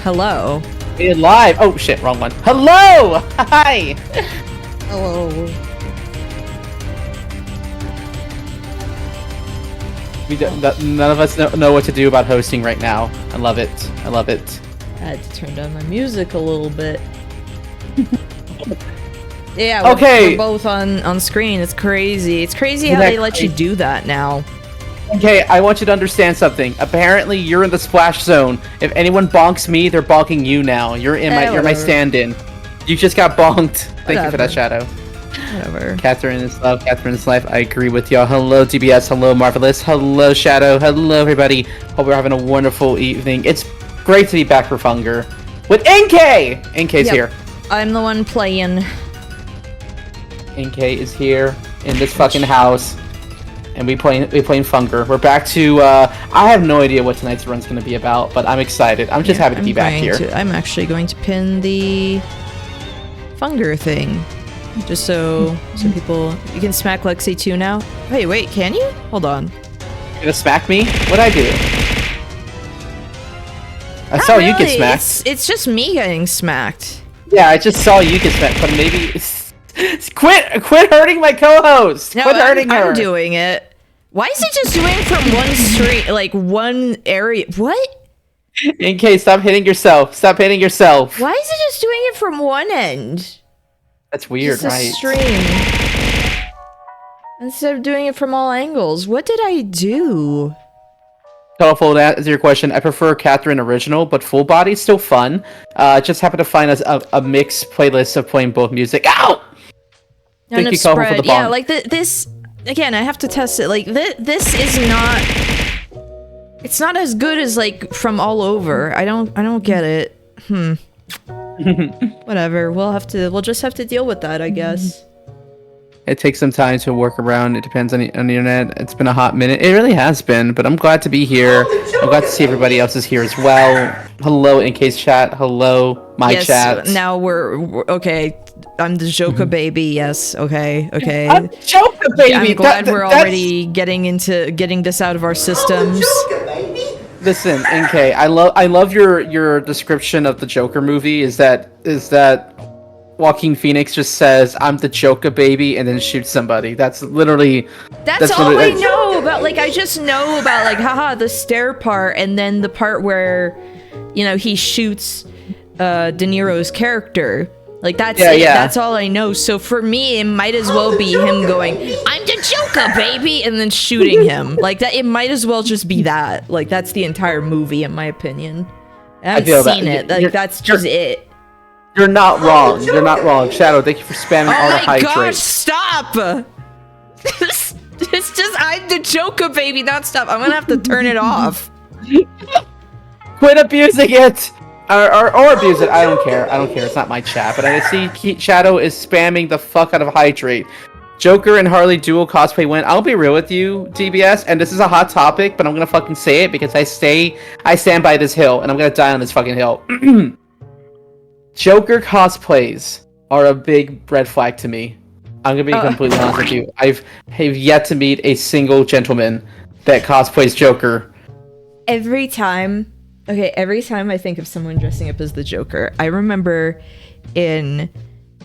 Hello. We're live. Oh shit, wrong one. Hello! Hi! Hello. None of us know what to do about hosting right now. I love it. I love it. I had to turn down my music a little bit. Yeah, we're both on screen. It's crazy. It's crazy how they let you do that now. Okay, I want you to understand something. Apparently, you're in the splash zone. If anyone bonks me, they're bonking you now. You're my stand-in. You just got bonked. Thank you for that, Shadow. Whatever. Catherine is love. Catherine is life. I agree with y'all. Hello, DBS. Hello, Marvelous. Hello, Shadow. Hello, everybody. Hope we're having a wonderful evening. It's great to be back for Funger with NK. NK's here. I'm the one playing. NK is here in this fucking house. And we playing Funger. We're back to I have no idea what tonight's run's gonna be about, but I'm excited. I'm just happy to be back here. I'm actually going to pin the Funger thing. Just so people, you can smack Lexi too now. Wait, can you? Hold on. You gonna smack me? What'd I do? I saw you get smacked. It's just me getting smacked. Yeah, I just saw you get smacked, but maybe quit hurting my co-host. No, quit hurting her. I'm doing it. Why is it just doing from one street, like one area? What? NK, stop hitting yourself. Stop hitting yourself. Why is it just doing it from one end? That's weird, just a stream. Instead of doing it from all angles. What did I do? Colorful, to answer your question, I prefer Catherine original, but full body is still fun. Just happen to find a mixed playlist of playing both music. Ow! Thank you, Colorful, for the bomb. Yeah, like this. Again, I have to test it. Like this is not. It's not as good as like from all over. I don't get it. Whatever. We'll just have to deal with that, I guess. It takes some time to work around. It depends on the internet. It's been a hot minute. It really has been, but I'm glad to be here. I'm glad to see everybody else is here as well. Hello, NK's chat. Hello, my chat. Now we're okay. I'm the Joker baby. Yes. Okay. I'm Joker baby. I'm glad we're already getting this out of our systems. Listen, NK, I love your description of the Joker movie. Is that Joaquin Phoenix just says, "I'm the Joker baby," and then shoots somebody. That's all I know about. Like, I just know about like, haha, the stare part, and then the part where, he shoots De Niro's character. Like, that's it. Yeah. That's all I know. So for me, it might as well be him going, "I'm the Joker, baby," and then shooting him. Like that. It might as well just be that. Like, that's the entire movie, in my opinion. I haven't seen it. Like, that's just it. You're not wrong. You're not wrong. Shadow, thank you for spamming all the hydrate. Oh my gosh, stop! It's just, I'm the Joker, baby, not stop. I'm gonna have to turn it off. Quit abusing it! Or abuse it. I don't care. It's not my chat. But I see Shadow is spamming the fuck out of hydrate. Joker and Harley dual cosplay win. I'll be real with you, DBS, and this is a hot topic, but I'm gonna fucking say it because I stand by this hill, and I'm gonna die on this fucking hill. Joker cosplays are a big red flag to me. I'm gonna be completely honest with you. I've yet to meet a single gentleman that cosplays Joker. Every time I think of someone dressing up as the Joker, I remember in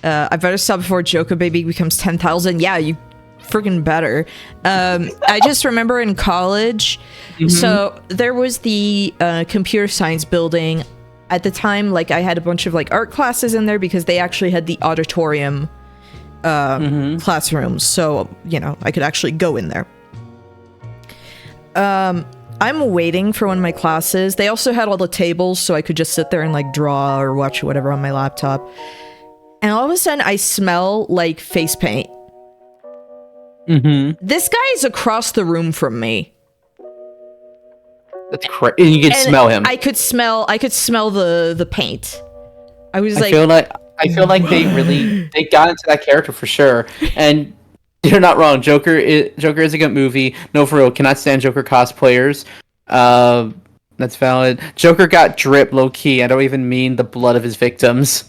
I better stop before Joker baby becomes 10,000. Yeah, you friggin' better. I just remember in college, so there was the computer science building. At the time, like, I had a bunch of like art classes in there because they actually had the auditorium classrooms, so I could actually go in there. I'm waiting for one of my classes. They also had all the tables, so I could just sit there and like draw or watch whatever on my laptop. And all of a sudden, I smell like face paint. This guy is across the room from me. That's crazy. And you can smell him. I could smell the paint. I was like, I feel like they got into that character for sure. And you're not wrong. Joker is a good movie. No, for real, cannot stand Joker cosplayers. That's valid. Joker got drip low key. I don't even mean the blood of his victims.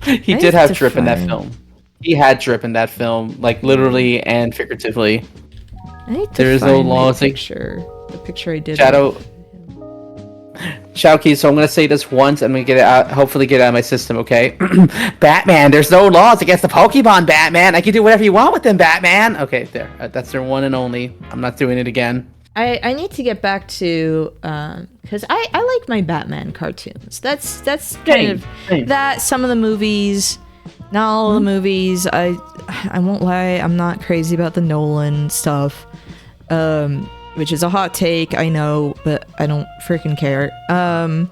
He did have drip in that film. He had drip in that film, like literally and figuratively. There is no law. The picture I did. Shadow. Shout keys, so I'm gonna say this once. I'm gonna get it out. Hopefully, get it out of my system. Okay. Batman. There's no laws against the Pokemon. Batman. I can do whatever you want with them. Batman. Okay, there. That's their one and only. I'm not doing it again. I need to get back to because I like my Batman cartoons. That's kind of that. Some of the movies, not all the movies. I won't lie. I'm not crazy about the Nolan stuff. Which is a hot take, I know, but I don't freaking care. I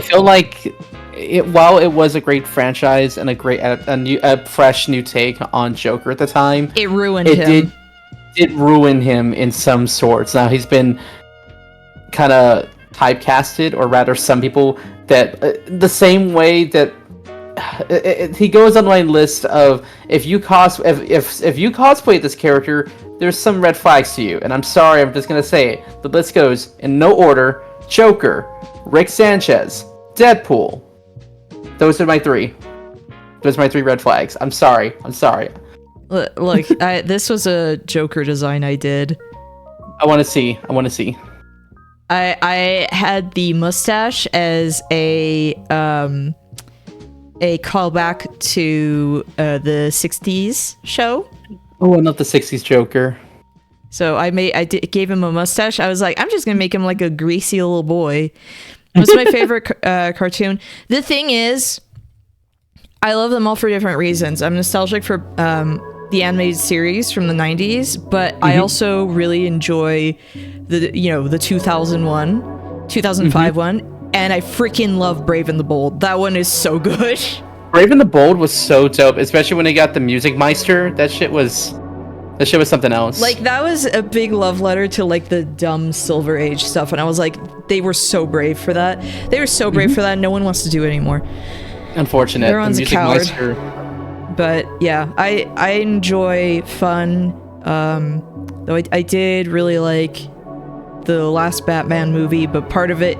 feel like while it was a great franchise and a fresh new take on Joker at the time, it ruined him. It ruin him in some sorts. Now he's been kind of typecasted, or rather, some people that the same way that he goes on my list of if you cosplay this character, there's some red flags to you. And I'm sorry, I'm just gonna say it. The list goes in no order: Joker, Rick Sanchez, Deadpool. Those are my three. Those are my 3 red flags. I'm sorry. Look, this was a Joker design I did. I want to see. I had the mustache as a callback to the 60s show. Oh, I love the 60s Joker. So gave him a mustache. I was like, I'm just gonna make him like a greasy little boy. It was my favorite cartoon. The thing is, I love them all for different reasons. I'm nostalgic for the animated series from the 90s, but I also really enjoy the 2005 one, and I freaking love Brave and the Bold. That one is so good. Brave and the Bold was so dope, especially when they got the Music Meister. That shit was something else. Like, that was a big love letter to like the dumb Silver Age stuff, and I was like, they were so brave for that. They were so brave for that. No one wants to do it anymore. Unfortunate. Everyone's a coward. But yeah, I enjoy fun. Though I did really like the last Batman movie, but part of it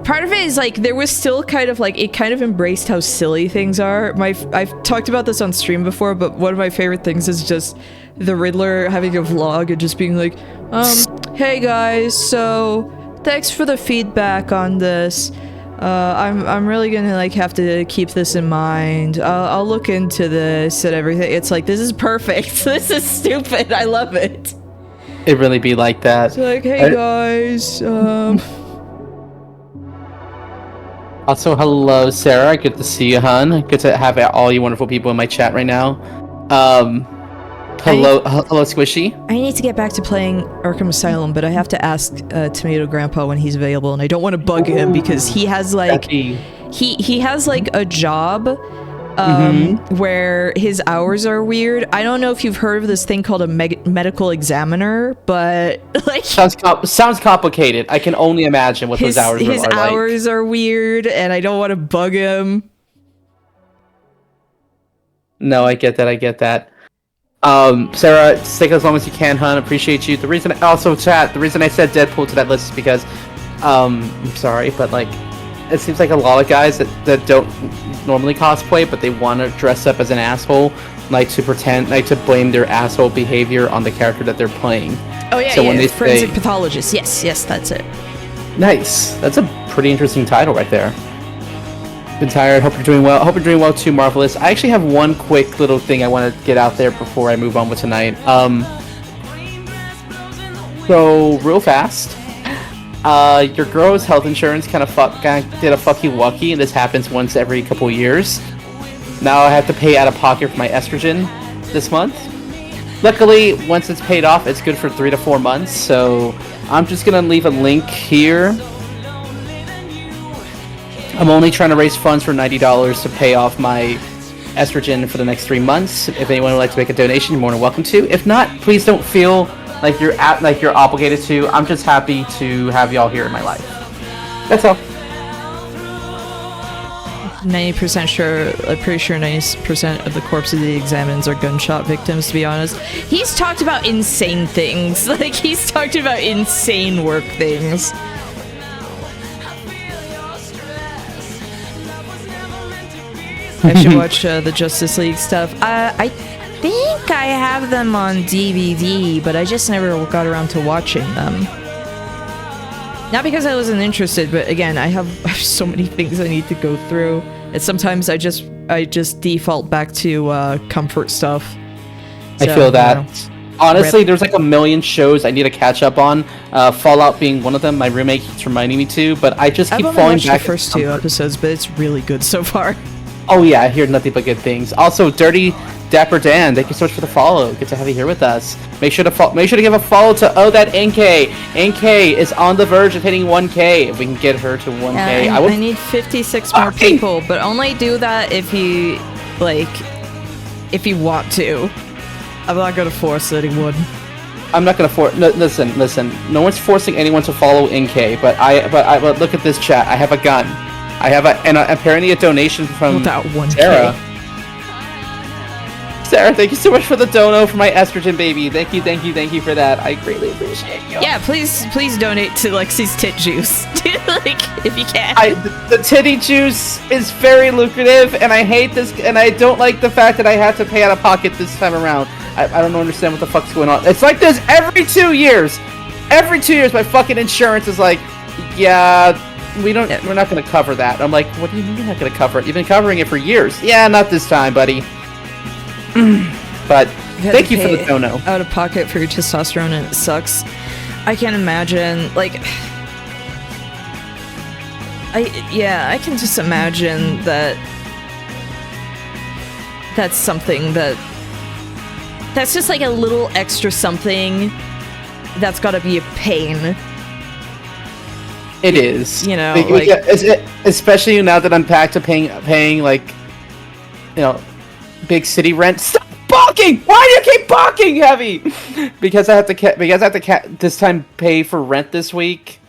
is like there was still kind of like it kind of embraced how silly things are. I've talked about this on stream before, but one of my favorite things is just the Riddler having a vlog and just being like, hey guys, so thanks for the feedback on this. I'm really gonna like have to keep this in mind. I'll look into this and everything. It's like, this is perfect. This is stupid. I love it. It really be like that. It's like, hey guys. Also, hello Sarah. Good to see you, hun. Good to have all you wonderful people in my chat right now. Hello Squishy. I need to get back to playing Arkham Asylum, but I have to ask Tomato Grandpa when he's available, and I don't want to bug him because he has like he has like a job where his hours are weird. I don't know if you've heard of this thing called a medical examiner, but like sounds complicated. I can only imagine what those hours are like. His hours are weird, and I don't want to bug him. No, I get that. Sarah, stick as long as you can, hun. Appreciate you. The reason I said Deadpool to that list is because, I'm sorry, but like, it seems like a lot of guys that don't normally cosplay, but they want to dress up as an asshole, like to blame their asshole behavior on the character that they're playing. Oh yeah, so when they forensic pathologist. Yes, that's it. Nice. That's a pretty interesting title right there. Been tired. Hope you're doing well. Hope you're doing well too, Marvelous. I actually have one quick little thing I want to get out there before I move on with tonight. So real fast, your girl's health insurance kind of did a fucky wucky, and this happens once every couple years. Now I have to pay out of pocket for my estrogen this month. Luckily, once it's paid off, it's good for 3 to 4 months. So I'm just gonna leave a link here. I'm only trying to raise funds for $90 to pay off my estrogen for the next 3 months. If anyone would like to make a donation, you're more than welcome to. If not, please don't feel like you're obligated to. I'm just happy to have y'all here in my life. That's all. 90% sure, I'm pretty sure 90% of the corpses he examines are gunshot victims, to be honest. He's talked about insane things. Like, he's talked about insane work things. I should watch the Justice League stuff. I think I have them on DVD, but I just never got around to watching them. Not because I wasn't interested, but again, I have so many things I need to go through, and sometimes I just default back to comfort stuff. I feel that. Honestly, there's like a million shows I need to catch up on. Fallout being one of them. My roommate keeps reminding me to, but I just keep falling back. The first 2 episodes, but it's really good so far. Oh yeah, I hear nothing but good things. Also, Dirty Dapper Dan, thank you so much for the follow. Good to have you here with us. Make sure to give a follow to that NK. NK is on the verge of hitting 1K. If we can get her to 1K, I need 56 more people, but only do that if you want to. I'm not gonna force anyone. I'm not gonna force. No, listen. No one's forcing anyone to follow NK. But look at this chat. I have a gun. I have apparently a donation from Sarah. Sarah, thank you so much for the dono for my estrogen baby. Thank you for that. I greatly appreciate you. Yeah, please donate to Lexi's tit juice, if you can. The titty juice is very lucrative, and I hate this, and I don't like the fact that I have to pay out of pocket this time around. I don't understand what the fuck's going on. It's like this every 2 years. Every 2 years, my fucking insurance is like, yeah, we're not gonna cover that. I'm like, what do you mean you're not gonna cover it? You've been covering it for years. Yeah, not this time, buddy. But thank you for the dono. Out of pocket for your testosterone, and it sucks. I can't imagine, I can just imagine that that's something that's just like a little extra something that's gotta be a pain. It is. You know, especially now that I'm back to paying big city rent. Stop balking! Why do you keep balking, Heavy? Because I have to this time pay for rent this week,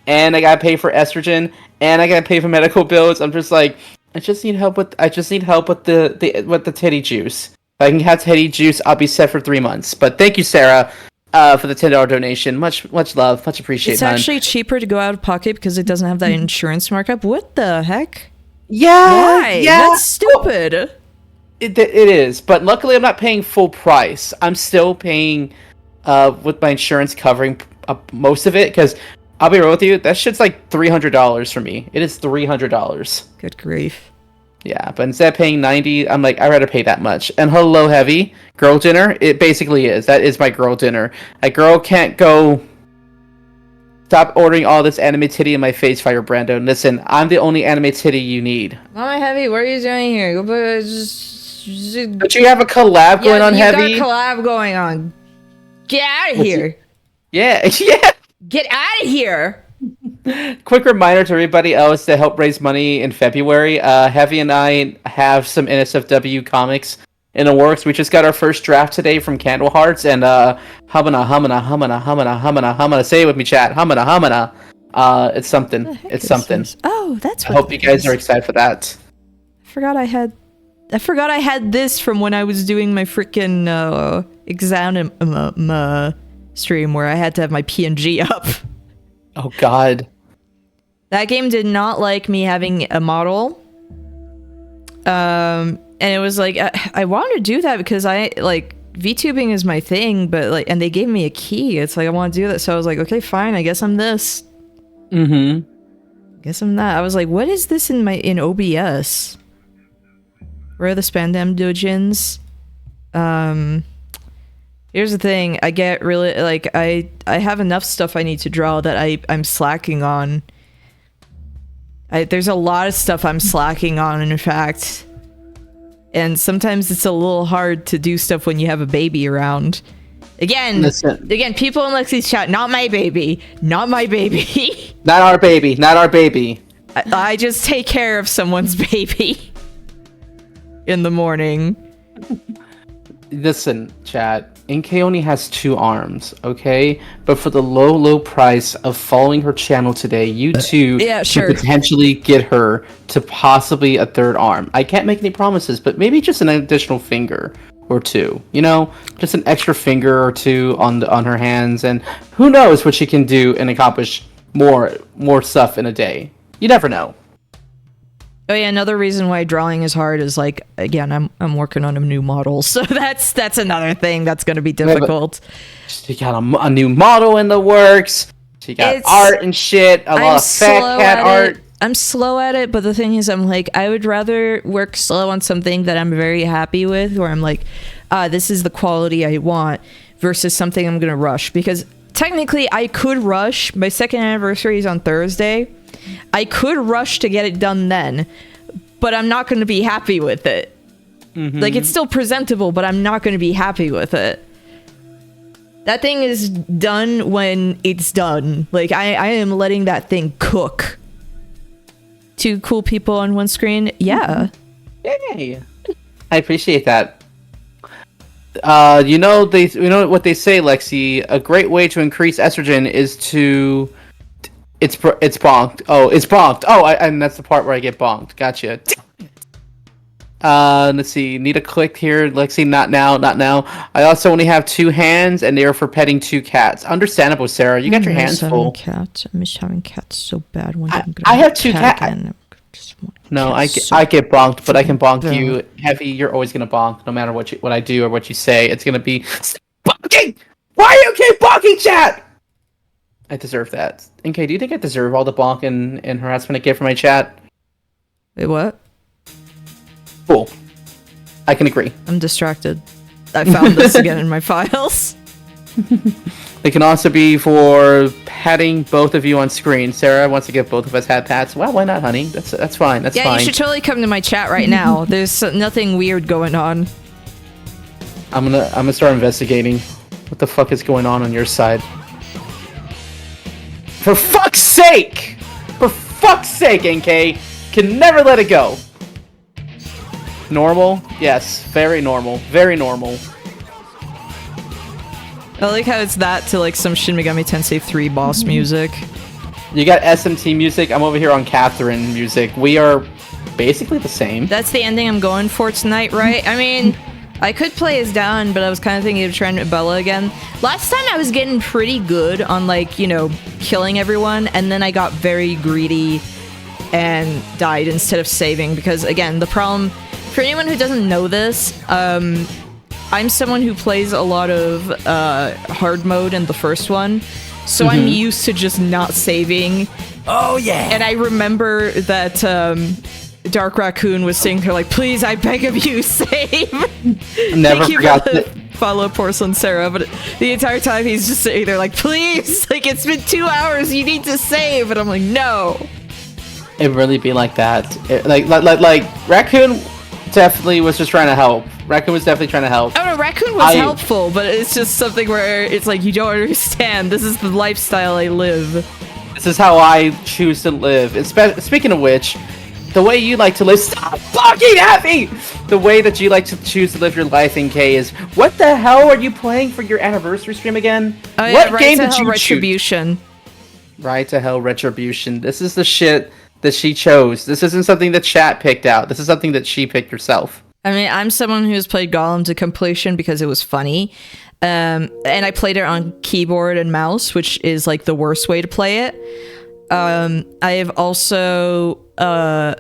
and I gotta pay for estrogen, and I gotta pay for medical bills. I'm just like, I just need help with the titty juice. If I can have titty juice, I'll be set for 3 months. But thank you, Sarah, for the $10 donation. Much love, much appreciated. It's actually cheaper to go out of pocket because it doesn't have that insurance markup. What the heck? Yeah, why? That's stupid. Well, it is, but luckily I'm not paying full price. I'm still paying with my insurance covering most of it, because I'll be real with you, that shit's like $300 for me. It is $300. Good grief. Yeah, but instead of paying $90, I'm like, I'd rather pay that much. And hello, Heavy. Girl dinner? It basically is. That is my girl dinner. A girl can't go... Stop ordering all this anime titty in my face, Fire Brando. Listen, I'm the only anime titty you need. Mama Heavy, what are you doing here? But you have a collab going on, Heavy? You got a collab going on. Get out of here. Yeah. Get out of here. Quick reminder to everybody else to help raise money in February. Heavy and I have some NSFW comics in the works. We just got our first draft today from Candle Hearts, and humana. Say it with me, chat. Humana. It's something. It's something. Oh, that's what I hope you guys are excited for that. I forgot I had this from when I was doing my freaking exam stream where I had to have my PNG up. Oh god. That game did not like me having a model. And it was like, I wanted to do that because VTubing is my thing, but and they gave me a key. It's like, I want to do that. So I was like, okay, fine. I guess I'm this. Mm-hmm. Guess I'm that. I was like, what is this in OBS? Where are the Spandam Dojins? Here's the thing. I get really, I have enough stuff I need to draw that I'm slacking on. There's a lot of stuff I'm slacking on, in fact. And sometimes it's a little hard to do stuff when you have a baby around. Again, people in Lexi's chat, not my baby. Not my baby. Not our baby. I just take care of someone's baby in the morning. Listen, chat. NK only has 2 arms, okay? But for the low price of following her channel today, you too can potentially get her to possibly a 3rd arm. I can't make any promises, but maybe just an additional finger or 2. You know, just an extra finger or 2 on her hands, and who knows what she can do and accomplish more stuff in a day. You never know. Oh yeah, another reason why drawing is hard is again, I'm working on a new model, so that's another thing that's going to be difficult. You got a new model in the works. So you got art and shit, a lot of fat cat art. I'm slow at it, but the thing is, I'm like, I would rather work slow on something that I'm very happy with, where I'm like, this is the quality I want, versus something I'm gonna rush. Because technically, I could rush. My second anniversary is on Thursday. I could rush to get it done then, but I'm not gonna be happy with it. Like, it's still presentable, but I'm not gonna be happy with it. That thing is done when it's done. Like, I am letting that thing cook. 2 cool people on one screen. Yeah. Yay. I appreciate that. You know what they say, Lexi. A great way to increase estrogen is to it's bonked. Oh, it's bonked. Oh, and that's the part where I get bonked. Gotcha. Let's see. Need a click here, Lexi. Not now. Not now. I also only have 2 hands, and they are for petting 2 cats. Understandable, Sarah. You got your hands full. I miss having cats so bad. I have 2 cats. No, I get bonked, but I can bonk you. Heavy, you're always gonna bonk, no matter what I do or what you say. It's gonna be bonking. Why are you keep bonking, chat? I deserve that. NK, do you think I deserve all the bonk and harassment I get from my chat? Wait, what? Cool. I can agree. I'm distracted. I found this again in my files. They can also be for patting both of you on screen. Sarah wants to give both of us hat pats. Well, why not, honey? That's fine. That's fine. Yeah, you should totally come to my chat right now. There's nothing weird going on. I'm gonna start investigating. What the fuck is going on your side? For fuck's sake! For fuck's sake, NK! Can never let it go. Normal? Yes, very normal. Very normal. I like how it's that to like some Shin Megami Tensei 3 boss music. You got SMT music, I'm over here on Catherine music. We are basically the same. That's the ending I'm going for tonight, right? I mean, I could play as down, but I was kind of thinking of trying Bella again. Last time I was getting pretty good on like, you know, killing everyone, and then I got very greedy and died instead of saving, because again, the problem, for anyone who doesn't know this, I'm someone who plays a lot of hard mode in the first one, so I'm used to just not saving. Oh yeah! And I remember that Dark Raccoon was saying to her, like, please, I beg of you, save! Never forgot that. Follow Porcelain Sarah, but the entire time he's just sitting there like, please! Like, it's been 2 hours, you need to save! And I'm like, no! It really be like that. Like Raccoon definitely was just trying to help. Raccoon was definitely trying to help. Oh no, Raccoon was helpful, but it's just something where it's like, you don't understand. This is the lifestyle I live. This is how I choose to live. Speaking of which, the way you like to live— stop fucking Effie! The way that you like to choose to live your life, NK, is— what the hell are you playing for your anniversary stream again? Oh yeah, what Right game to did Hell you Retribution. choose? Right to Hell Retribution. This is the shit that she chose. This isn't something that chat picked out. This is something that she picked herself. I mean, I'm someone who's played Gollum to completion because it was funny. And I played it on keyboard and mouse, which is like the worst way to play it. I have also, I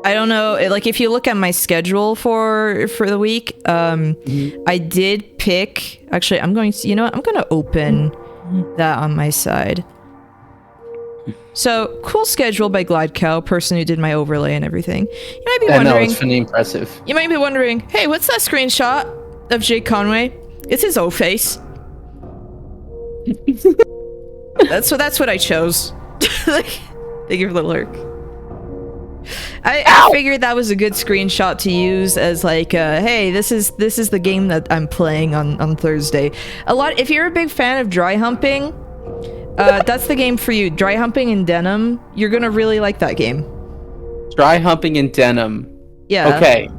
don't know, like if you look at my schedule for the week, I did pick, actually, I'm going to, you know what, I'm going to open that on my side. So, cool schedule by Glidecow, person who did my overlay and everything. You might be wondering— no, it's pretty impressive. You might be wondering, hey, what's that screenshot of Jake Conway? It's his O-face. That's what I chose. Thank you for the lurk. I figured that was a good screenshot to use as like, hey, this is the game that I'm playing on Thursday. If you're a big fan of dry humping, that's the game for you. Dry humping in denim. You're gonna really like that game. Dry humping in denim. Yeah. Okay.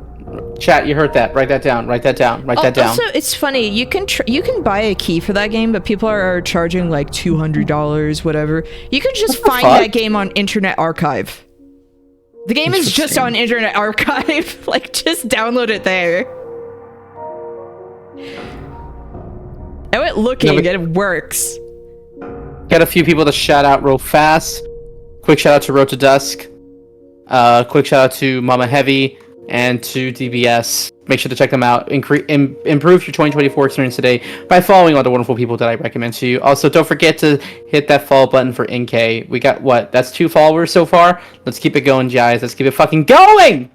Chat, you heard that. Write that down. Write that down. Write that down. Also, it's funny. You can buy a key for that game, but people are charging like $200, whatever. You could just find that game on Internet Archive. The game is just on Internet Archive. Like, just download it there. I went looking and it works. Got a few people to shout out real fast. Quick shout out to Road to Dusk. Quick shout out to Mama Heavy and to DBS. make sure to check them out. Improve your 2024 experience today by following all the wonderful people that I recommend to you. Also, don't forget to hit that follow button for NK. We got what? That's 2 followers so far. Let's keep it going, guys. Let's keep it fucking going.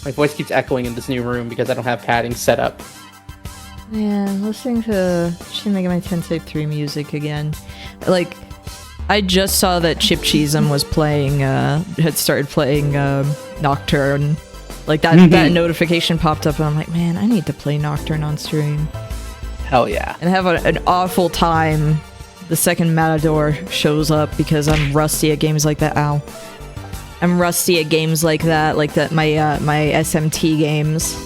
My voice keeps echoing in this new room because I don't have padding set up. Yeah, listening to Shin Megami Tensei 3 music again. Like, I just saw that Chip Cheesem was playing, had started playing Nocturne. Like, that notification popped up, and I'm like, man, I need to play Nocturne on stream. Hell yeah. And have an awful time the second Matador shows up, because I'm rusty at games like that. Ow. I'm rusty at games like that, my SMT games.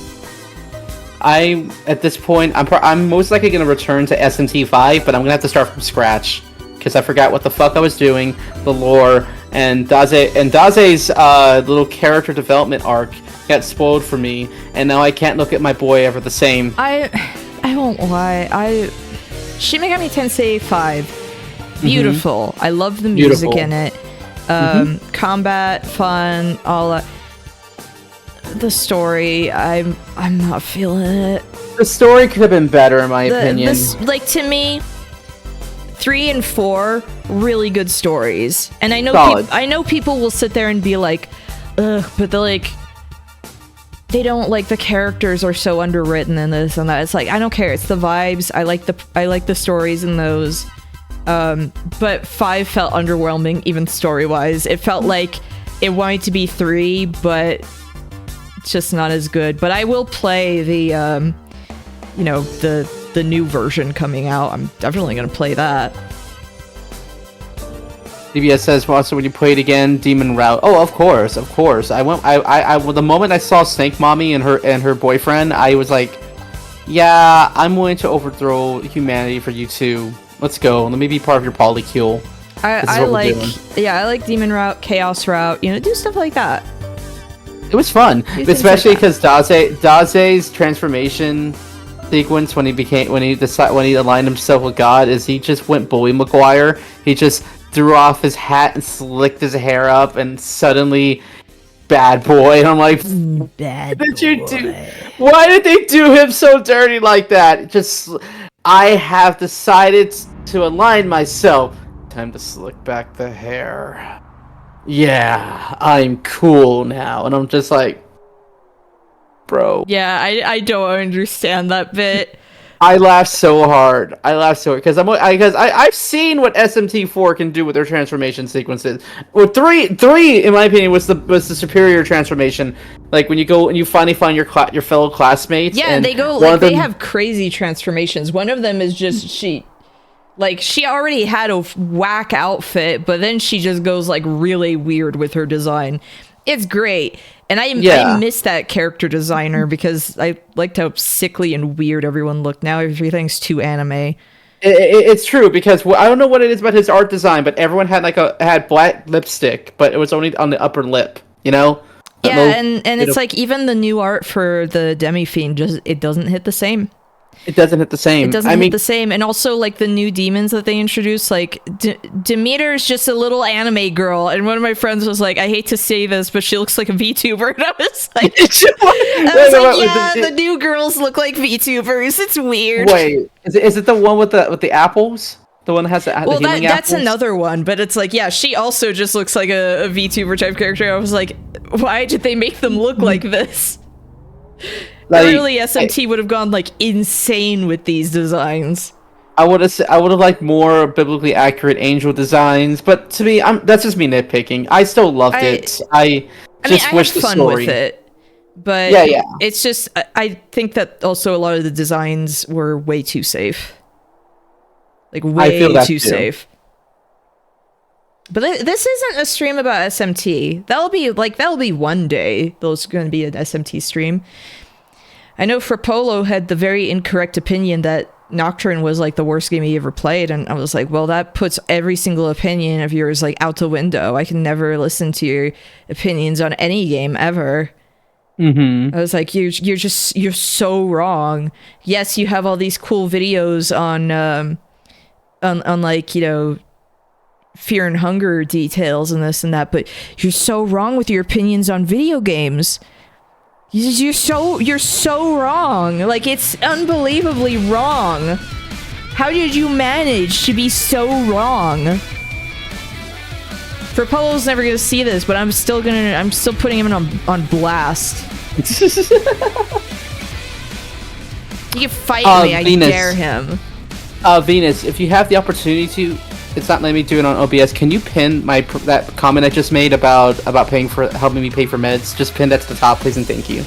At this point, I'm most likely going to return to SMT 5, but I'm going to have to start from scratch. Because I forgot what the fuck I was doing, the lore, and Daze's little character development arc got spoiled for me, and now I can't look at my boy ever the same. I won't lie. Shin Megami Tensei 5, beautiful. I love the music in it. Combat, fun, all that. The story, I'm not feeling it. The story could have been better, in my opinion. To me, 3 and 4, really good stories. And I know people will sit there and be like, ugh, but they don't, like, the characters are so underwritten and this and that. It's like, I don't care. It's the vibes. I like the stories in those. But 5 felt underwhelming, even story-wise. It felt like it wanted to be 3, but it's just not as good. But I will play the new version coming out. I'm definitely gonna play that. DBS says, well, so when you play it again, Demon Route. Oh, of course. The moment I saw Snake Mommy and her boyfriend, I was like, yeah, I'm willing to overthrow humanity for you too. Let's go. Let me be part of your polycule. I like Demon Route, Chaos Route. Do stuff like that. It was fun, especially because Daze's transformation sequence when he aligned himself with God is he just went Bully Maguire. He just threw off his hat and slicked his hair up, and suddenly, bad boy. And I'm like, bad boy. Why did they do him so dirty like that? I have decided to align myself. Time to slick back the hair. Yeah, I'm cool now. And I'm just like, bro. Yeah, I don't understand that bit. I laughed so hard because I've seen what SMT4 can do with their transformation sequences. Well, three in my opinion was the superior transformation. Like when you go and you finally find your fellow classmates. Yeah, and they have crazy transformations. One of them is just she already had a whack outfit, but then she just goes like really weird with her design. It's great. And I miss that character designer because I liked how sickly and weird everyone looked. Now everything's too anime. It's true because I don't know what it is about his art design, but everyone had black lipstick, but it was only on the upper lip, Yeah, and it's like even the new art for the Demi-Fiend it doesn't hit the same. It doesn't hit the same. Hit the same. And also, like, the new demons that they introduced, like, Demeter's just a little anime girl. And one of my friends was like, I hate to say this, but she looks like a VTuber. And I was like, the new girls look like VTubers. It's weird. Wait, is it the one with the apples? The one that has the healing that's apples? another one. But it's like, yeah, she also just looks like a VTuber type character. I was like, why did they make them look like this? Early SMT would have gone like insane with these designs. I would have liked more biblically accurate angel designs, but to me, that's just me nitpicking. I still loved it. I wish the fun story with it, but yeah. It's just I think that also a lot of the designs were way too safe, like way too safe. But this isn't a stream about SMT. That'll be one day. There's going to be an SMT stream. I know Frapolo had the very incorrect opinion that Nocturne was like the worst game he ever played, and I was like, well, that puts every single opinion of yours like out the window. I can never listen to your opinions on any game ever. I was like, you're so wrong. Yes, you have all these cool videos on like, fear and hunger details and this and that, but you're so wrong with your opinions on video games. You're so wrong. Like, it's unbelievably wrong. How did you manage to be so wrong? For Polo's never gonna see this, but I'm still putting him on blast. He can fight me, Venus. I dare him. Venus, if you have the opportunity to, it's not letting me do it on OBS. Can you pin that comment I just made about helping me pay for meds? Just pin that to the top, please, and thank you.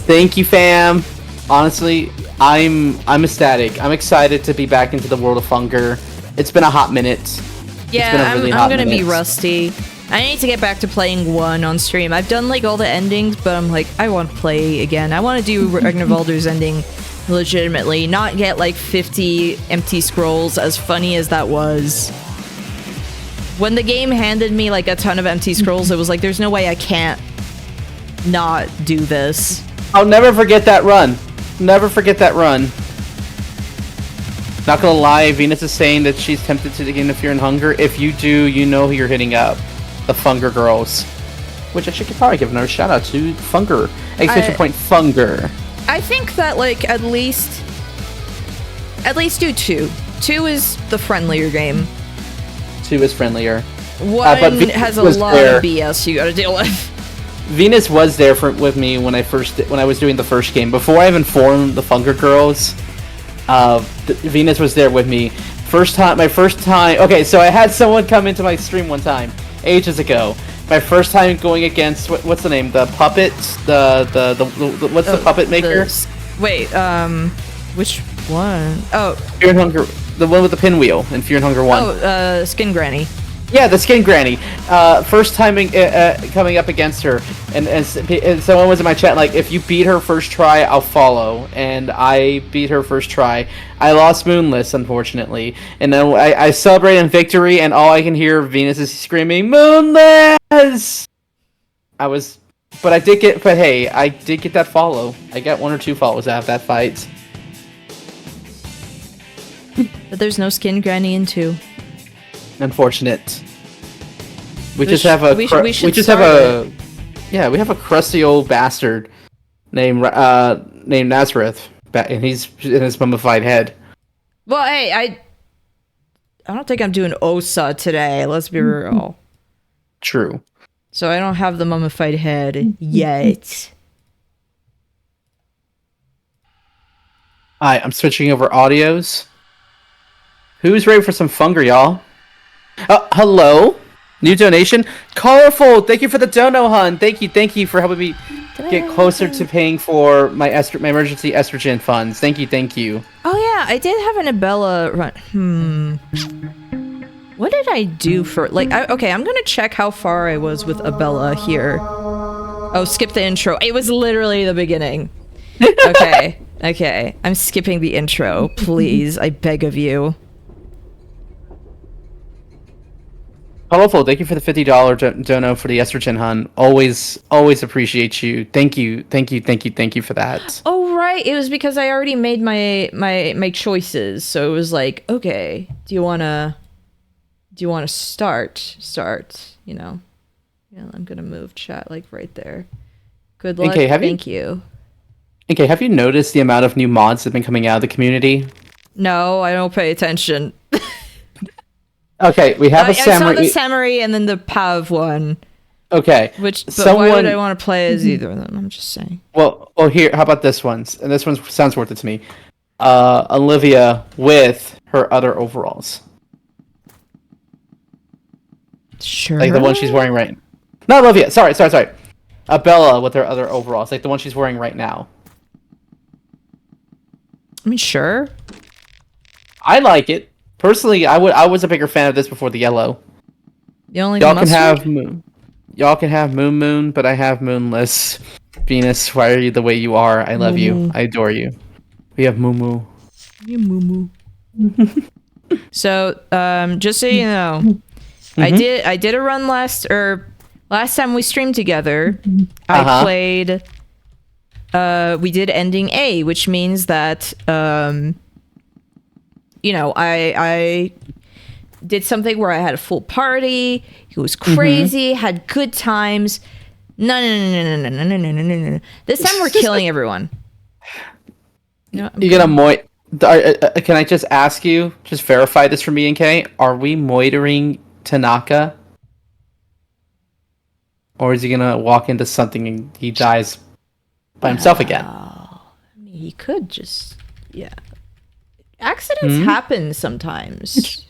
Thank you, fam. Honestly, I'm ecstatic. I'm excited to be back into the world of Funger. It's been a hot minute. Yeah, I'm gonna be rusty. I need to get back to playing 1 on stream. I've done like all the endings, but I'm like, I want to play again. I want to do Ragnarvalder's ending legitimately, not get like 50 empty scrolls, as funny as that was. When the game handed me like a ton of empty scrolls, it was like, there's no way I can't not do this. I'll never forget that run. Never forget that run. Not gonna lie, Venus is saying that she's tempted to get into Fear and Hunger. If you do, you know who you're hitting up. The Funger girls. Which I should probably give another shout out to Funger. Exclamation point Funger. I think that like at least do 2. 2 is the friendlier game. 2 is friendlier. 1 has a lot of BS you gotta deal with. Venus was there with me when I was doing the first game. Before I even formed the Funger girls, Venus was there with me. My first time. Okay, so I had someone come into my stream one time, ages ago. My first time going against what's the name? The puppet. What's the puppet maker? Which one? Oh, Fear and Hunger. The one with the pinwheel in Fear and Hunger 1. Oh, Skin Granny. Yeah, the Skin Granny. First time coming up against her, and someone was in my chat like, if you beat her first try, I'll follow. And I beat her first try. I lost Moonless, unfortunately, and then I celebrate in victory, and all I can hear Venus is screaming, "Moonless!" But I did get that follow. I got 1 or 2 follows out of that fight. But there's no Skin Granny in 2. Unfortunate. We have a crusty old bastard named Nazareth, and he's in his mummified head. Well, hey, I don't think I'm doing Osa today. Let's be real. True. So I don't have the mummified head yet. Alright, I'm switching over audios. Who's ready for some Funger, y'all? Hello? New donation? Colorful! Thank you for the dono, hun! Thank you for helping me get closer to paying for my emergency estrogen funds. Thank you. Oh yeah, I did have an Abella run. What did I do for... okay, I'm gonna check how far I was with Abella here. Oh, skip the intro. It was literally the beginning. Okay. I'm skipping the intro. Please, I beg of you. Colorful, thank you for the $50 dono for the estrogen, hun. Always appreciate you. Thank you for that. Oh right, it was because I already made my choices. So it was like, okay, do you wanna start? You know. Yeah, I'm gonna move chat like right there. Good luck. Thank you. Okay, have you noticed the amount of new mods that have been coming out of the community? No, I don't pay attention. Okay, we have a Samurai. I saw the Samurai and then the Pav one. Okay. But why would I want to play as either of them? I'm just saying. Well, here, how about this one? And this one sounds worth it to me. Olivia with her other overalls. Sure. Like the one she's wearing right... Not Olivia, sorry. Bella with her other overalls, like the one she's wearing right now. I mean, sure. I like it. Personally, I was a bigger fan of this before the yellow. Y'all can have Moon, but I have Moonless. Venus, why are you the way you are? I love you. I adore you. We have Moo. You Moo. So, just so you know, I did a run last time we streamed together. I played. We did ending A, which means that I did something where I had a full party. It was crazy. Had good times. No. This time we're killing everyone. No, You're gonna can I just ask you, just verify this for me and Kay? Are we moitering Tanaka? Or is he gonna walk into something and he dies by himself again? I mean, he could just, yeah. Accidents happen sometimes.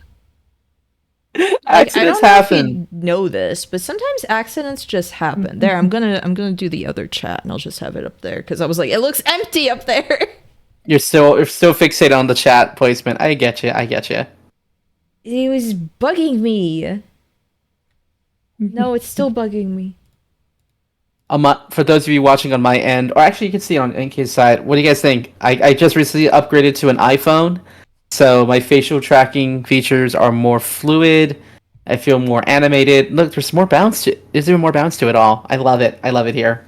Accidents I don't happen. know if you know this, but sometimes accidents just happen. There, I'm gonna do the other chat, and I'll just have it up there because I was like, it looks empty up there. You're still fixated on the chat placement. I get you. It was bugging me. No, it's still bugging me. For those of you watching on my end, or actually you can see it on NK's side, what do you guys think? I just recently upgraded to an iPhone, so my facial tracking features are more fluid. I feel more animated. Look, there's more bounce to it. There's even more bounce to it all. I love it. I love it here.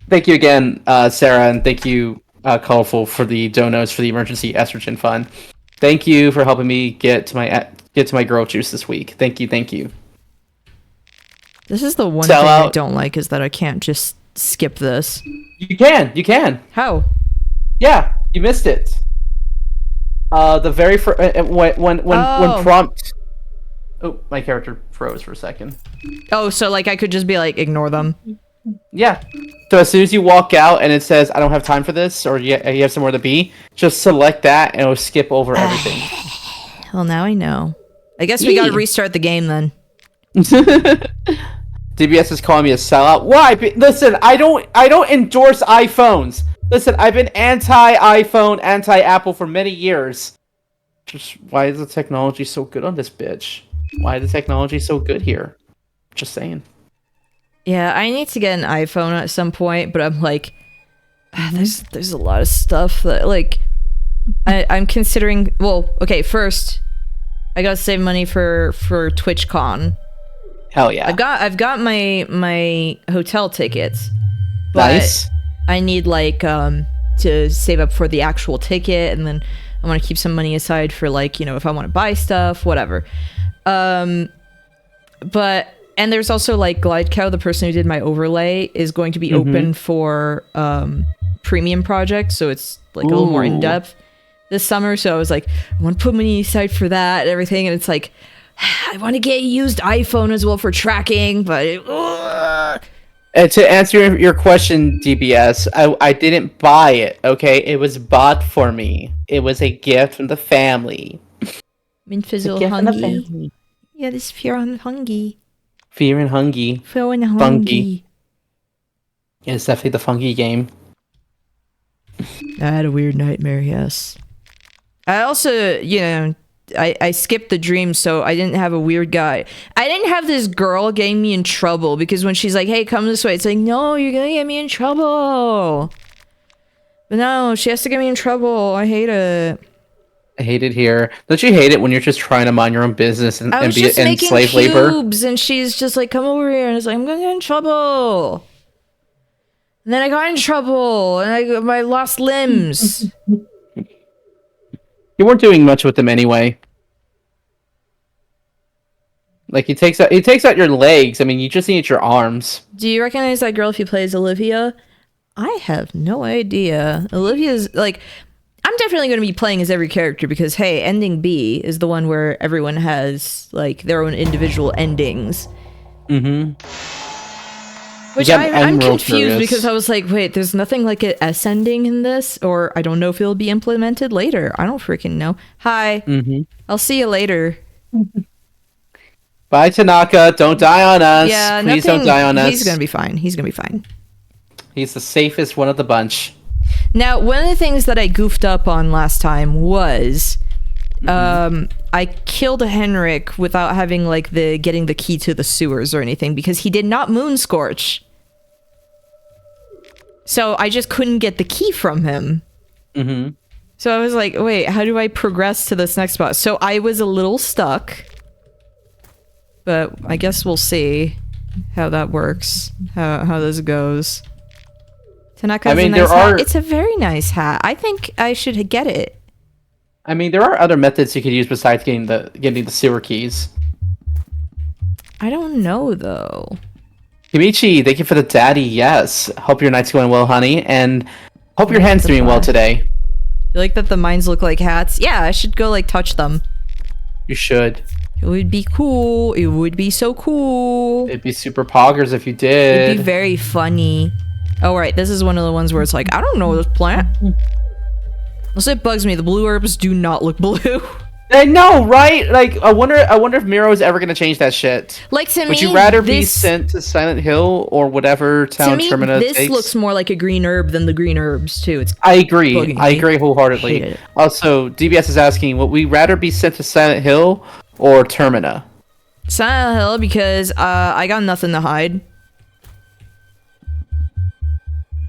Thank you again, Sarah, and thank you, Colorful, for the donos for the emergency estrogen fund. Thank you for helping me get to my girl juice this week. Thank you. This is the one thing I don't like, is that I can't just skip this. You can. How? Yeah, you missed it. The very first when prompt. Oh, my character froze for a second. Oh, so like I could just be like, ignore them. Yeah. So as soon as you walk out and it says, I don't have time for this, or you have somewhere to be, just select that and it'll skip over everything. Well, now I know. I guess we gotta restart the game then. DBS is calling me a sellout. Why? Listen, I don't endorse iPhones. Listen, I've been anti-iPhone, anti-Apple for many years. Just why is the technology so good on this bitch? Why is the technology so good here? Just saying. Yeah, I need to get an iPhone at some point, but I'm like, there's a lot of stuff that like I'm considering. Well, okay, first I gotta save money for TwitchCon. Hell yeah! I've got my hotel tickets. But nice. I need like to save up for the actual ticket, and then I want to keep some money aside for like, you know, if I want to buy stuff, whatever. But and there's also like Glidecow, the person who did my overlay, is going to be open for premium projects, so it's like a little more in depth this summer. So I was like, I want to put money aside for that and everything, and it's like, I want to get a used iPhone as well for tracking, but And to answer your question, DBS, I didn't buy it, okay? It was bought for me. It was a gift from the family. Min fizzle hungy. Yeah, this fear and hungy. Fear and hungy. Fear and hungy. Funky. Yeah, it's definitely the funky game. I had a weird nightmare, yes. I also, you know, I skipped the dream, so I didn't have a weird guy. I didn't have this girl getting me in trouble, because when she's like, hey, come this way, it's like, no, you're gonna get me in trouble. But no, she has to get me in trouble. I hate it. I hate it here. Don't you hate it when you're just trying to mind your own business and be in slave labor? And she's just like, come over here, and it's like, I'm gonna get in trouble. And then I got in trouble, and I lost limbs. You weren't doing much with them anyway. Like, he takes out your legs. I mean, you just need your arms. Do you recognize that girl if you play as Olivia? I have no idea. Olivia's like, I'm definitely going to be playing as every character because, hey, ending B is the one where everyone has like their own individual endings. Which I'm confused because I was like, wait, there's nothing like an S ending in this, or I don't know if it'll be implemented later. I don't freaking know. Hi. I'll see you later. Bye, Tanaka. Don't die on us. Yeah, please don't die on us. He's gonna be fine. He's gonna be fine. He's the safest one of the bunch. Now, one of the things that I goofed up on last time was I killed Henrik without having like getting the key to the sewers or anything because he did not moon scorch. So I just couldn't get the key from him. So I was like, wait, how do I progress to this next spot? So I was a little stuck. But I guess we'll see how that works, how this goes. Tanaka's a nice hat. It's a very nice hat. I think I should get it. I mean, there are other methods you could use besides getting the sewer keys. I don't know, though. Kimichi, thank you for the daddy. Yes. Hope your night's going well, honey, and hope your hand's doing well today. You like that the mines look like hats? Yeah, I should go like touch them. You should. It would be cool. It would be so cool. It'd be super poggers if you did. It'd be very funny. Oh, right. This is one of the ones where it's like, I don't know this plant. Also, it bugs me. The blue herbs do not look blue. I know, right? Like, I wonder if Miro is ever gonna change that shit. Like, to me, would you rather be sent to Silent Hill or whatever town Termina takes? This looks more like a green herb than the green herbs too. I agree. I agree wholeheartedly. Also, DBS is asking, would we rather be sent to Silent Hill or Termina? Silent Hill, because I got nothing to hide.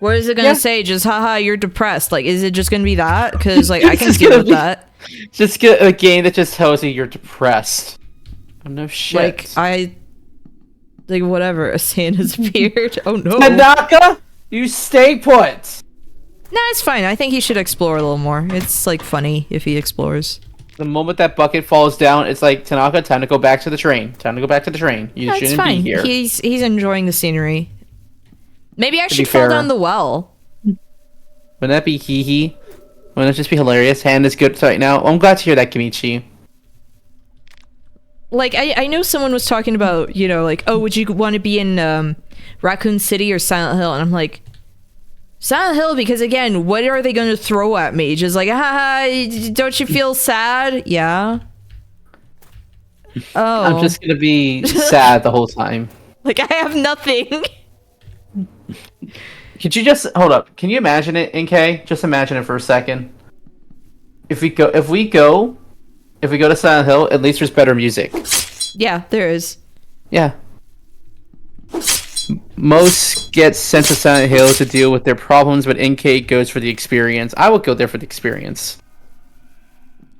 What is it gonna say? Just haha, you're depressed. Like, is it just gonna be that? Because like I can deal with that. Just get a game that just tells you you're depressed. Oh, no shit. Like whatever. A sand has appeared. Oh no. Tanaka, you stay put. Nah, it's fine. I think he should explore a little more. It's like funny if he explores. The moment that bucket falls down, it's like, Tanaka, time to go back to the train. Time to go back to the train. You shouldn't be here. He's enjoying the scenery. Maybe I should fall down the well. Wouldn't that be hee-hee? Wouldn't that just be hilarious? Hand is good right now. I'm glad to hear that, Kimichi. Like, I know someone was talking about, you know, like, oh, would you want to be in Raccoon City or Silent Hill? And I'm like, Silent Hill, because again, what are they going to throw at me? Just like, haha, don't you feel sad? Yeah. Oh. I'm just going to be sad the whole time. Like, I have nothing. Could you just hold up? Can you imagine it, NK? Just imagine it for a second. If we go to Silent Hill, at least there's better music. Yeah, there is. Yeah. Most get sent to Silent Hill to deal with their problems, but NK goes for the experience. I would go there for the experience.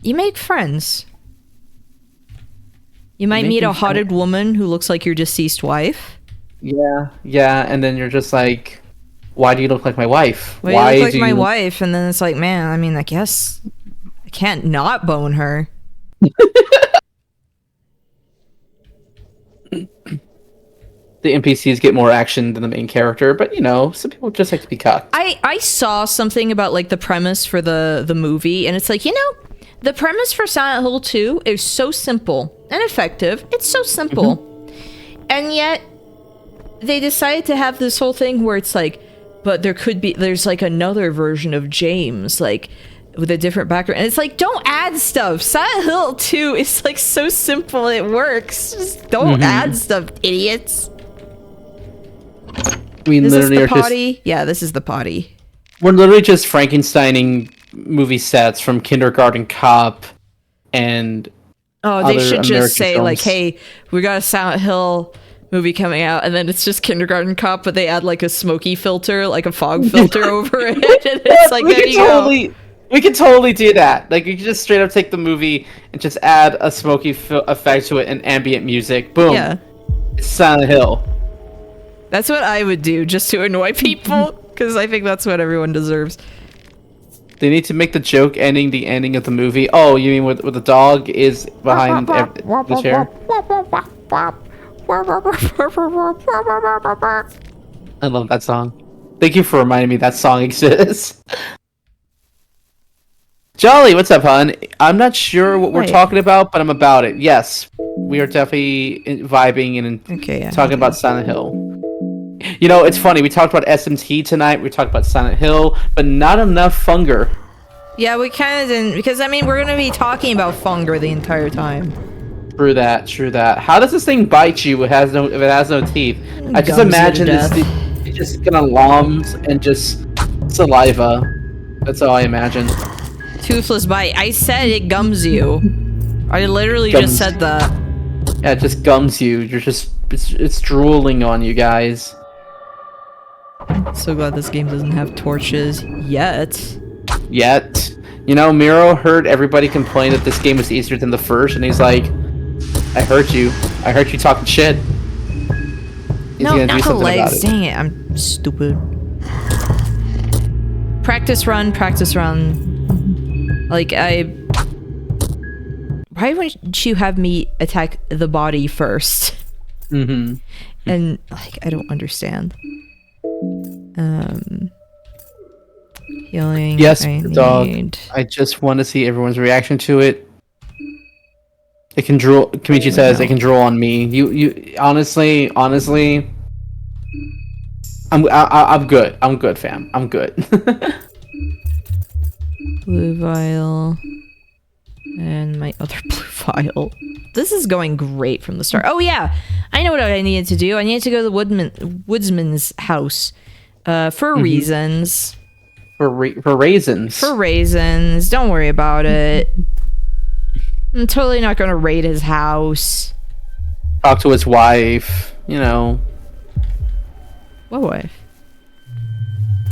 You make friends. You might meet a haunted woman who looks like your deceased wife. Yeah, and then you're just like, why do you look like my wife? Why do you look like my wife? And then it's like, man, I mean, I guess I can't not bone her. The NPCs get more action than the main character, but you know, some people just like to be cocked. I saw something about like the premise for the movie, and it's like, you know, the premise for Silent Hill 2 is so simple and effective. It's so simple. And yet they decided to have this whole thing where it's like, but there's like another version of James, like with a different background. And it's like, don't add stuff. Silent Hill 2 is like so simple, it works. Just don't add stuff, idiots. We literally are potty? Yeah, this is the potty. We're literally just Frankensteining movie sets from Kindergarten Cop and they should just American say films. like, hey, we got a Silent Hill movie coming out, and then it's just Kindergarten Cop, but they add like a smoky filter, like a fog filter over it, and it's like, there you go. We could totally do that. Like, we could just straight up take the movie and just add a smoky effect to it and ambient music. Boom. Yeah. It's Silent Hill. That's what I would do, just to annoy people, because I think that's what everyone deserves. They need to make the joke ending the ending of the movie. Oh, you mean with the dog is behind the chair? I love that song. Thank you for reminding me that song exists. Jolly, what's up, hon? I'm not sure what we're talking about, but I'm about it. Yes, we are definitely vibing and talking about Silent Hill. You know, it's funny. We talked about SMT tonight. We talked about Silent Hill, but not enough Funger. Yeah, we kind of didn't, because I mean, we're gonna be talking about Funger the entire time. True that. True that. How does this thing bite you? If it has no teeth. I just imagine it's just gonna loms and just saliva. That's all I imagine. Toothless bite. I said it gums you. I literally just said that. Yeah, it just gums you. You're just it's drooling on you guys. So glad this game doesn't have torches yet. You know, Miro heard everybody complain that this game was easier than the first, and he's like, I heard you talking shit. He's gonna do something about it. Dang it, I'm stupid. Practice run. Like, why wouldn't you have me attack the body first? Mm-hmm. And like I don't understand. Healing. Yes, I dog. need. I just want to see everyone's reaction to it. It can drool. Kamichi says it can drool on me. You. Honestly, I'm good. I'm good, fam. I'm good. Blue vial. And my other blue vial. This is going great from the start. Oh yeah, I know what I needed to do. I needed to go to the woodsman's house, for reasons. For raisins. For raisins. Don't worry about it. I'm totally not going to raid his house. Talk to his wife. You know. What wife?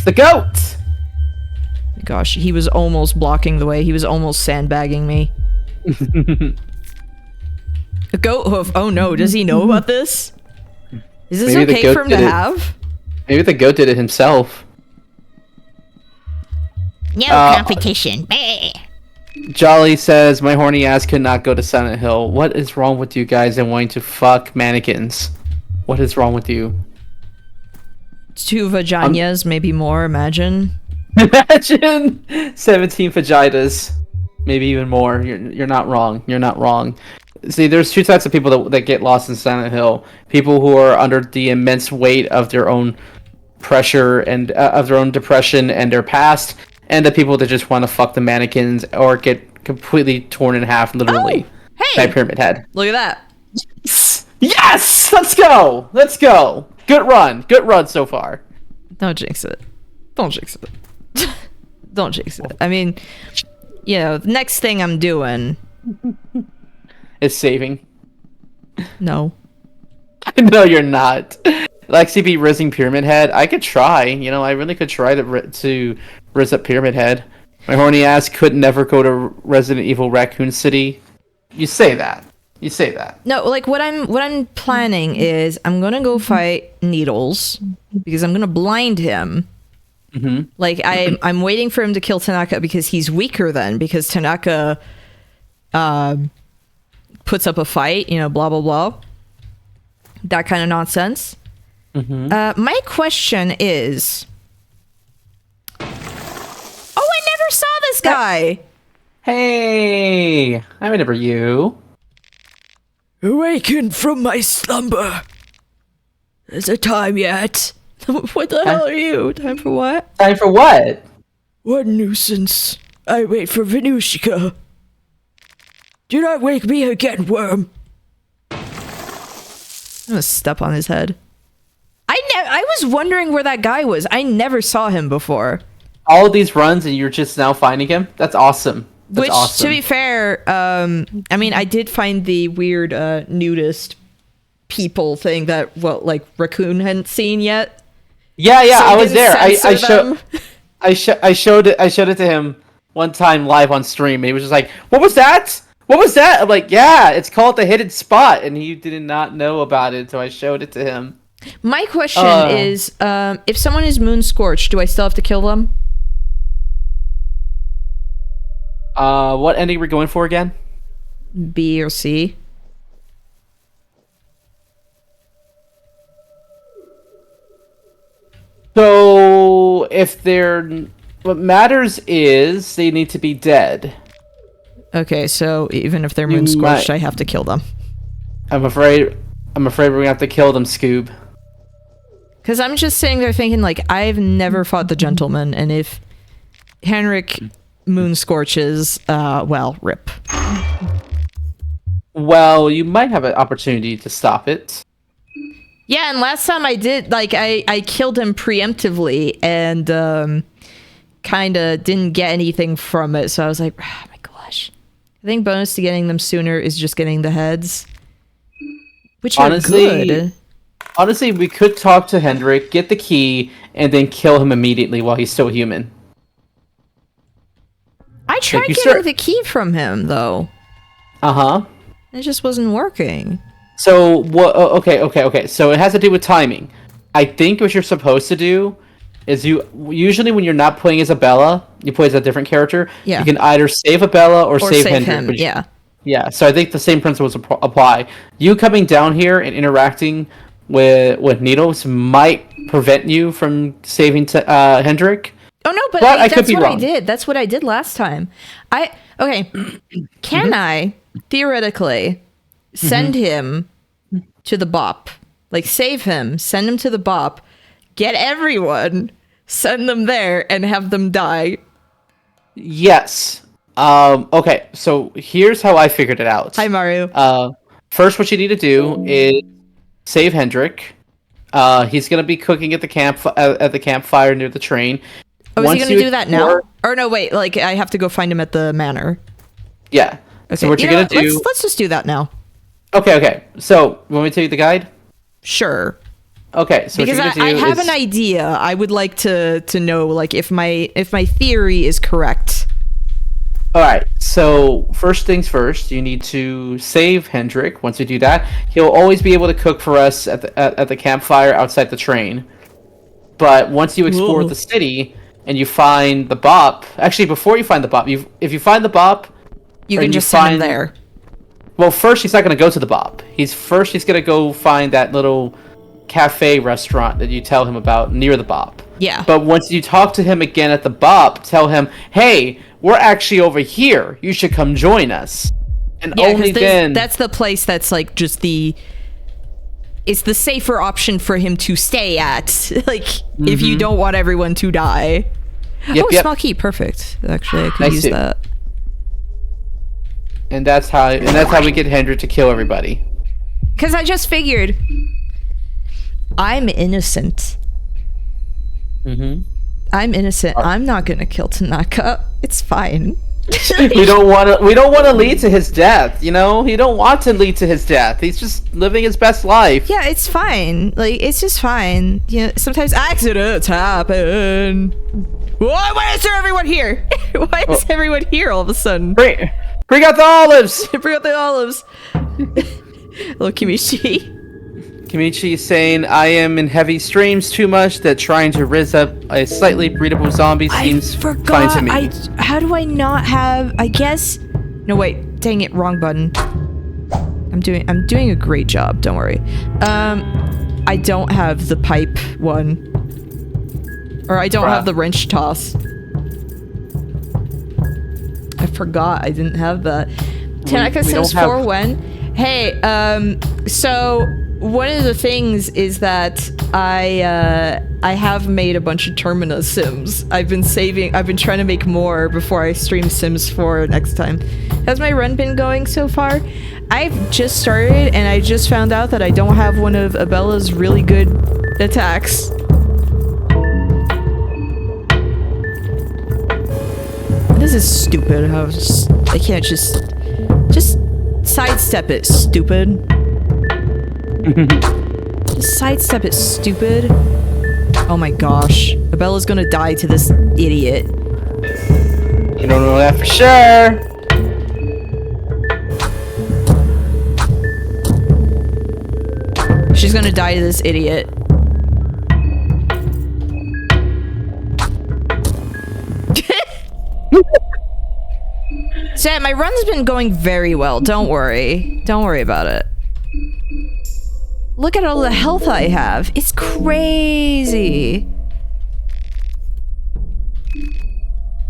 The goat. Gosh, he was almost blocking the way. He was almost sandbagging me. A goat hoof. Oh no, does he know about this? Is this Maybe okay for him to have? Maybe the goat did it himself. No competition. Jolly says, my horny ass could not go to Silent Hill. What is wrong with you guys and wanting to fuck mannequins? What is wrong with you? 2 vaginas, maybe more, imagine. Imagine 17 vaginas. Maybe even more. You're not wrong. You're not wrong. See, there's 2 types of people that get lost in Silent Hill. People who are under the immense weight of their own pressure and of their own depression and their past, and the people that just want to fuck the mannequins or get completely torn in half, literally. Oh, hey! By Pyramid Head. Look at that. Yes! Let's go! Let's go! Good run. Good run so far. Don't jinx it. Don't jinx it. Don't jinx it. I mean, you know, the next thing I'm doing... is saving. No. No, you're not. Lexi be rizzing Pyramid Head. I could try. You know, I really could try to rizz up Pyramid Head. My horny ass could never go to Resident Evil Raccoon City. You say that. You say that. No, like what I'm planning is I'm gonna go fight Needles because I'm gonna blind him. Mm-hmm. Like I'm waiting for him to kill Tanaka because he's weaker then, because Tanaka puts up a fight, you know, blah blah blah. That kind of nonsense. Mm-hmm. My question is, oh, I never saw this guy. Hey, I remember you. Awaken from my slumber. Is it time yet? What the hell are you? Time for what? Time for what? What nuisance. I wait for Venushka. Do not wake me again, worm. I'm gonna step on his head. I was wondering where that guy was. I never saw him before. All of these runs and you're just now finding him? That's awesome. That's Which, awesome. to be fair, I mean, I did find the weird nudist people thing that, well, like, Raccoon hadn't seen yet. Yeah, So I he was didn't there. censor them. I showed it to him one time live on stream, and he was just like, "What was that? What was that?" I'm like, "Yeah, it's called the hidden spot," and he did not know about it, so I showed it to him. My question is, if someone is moon scorched, do I still have to kill them? What ending are we going for again? B or C? So if they're, what matters is they need to be dead. Okay, so even if they're moon scorched, I have to kill them. I'm afraid we're gonna have to kill them, Scoob. Because I'm just sitting there thinking, like, I've never fought the gentleman, and if Henrik moon scorches, well, rip. Well, you might have an opportunity to stop it. Yeah, and last time I did, like, I killed him preemptively, and kind of didn't get anything from it, so I was like, oh my gosh. I think bonus to getting them sooner is just getting the heads. Which are good. Honestly, we could talk to Hendrik, get the key, and then kill him immediately while he's still human. I tried getting the key from him, though. Uh-huh. It just wasn't working. So, what? Okay. So it has to do with timing. I think what you're supposed to do is usually when you're not playing as Abella, you play as a different character. Yeah. You can either save Abella or save Hendrik. him. Yeah. Yeah, so I think the same principles apply. You coming down here and interacting with needles might prevent you from saving Hendrik. Oh no, but I could that's be what wrong. I did. That's what I did last time. Okay. Can I theoretically send him to the bop? Like save him, send him to the bop, get everyone, send them there, and have them die. Yes. Okay, so here's how I figured it out. Hi, Mario. First, what you need to do is save Hendrik. He's gonna be cooking at the campfire near the train. Oh, is he gonna do that now? explore- Or no, wait. Like I have to go find him at the manor. Yeah. Okay. So what you're gonna do? Let's just do that now. Okay. So, you want me to tell you the guide? Sure. Okay. So Because what you're I gonna do have is, an idea. I would like to know like if my theory is correct. All right. So first things first, you need to save Hendrik. Once you do that, he'll always be able to cook for us at the campfire outside the train. But once you explore Whoa. the city and you find the bop, actually before you find the bop, if you find the bop, You or can you just send him find- there. well, first he's not going to go to the bop. He's going to go find that little cafe restaurant that you tell him about near the bop. Yeah. But once you talk to him again at the bop, tell him, "Hey, we're actually over here. You should come join us." And Yeah, only because then. that's the place that's like just it's the safer option for him to stay at. Like if you don't want everyone to die. Yep, oh, yep. small key, perfect. Actually, I could Nice use too. that. And that's how we get Hendrik to kill everybody. Because I just figured I'm innocent. Mm-hmm. I'm innocent. I'm not gonna kill Tanaka. It's fine. We don't want to lead to his death. You know, he don't want to lead to his death. He's just living his best life. Yeah, it's fine. Like it's just fine. You know, sometimes accidents happen. Why is there everyone here? Why is everyone here all of a sudden? Bring out the olives. Bring out the olives. Little Kimichi. Kimichi is saying, "I am in heavy streams too much that trying to rizz up a slightly breedable zombie seems fine to me." How do I not have? I guess. No, wait. Dang it! Wrong button. I'm doing a great job. Don't worry. I don't have the pipe one, or I don't have the wrench toss. I forgot I didn't have that. Tanaka we Sims don't have- 4 when? Hey, so one of the things is that I have made a bunch of Termina Sims. I've been trying to make more before I stream Sims 4 next time. How's my run been going so far? I've just started and I just found out that I don't have one of Abella's really good attacks. This is stupid. I can't just sidestep it, stupid. Just sidestep it, stupid. Oh my gosh. Abella's gonna die to this idiot. You don't know that for sure. She's gonna die to this idiot. Sam, my run's been going very well. Don't worry. Don't worry about it. Look at all the health I have. It's crazy.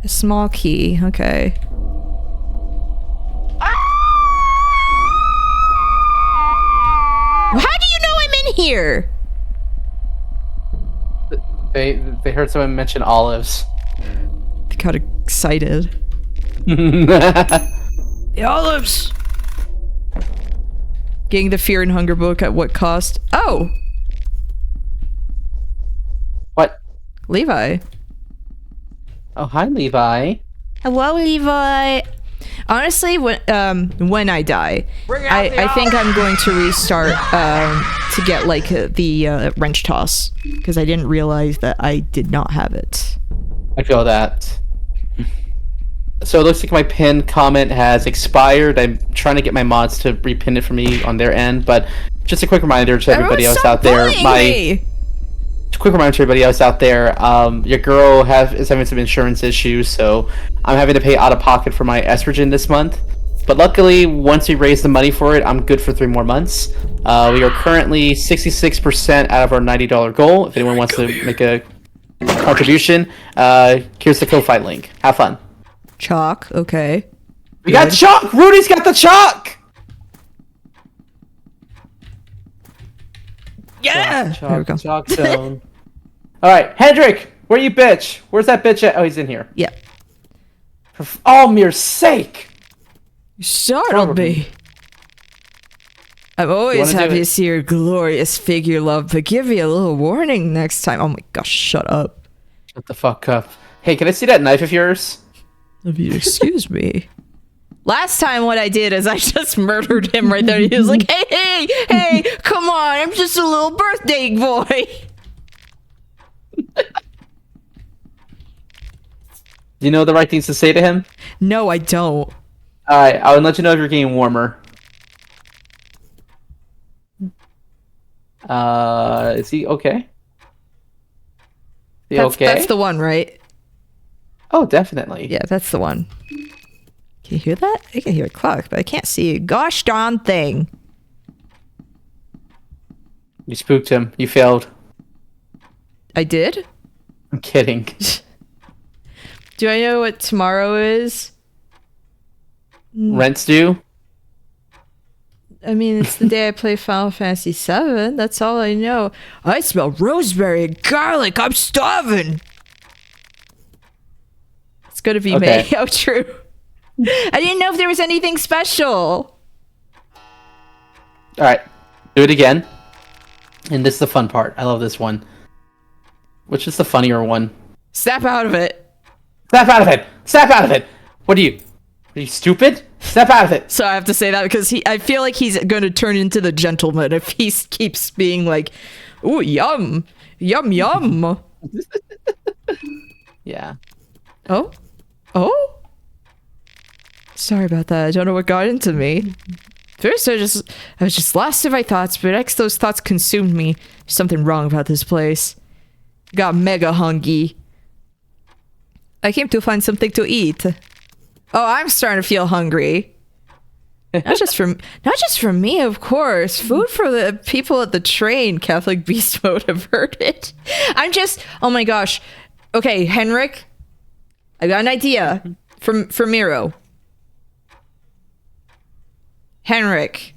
A small key. Okay. How do you know I'm in here? They heard someone mention olives. They got excited. The olives! Getting the Fear and Hunger book at what cost? Oh! What? Levi. Oh, hi, Levi. Hello, Levi. Honestly, when I die, I think I'm going to restart to get like the wrench toss because I didn't realize that I did not have it. I feel that. So it looks like my pinned comment has expired. I'm trying to get my mods to repin it for me on their end, but just a quick reminder to everybody else out there. Quick reminder to everybody else out there. Your girl is having some insurance issues, so I'm having to pay out of pocket for my estrogen this month. But luckily, once we raise the money for it, I'm good for 3 more months. We are currently 66% out of our $90 goal. If anyone wants to make a contribution, here's the Ko-Fi link. Have fun. Chalk, okay. We got chalk! Rudy's got the chalk! Yeah! There we go. Chalk zone. Alright, Hendrik! Where you, bitch? Where's that bitch at? Oh, he's in here. Yeah. For Almir's sake! You startled me. I'm always happy to see your glorious figure, love, but give me a little warning next time. Oh my gosh, shut up. Shut the fuck up. Hey, can I see that knife of yours? If you excuse me. Last time what I did is I just murdered him right there. He was like, hey, come on, I'm just a little birthday boy. Do you know the right things to say to him? No, I don't. Alright, I'll let you know if you're getting warmer. Is he okay? Is he okay? That's the one, right? Oh, definitely. Yeah, that's the one. Can you hear that? I can hear a clock, but I can't see a gosh darn thing. You spooked him. You failed. I did? I'm kidding. Do I know what tomorrow is? Rent's due? I mean, it's the day I play Final Fantasy VII. That's all I know. I smell rosemary and garlic. I'm starving. It's gonna be May. Oh, true. I didn't know if there was anything special. Alright. Do it again. And this is the fun part. I love this one. Which is the funnier one? Snap out of it. Snap out of it! Snap out of it! What are you stupid? Snap out of it! So I have to say that because I feel like he's going to turn into the gentleman if he keeps being like, ooh, yum, yum, yum. Yeah. Oh? Sorry about that. I don't know what got into me. First, I was just lost in my thoughts, but next those thoughts consumed me. There's something wrong about this place. Got mega hungry. I came to find something to eat. Oh, I'm starting to feel hungry. Not just for me, of course. Food for the people at the train. Catholic Beast Mode averted. Oh my gosh. Okay, Henrik, I got an idea for Miro. Henrik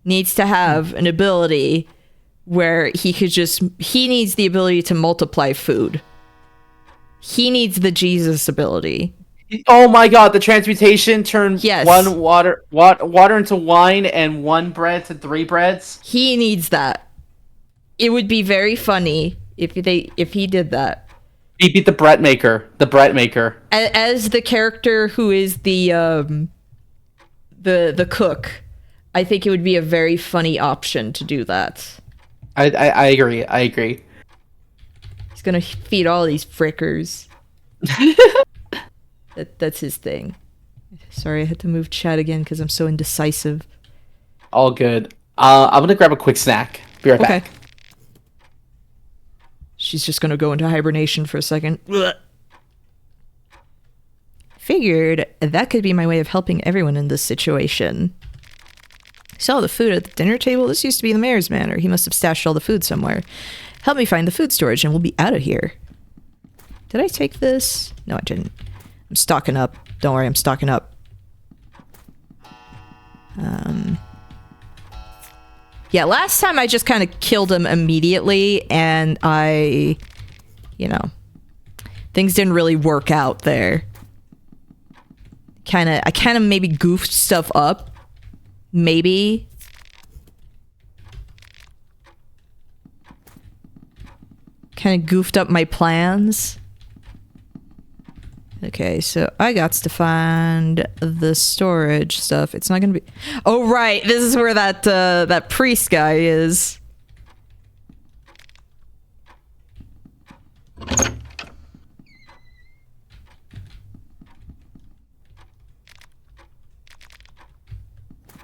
needs to have an ability where he needs the ability to multiply food. He needs the Jesus ability. Oh my god, the transmutation turned yes. 1 water into wine and 1 bread to 3 breads. He needs that. It would be very funny if he did that. He beat the Brett Maker. As the character who is the cook, I think it would be a very funny option to do that. I agree. He's gonna feed all these frickers. That's his thing. Sorry, I had to move chat again because I'm so indecisive. All good. I'm gonna grab a quick snack. Be right back. She's just gonna go into hibernation for a second. Figured that could be my way of helping everyone in this situation. Saw the food at the dinner table. This used to be the mayor's manor. He must have stashed all the food somewhere. Help me find the food storage and we'll be out of here. Did I take this? No, I didn't. I'm stocking up. Don't worry, I'm stocking up. Yeah, last time I just kind of killed him immediately and things didn't really work out there. I kind of maybe goofed stuff up. Maybe. Kind of goofed up my plans. Okay, so I got to find the storage stuff. It's not gonna be... Oh, right! This is where that priest guy is.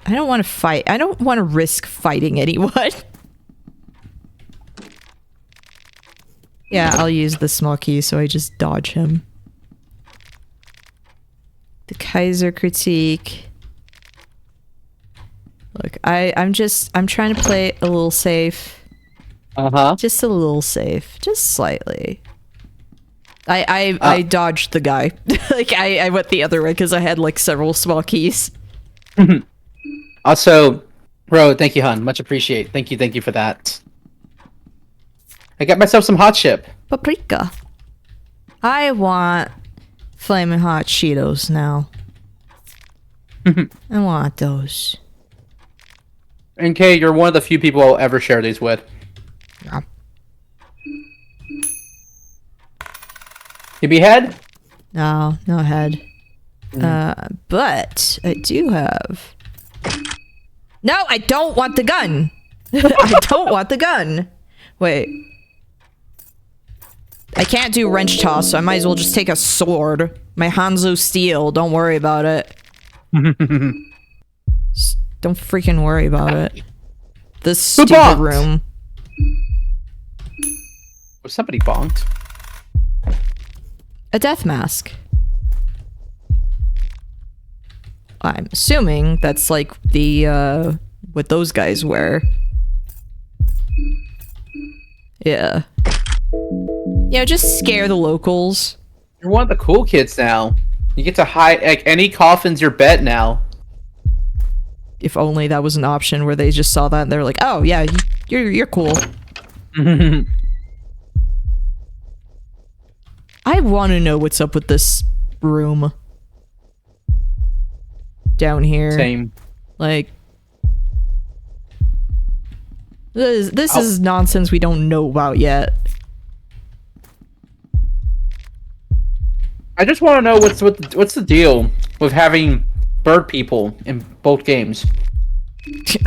I don't want to fight. I don't want to risk fighting anyone. Yeah, I'll use the small key, so I just dodge him. The Kaiser critique. Look, I'm trying to play a little safe. Just a little safe, just slightly. I dodged the guy. Like I went the other way because I had like several small keys. Also, bro, thank you, hun. Much appreciate. Thank you for that. I got myself some hot chip. Paprika. I want flaming hot Cheetos now. I want those. And Kay, you're one of the few people I'll ever share these with. Yeah. You behead? No head. But I do have. No, I don't want the gun. I don't want the gun. Wait. I can't do wrench toss, so I might as well just take a sword. My Hanzo steel. Don't worry about it. Just don't freaking worry about it. This stupid room. Oh, somebody bonked. A death mask. I'm assuming that's like the what those guys wear. Yeah. You know, just scare the locals. You're one of the cool kids now. You get to hide, like, any coffin's your bet now. If only that was an option where they just saw that and they're like, "Oh yeah, you're cool." I want to know what's up with this room down here. Same. Like, this is nonsense we don't know about yet. I just want to know what's the deal with having bird people in both games.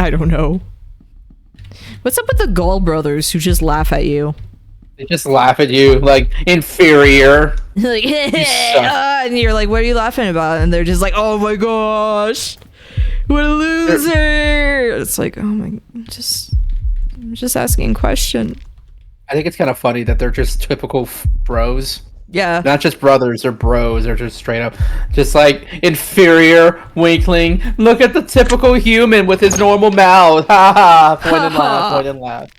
I don't know. What's up with the Gall brothers who just laugh at you? They just laugh at you like inferior. Like, and you're like, "What are you laughing about?" And they're just like, "Oh my gosh, what a loser!" It's like, "Oh my, I'm just asking a question." I think it's kind of funny that they're just typical bros. Yeah. Not just brothers, they're bros. They're just straight up, just like inferior weakling. Look at the typical human with his normal mouth. Ha ha! Point and laugh. Point and laugh.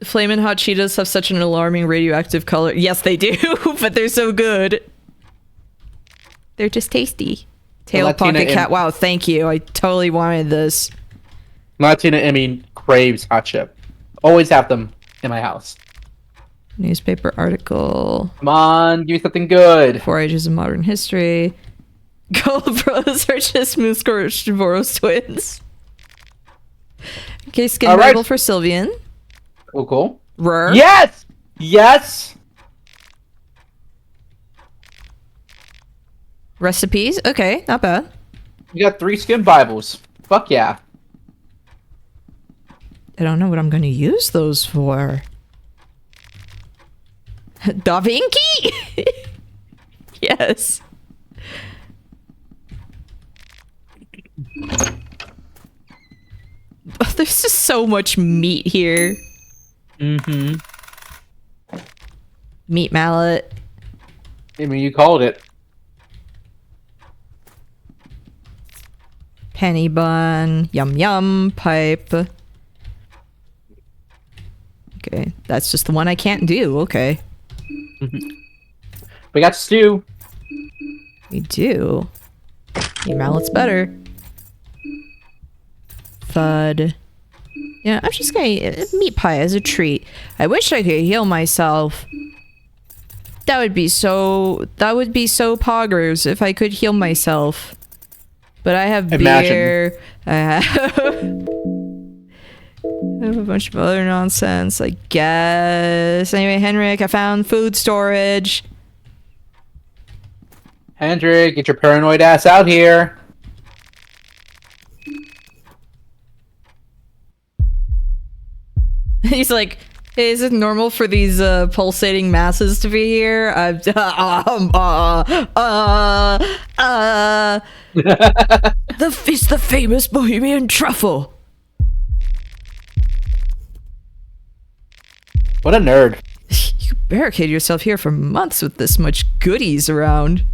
Flamin' hot Cheetos have such an alarming radioactive color. Yes, they do, but they're so good. They're just tasty. Tail pocket cat. Wow, thank you. I totally wanted this. Latina Emmy craves hot chip. Always have them in my house. Newspaper article. Come on, give me something good. 4 Ages of Modern History. Gold Bros are just Moose Boros twins. Okay, skin rival for Sylvian. Cool. Rare. Yes! Yes! Recipes? Okay, not bad. You got 3 skin Bibles. Fuck yeah. I don't know what I'm going to use those for. Da Vinci? Yes. Oh, there's just so much meat here. Mm-hmm. Meat mallet. I mean, you called it. Penny bun. Yum yum. Pipe. Okay, that's just the one I can't do. Okay. We got stew. We do. Meat mallet's better. Thud. Yeah, I'm just gonna meat pie as a treat. I wish I could heal myself. That would be so poggers if I could heal myself. But I have beer. I have a bunch of other nonsense, I guess. Anyway, Henrik, I found food storage. Hendrik, get your paranoid ass out here. He's like, "Hey, is it normal for these pulsating masses to be here?" It's the famous Bohemian truffle. What a nerd. You barricade yourself here for months with this much goodies around.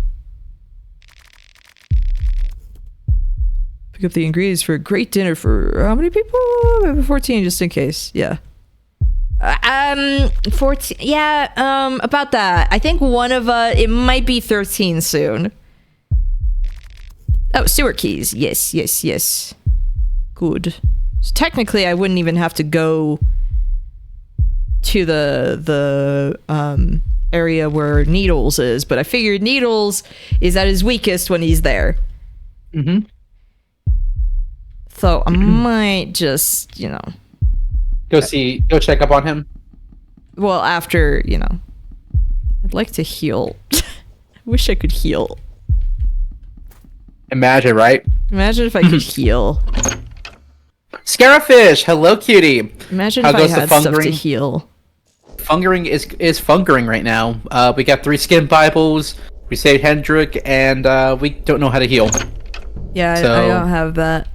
Pick up the ingredients for a great dinner for how many people? 14, just in case. Yeah. 14. Yeah. About that. I think one of it might be 13 soon. Oh, sewer keys. Yes, yes, yes. Good. So technically, I wouldn't even have to go to the area where Needles is, but I figured Needles is at his weakest when he's there. Mm-hmm. So I might just, Go check up on him. well, after, I'd like to heal. I wish I could heal. Imagine, right? Imagine if I could heal. Scarafish, hello, cutie. Imagine How if I goes the had stuff to fungering? heal. Fungering is fungering right now. We got 3 skin Bibles. We saved Hendrik, and we don't know how to heal. Yeah, So- I don't have that.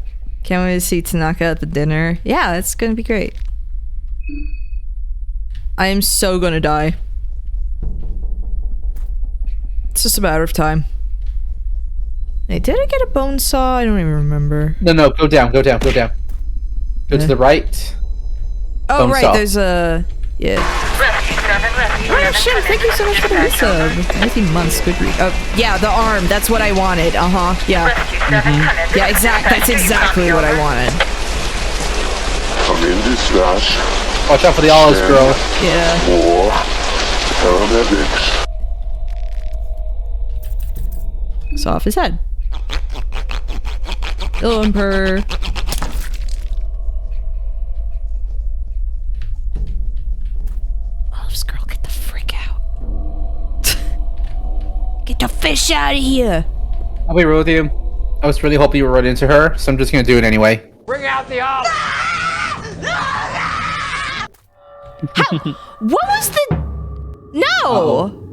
Can't wait to see Tanaka at the dinner. Yeah, it's gonna be great. I am so gonna die. It's just a matter of time. Hey, did I get a bone saw? I don't even remember. No, go down. Go to the right. Oh, Bone right, saw. there's a... Yeah. Oh, shit, thank you so much for the resub. 19 months, good read. Oh, yeah, the arm, that's what I wanted. Uh-huh, yeah. Yeah, that's exactly what I wanted. I'm in dispatch Watch out for the olives, girl. Yeah. for paramedics. Saw off his head. Hello, Emperor. Olives, girl, get the frick out. Get the fish out of here. I'll be real with you. I was really hoping you would run into her, so I'm just gonna do it anyway. What was the... No!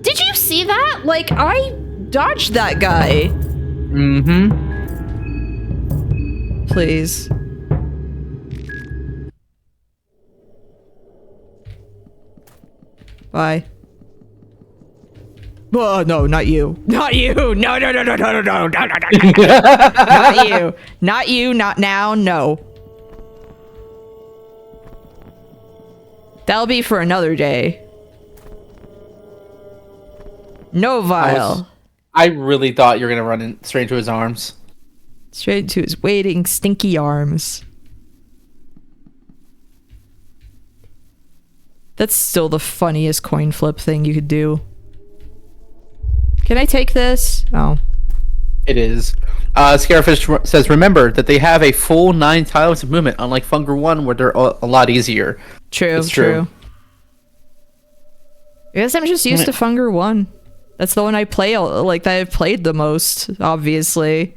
Did you see that? Like, I dodged that guy. Mm-hmm. Please. Bye. Oh, no, not you. Not you. No. Not you. Not you, not now, no. That'll be for another day. No vial. I really thought you were gonna run in straight into his arms. Straight into his waiting, stinky arms. That's still the funniest coin flip thing you could do. Can I take this? Oh. It is. Scarafish says, remember that they have a full 9 tiles of movement, unlike Funger 1, where they're a lot easier. True, It's true. true. I guess I'm just used to Funger 1. That's the one I play, that I've played the most, obviously.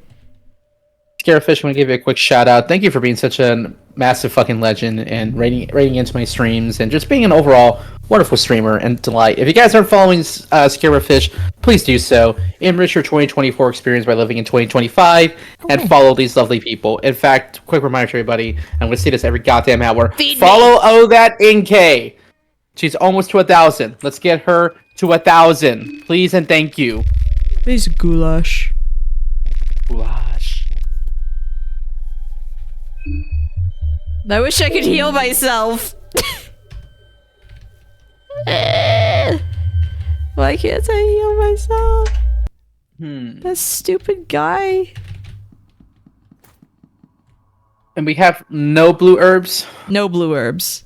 Scarafish, I want to give you a quick shout out. Thank you for being such a massive fucking legend and rating into my streams and just being an overall wonderful streamer and delight. If you guys aren't following Scarafish, please do so. Enrich your 2024 experience by living in 2025 and follow these lovely people. In fact, quick reminder to everybody, I'm going to say this every goddamn hour. Follow that NK. She's almost to 1,000. Let's get her to 1,000. Please and thank you. He's goulash. Goulash. I wish I could heal myself. Why can't I heal myself? That stupid guy. And we have no blue herbs. No blue herbs.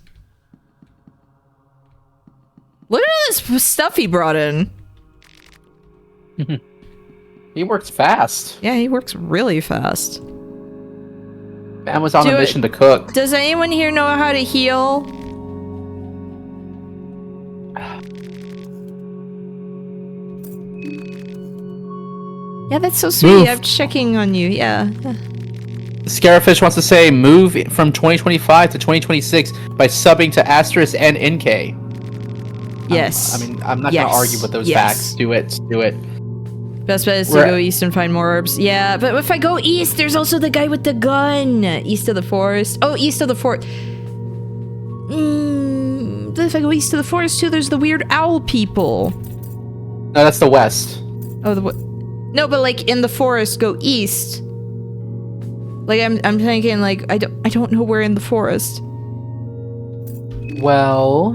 Look at all this stuff he brought in. He works fast. Yeah, he works really fast. Man was on Do a it. mission to cook. Does anyone here know how to heal? Yeah, that's so sweet. Move. I'm checking on you. Yeah. Scarafish wants to say move from 2025 to 2026 by subbing to Asterisk and NK. Yes. I mean, I'm not Yes. gonna argue with those Yes. facts. Do it. Do it. Best bet is to We're- go east and find more herbs. Yeah, but if I go east, there's also the guy with the gun. East of the forest. Oh, east of the fort. If I go east of the forest too, there's the weird owl people. No, that's the west. Oh, No, but like in the forest, go east. Like I'm thinking like I don't know where in the forest. Well,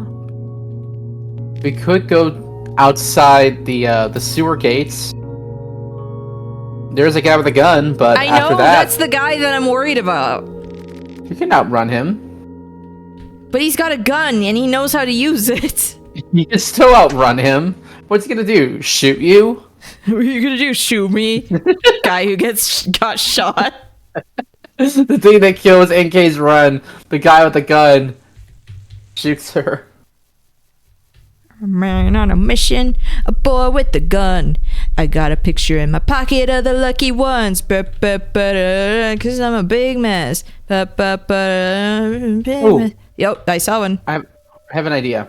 we could go outside the sewer gates. There's a guy with a gun, but I after know that, that's the guy that I'm worried about. you can outrun him. But he's got a gun and he knows how to use it. You can still outrun him. What's he gonna do? Shoot you? What are you gonna do? Shoot me? Guy who got shot. The thing that kills NK's run, the guy with the gun shoots her. A man on a mission, a boy with a gun. I got a picture in my pocket of the lucky ones. Cause I'm a big mess. Ooh. Yep, I saw one. I have an idea.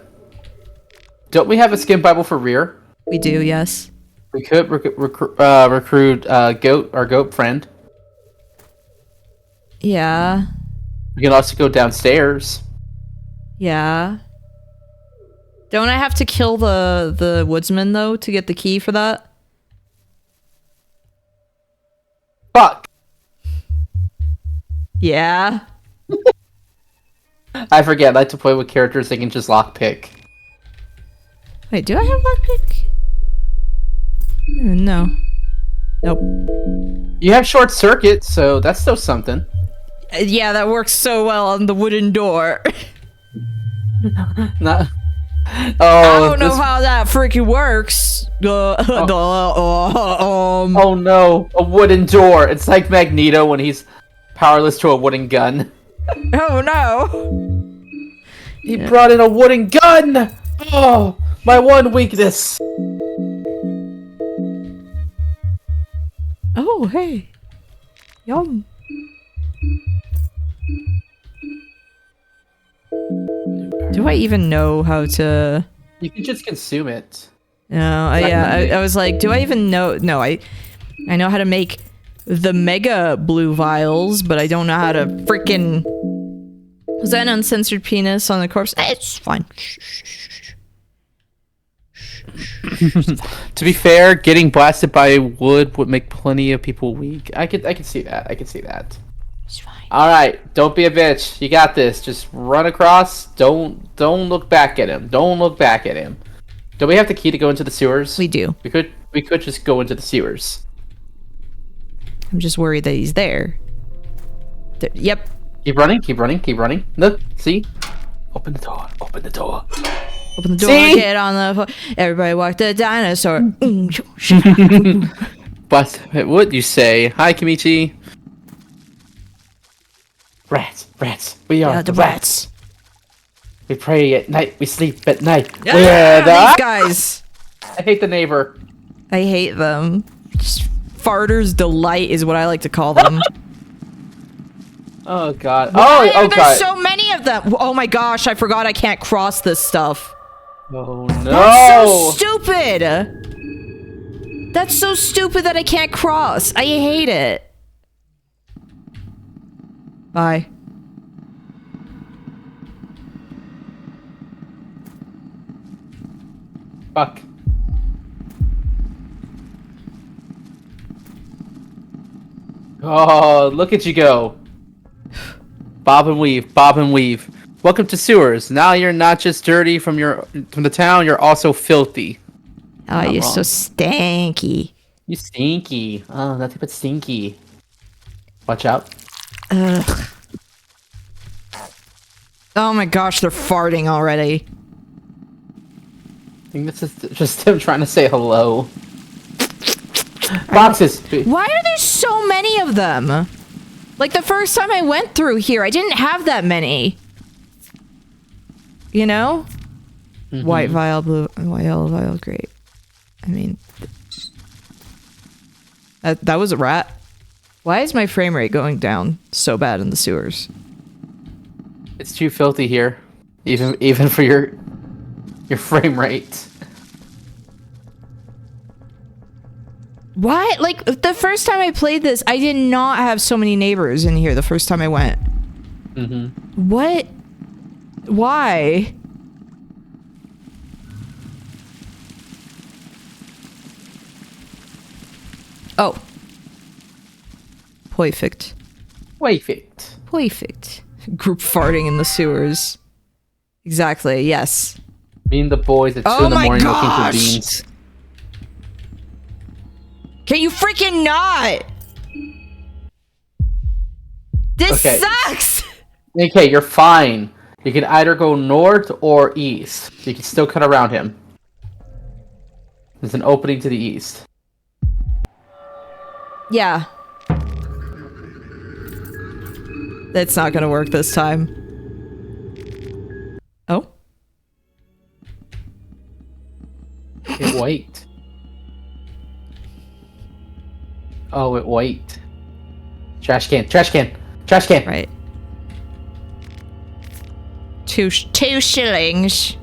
Don't we have a skin Bible for rear? We do, yes. We could recruit Goat, our goat friend. Yeah. We can also go downstairs. Yeah. Don't I have to kill the woodsman though to get the key for that? Fuck! Yeah. I forget, I like to play with characters they can just lockpick. Wait, do I have lockpick? No. Nope. You have short circuit, so that's still something. Yeah, that works so well on the wooden door. Not. I Oh, don't know how that freaking works. Oh no, a wooden door. It's like Magneto when he's powerless to a wooden gun. Oh no. He brought in a wooden gun! Oh, my one weakness. Oh, hey. Yum. Do I even know how to... You can just consume it. No, I was like, do I even know? No, I know how to make the mega blue vials, but I don't know how to freaking... Was that an uncensored penis on the corpse? It's fine. To be fair, getting blasted by wood would make plenty of people weak. I could see that. I could see that. It's fine. All right, don't be a bitch. You got this. Just run across. Don't look back at him. Don't look back at him. Do we have the key to go into the sewers? We do. We could just go into the sewers. I'm just worried that he's there. Yep. Keep running. Keep running. Keep running. Look. See. Open the door. Open the door. Open the door, See? get on the floor. Everybody walk the dinosaur. But what you say? Hi, Kimichi. Rats. We are the the rats. We pray at night. We sleep at night. Yeah, We're these the... guys. I hate the neighbor. I hate them. Just farters delight is what I like to call them. Oh god. Why are Oh there god. so many of them? Oh my gosh, I forgot I can't cross this stuff. Oh no. That's so stupid. That's so stupid that I can't cross. I hate it. Bye. Fuck. Oh, look at you go. Bob and weave, bob and weave. Welcome to sewers. Now you're not just dirty from the town, you're also filthy. Oh, Not you're wrong. so stanky. You stinky. Oh, nothing but stinky. Watch out. Ugh. Oh my gosh, they're farting already. I think this is just him trying to say hello. Boxes. Why are there so many of them? Like the first time I went through here, I didn't have that many. You know? Mhm. White vial, blue, white, yellow vial, great. I mean, that was a rat. Why is my frame rate going down so bad in the sewers? It's too filthy here, even for your frame rate. What? Like the first time I played this, I did not have so many neighbors in here the first time I went. Mm-hmm. What? Why? Oh. Perfect. Perfect. Perfect. Group farting in the sewers. Exactly, yes. Me and the boys at 2 Oh in the my morning looking gosh! for beans. Can you freaking not? This Okay. sucks! Okay, you're fine. You can either go north or east. You can still cut around him. There's an opening to the east. Yeah. That's not gonna work this time. Oh? It wait. Oh, it wait. Trash can, trash can, trash can. Right. Two shillings.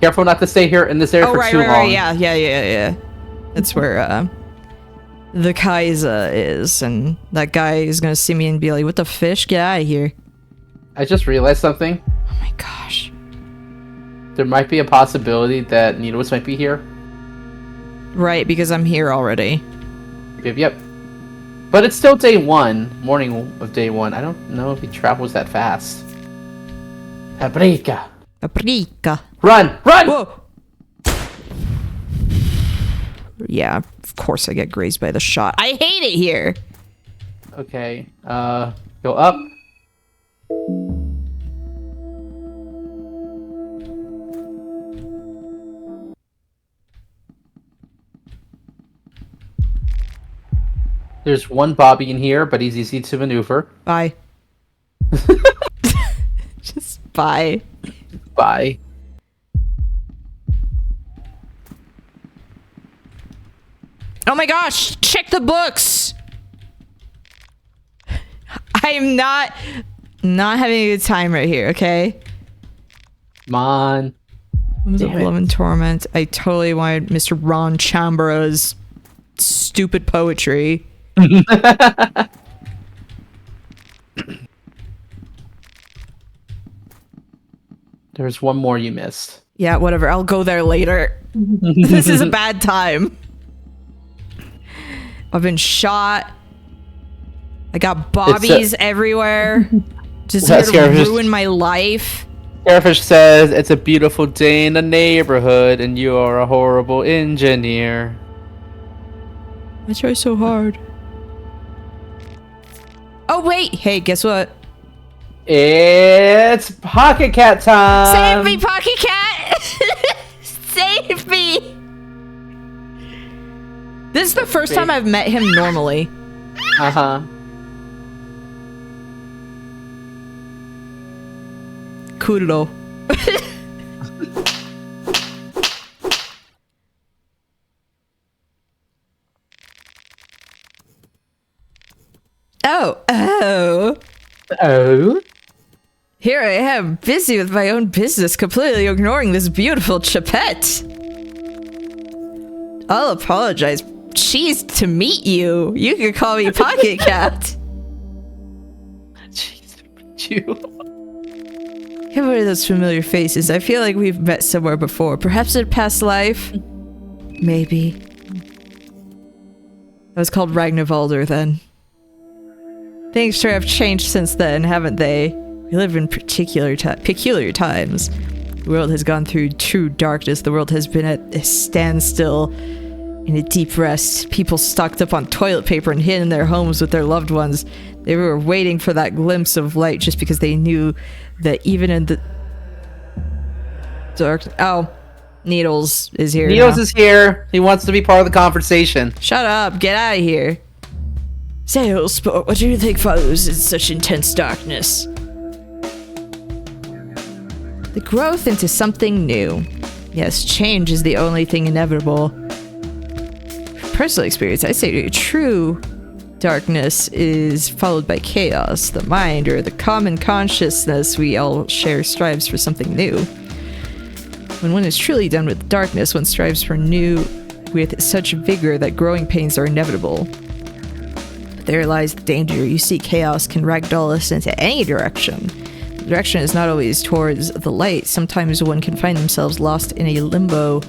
Careful not to stay here in this area Oh, for right, too right, long. right, yeah. That's where, the Kaiser is, and that guy is gonna see me and be like, what the fish? Get out of here. I just realized something. Oh my gosh. There might be a possibility that Needles might be here. Right, because I'm here already. Yep. But it's still day 1, morning of day 1. I don't know if he travels that fast. Paprika. Paprika. Run! Run! Whoa! Yeah, of course I get grazed by the shot. I hate it here! Okay. Go up. There's one Bobby in here, but he's easy to maneuver. Bye. Just bye. Bye. Oh my gosh! Check the books! I am not having a good time right here, okay? Come on. Rooms of Damn it. Love and Torment. I totally wanted Mr. Ron Chambara's stupid poetry. There's one more you missed. Yeah, whatever. I'll go there later. This is a bad time. I've been shot. I got bobbies everywhere. Just here That's to just- ruin my life. Airfish says, it's a beautiful day in the neighborhood, and you are a horrible engineer. I try so hard. Oh, wait. Hey, guess what? It's Pocket Cat time! Save me, Pocket Cat! Save me! This is the first time I've met him normally. Uh-huh. Kudo. Oh. Oh? Here I am, busy with my own business, completely ignoring this beautiful chapette. I'll apologize. Jeez, to meet you. You can call me Pocket Cat. Jeez, you. You have one of those familiar faces. I feel like we've met somewhere before. Perhaps in a past life? Maybe. I was called Ragnarvalder then. Things sure have changed since then, haven't they? We live in peculiar times. The world has gone through true darkness. The world has been at a standstill, in a deep rest. People stocked up on toilet paper and hid in their homes with their loved ones. They were waiting for that glimpse of light just because they knew that even in the dark... Oh, Needles is here Needles now. is here. He wants to be part of the conversation. Shut up, get out of here. Say, sport, what do you think follows in such intense darkness? The growth into something new. Yes, change is the only thing inevitable. From personal experience, I say true darkness is followed by chaos. The mind, or the common consciousness we all share, strives for something new. When one is truly done with darkness, one strives for new with such vigor that growing pains are inevitable. But there lies the danger. You see, chaos can ragdoll us into any direction. The direction is not always towards the light. Sometimes one can find themselves lost in a limbo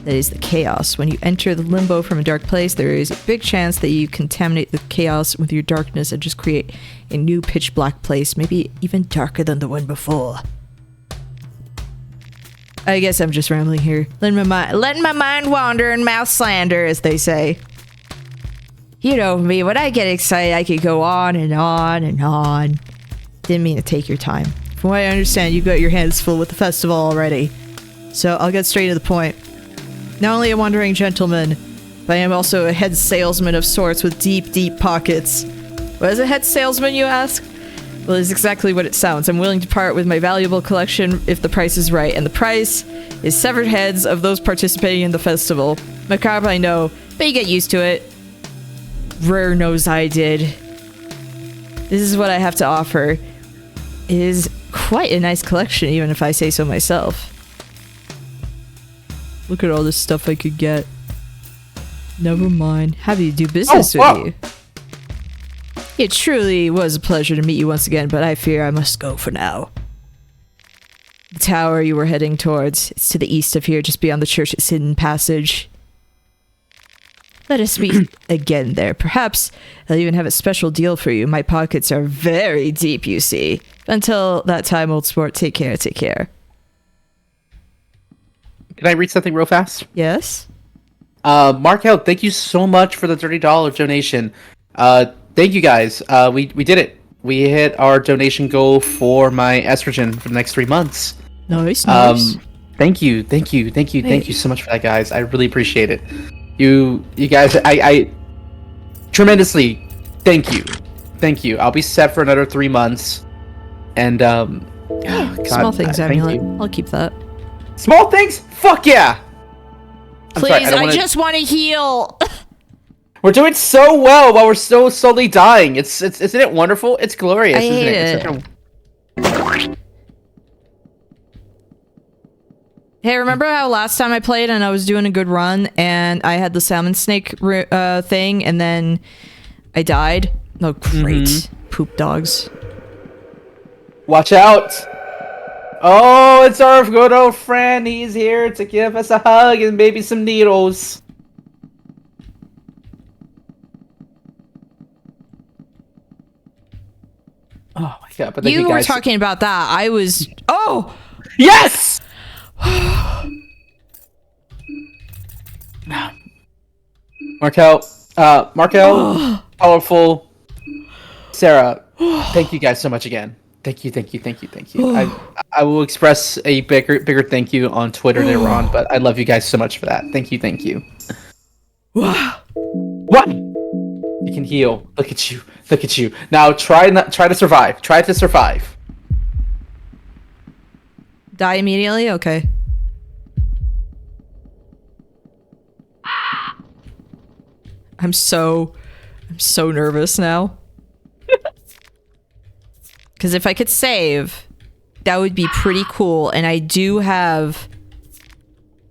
That is the chaos. When you enter the limbo from a dark place, there is a big chance that you contaminate the chaos with your darkness and just create a new pitch black place, maybe even darker than the one before. I guess I'm just rambling here. Letting my mind wander and mouth slander, as they say. You know me, when I get excited, I could go on and on and on. Didn't mean to take your time. From what I understand, you've got your hands full with the festival already. So I'll get straight to the point. Not only a wandering gentleman, but I am also a head salesman of sorts with deep, deep pockets. What is a head salesman, you ask? Well, it's exactly what it sounds. I'm willing to part with my valuable collection if the price is right, and the price is severed heads of those participating in the festival. Macabre, I know, but you get used to it. Rare knows I did. This is what I have to offer. It is quite a nice collection, even if I say so myself. Look at all this stuff I could get. Never mind. Happy to do business with you. It truly was a pleasure to meet you once again, but I fear I must go for now. The tower you were heading towards, it's to the east of here, just beyond the church's hidden passage. Let us meet again there. Perhaps I'll even have a special deal for you. My pockets are very deep, you see. Until that time, old sport, take care, take care. Can I read something real fast? Yes? Markel, thank you so much for the $30 donation. Thank you guys. We did it. We hit our donation goal for my estrogen for the next 3 months. Nice, nice. Thank you so much for that, guys. I really appreciate it. You guys, I tremendously thank you. I'll be set for another 3 months, and small things, amulet. I'll keep that. Small things? Fuck yeah! Please, I just want to heal. We're doing so well while we're so slowly dying. Isn't it wonderful? It's glorious, I hate isn't it? Hey, remember how last time I played and I was doing a good run and I had the salmon snake thing and then I died? Oh, great. Poop dogs. Watch out! Oh, it's our good old friend. He's here to give us a hug and maybe some needles. Oh my god! But you were talking about that. I was. Oh. Yes. Markel, powerful Sarah. Thank you guys so much again. Thank you. I will express a bigger thank you on Twitter later on, but I love you guys so much for that. Thank you. What? You can heal. Look at you. Now try to survive. Try to survive. Die immediately? Okay. I'm so nervous now. Because if I could save, that would be pretty cool. And I do have,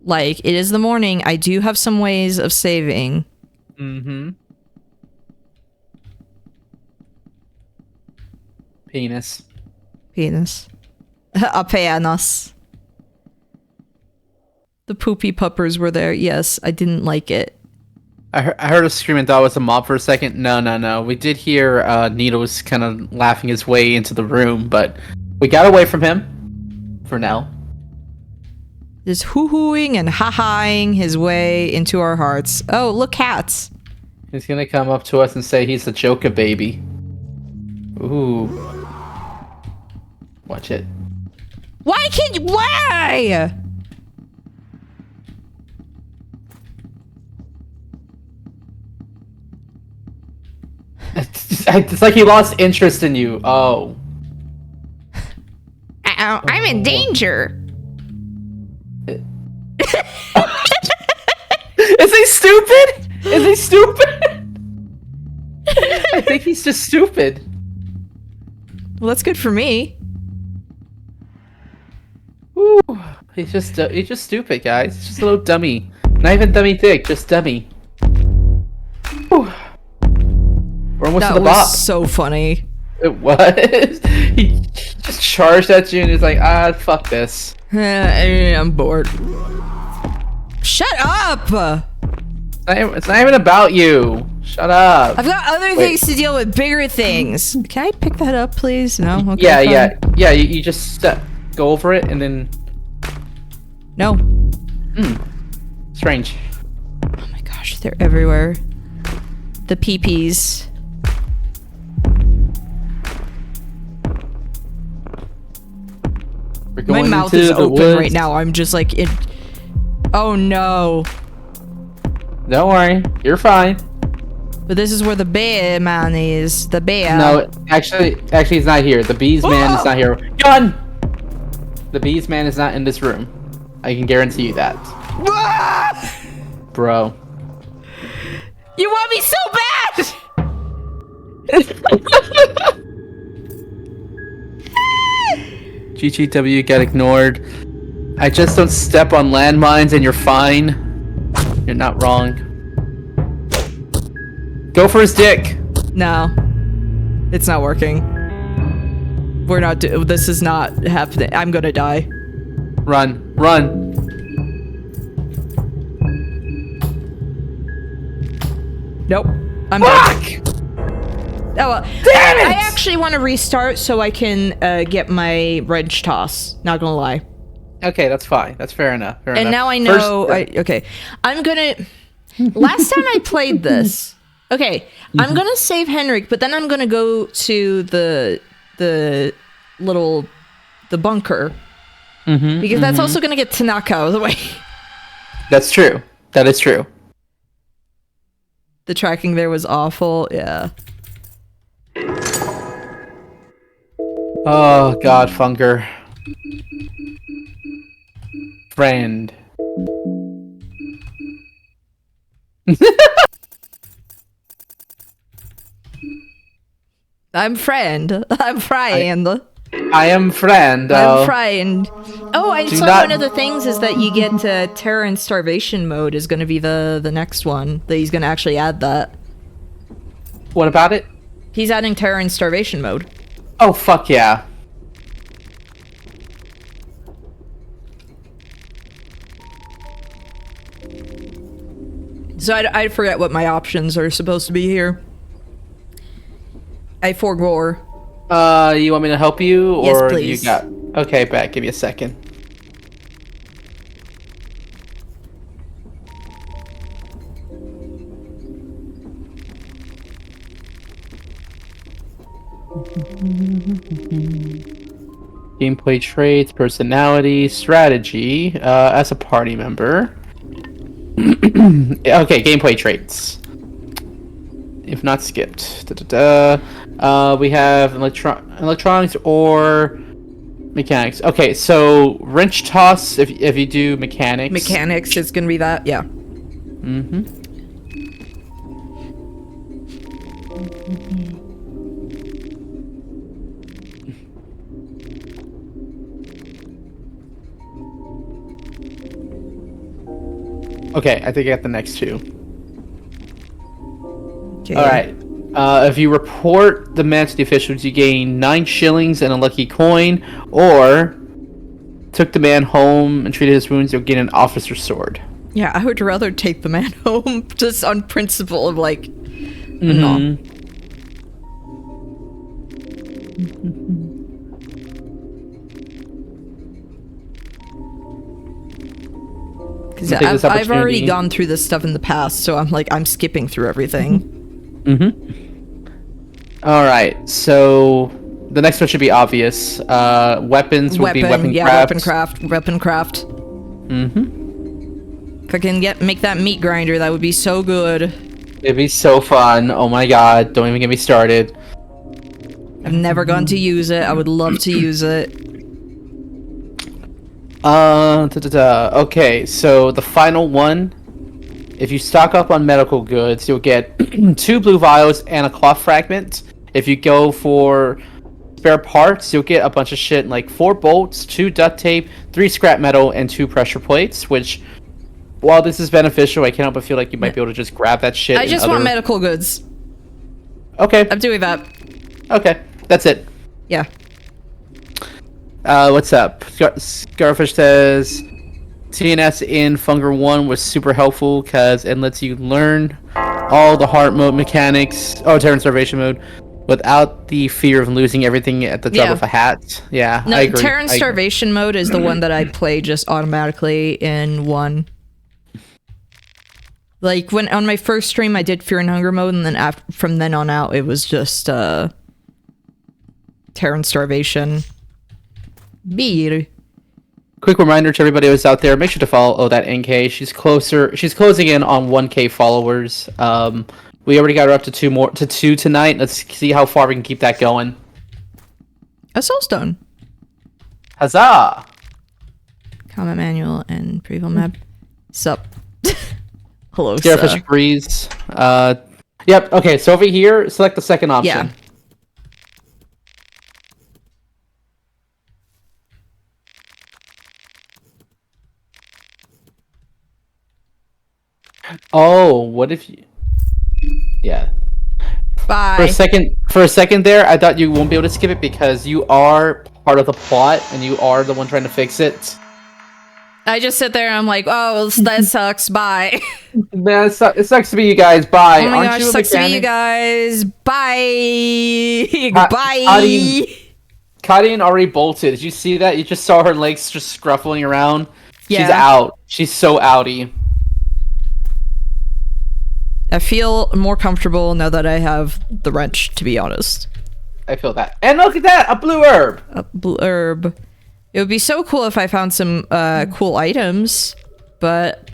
like, it is the morning. I do have some ways of saving. Mm-hmm. Penis. A penis. The poopy puppers were there. Yes, I didn't like it. I heard a scream and thought it was a mob for a second. No. We did hear Needles kind of laughing his way into the room, but we got away from him. For now. Just hoo-hooing and ha-haing his way into our hearts. Oh, look, cats. He's gonna come up to us and say he's the Joker baby. Ooh. Watch it. Why? It's like he lost interest in you. Oh. I'm in danger. Is he stupid? I think he's just stupid. Well, that's good for me. Ooh, he's just stupid, guys. He's just a little dummy. Not even dummy dick, just dummy. Ooh. We're almost to the bot. That was so funny. It was. He just charged at you and he's like, fuck this. I'm bored. Shut up! It's not even about you. Shut up. I've got other things to deal with, bigger things. Can I pick that up, please? No? Okay, Yeah, fine. yeah. You just go over it and then. No. Strange. Oh my gosh, they're everywhere. The peepees. We're My going mouth into is the open woods. right now. I'm just like it. Oh no. Don't worry, you're fine. But this is where the bear man is. The bear. No, actually, he's not here. The bees man is not here. Gun. The bees man is not in this room. I can guarantee you that, bro. You want me so bad! GGW got ignored. I just don't step on landmines and you're fine. You're not wrong. Go for his dick. No. It's not working. We're not this is not happening. I'm gonna die. Run, run. Nope. I'm Fuck! dead. Oh well. Damn it! I actually want to restart so I can get my wrench toss. Not gonna lie. Okay, that's fine. That's fair enough. Fair And enough. now I know. First- Okay, I'm gonna. Last time I played this, okay, I'm gonna save Henrik, but then I'm gonna go to the bunker because that's also gonna get Tanaka out of the way. That's true. That is true. The tracking there was awful. Yeah. Oh God, Funker. Friend. I'm friend. I'm friend. I am friend. I'm friend. Oh, I saw not- one of the things is that you get terror and starvation mode is going to be the next one. That he's going to actually add that. What about it? He's adding terror and starvation mode. Oh fuck yeah. So I forget what my options are supposed to be here. I forgore. You want me to help you, Yes, or please. you got? Okay, back. Give me a second. Gameplay traits, personality, strategy. As a party member. Okay, gameplay traits. If not skipped. We have electronics or mechanics. Okay, so wrench toss. If you do mechanics. Mechanics is gonna be that, yeah. Mm-hmm. Okay, I think I got the next two. Okay. All right. If you report the man to the officials, you gain 9 shillings and a lucky coin, or took the man home and treated his wounds, you'll gain an officer's sword. Yeah, I would rather take the man home just on principle of like, no. Because Take this I've already opportunity. gone through this stuff in the past, so I'm like, I'm skipping through everything. All right. So the next one should be obvious. Weapons would be weapon craft. weapon craft. If I can make that meat grinder, that would be so good. It'd be so fun. Oh my god! Don't even get me started. I've never gone to use it. I would love to use it. Okay, so the final one. If you stock up on medical goods, you'll get 2 blue vials and a cloth fragment. If you go for spare parts, you'll get a bunch of shit like 4 bolts, 2 duct tape, 3 scrap metal, and 2 pressure plates, which, while this is beneficial, I can't help but feel like you might be able to just grab that shit. I in just other- want medical goods. Okay, I'm doing that. okay, that's it. Yeah. What's up? Scarfish says, TNS in Funger 1 was super helpful because it lets you learn all the hard mode mechanics. Oh, Terran Starvation mode. Without the fear of losing everything at the drop Yeah. of a hat. Yeah, No, I agree. Terran Starvation mode is the one that I play just automatically in 1. Like, when on my first stream, I did Fear and Hunger mode, and then from then on out, it was just, Terran Starvation. Beer. Quick reminder to everybody who's out there, make sure to follow that NK. She's closing in on 1K followers. We already got her up to 2 tonight. Let's see how far we can keep that going. A Soulstone. Huzzah! Comment manual and preview map. Sup. Hello, Scarefish sir. agrees. Yep, okay, so over here, select the second option. Yeah. Oh, what if you... Yeah. Bye. For a second there, I thought you won't be able to skip it because you are part of the plot and you are the one trying to fix it. I just sit there and I'm like, oh, that sucks. Bye. Man, it sucks to be you guys. Bye. Oh my Aren't gosh, you a sucks to be you mechanic? guys. Bye. How Bye. do you- Kadian already bolted. Did you see that? You just saw her legs just scruffling around. She's Yeah. out. She's so outy. I feel more comfortable now that I have the wrench, to be honest. I feel that. And look at that! A blue herb! A blurb. It would be so cool if I found some cool items, but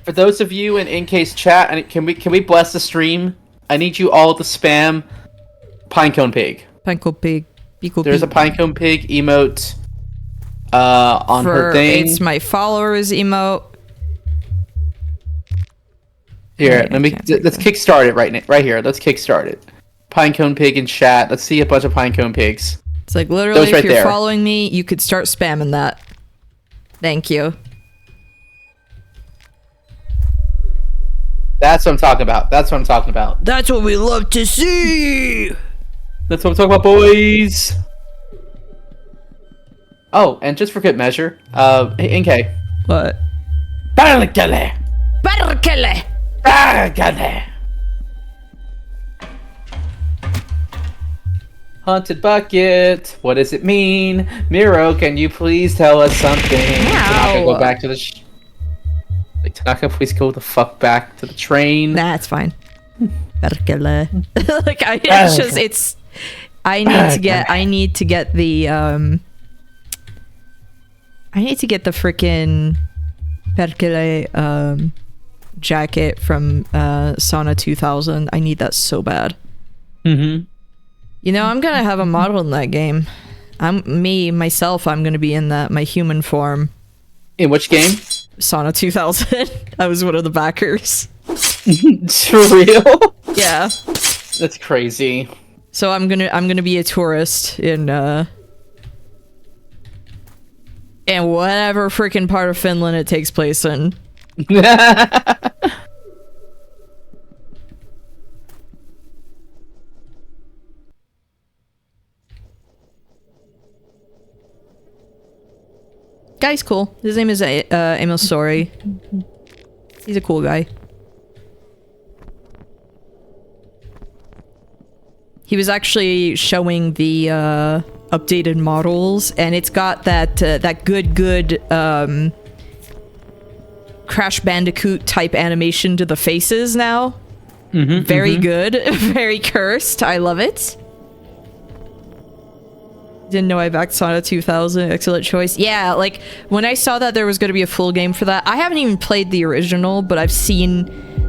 For those of you in NK's chat, and can we bless the stream? I need you all to spam Pinecone Pig. Pinkle Pig. Pickle There's a Pig. Pinecone Pig emote on her thing. It's my followers emote. Here, Wait, I can't do let's that. kickstart it right here. Let's kickstart it. Pinecone Pig in chat. Let's see a bunch of Pinecone Pigs. It's like literally, Those if right you're there. following me, you could start spamming that. Thank you. That's what I'm talking about. That's what I'm talking about. That's what we love to see. That's what I'm talking about, boys. Oh, and just for good measure, NK. What? Barricade! Barricade. Barricade! Haunted bucket. What does it mean? Miro, can you please tell us something? Tanaka, go back to the. Like, Tanaka, please go the fuck back to the train. Nah, it's fine. Barricade. Like it's I need to get the freaking Perkele jacket from Sauna 2000. I need that so bad. Mm-hmm. You know, I'm gonna have a model in that game. I'm gonna be in that, my human form. In which game? Sauna 2000. I was one of the backers. For real? Yeah. That's crazy. So I'm gonna be a tourist in whatever freaking part of Finland it takes place in. Guy's cool. His name is Emil Sori. He's a cool guy. He was actually showing the updated models, and it's got that good Crash Bandicoot type animation to the faces now. Very good. Very cursed. I love it. Didn't know I backed Sauna 2000. Excellent choice. Yeah, like, when I saw that there was going to be a full game for that, I haven't even played the original, but I've seen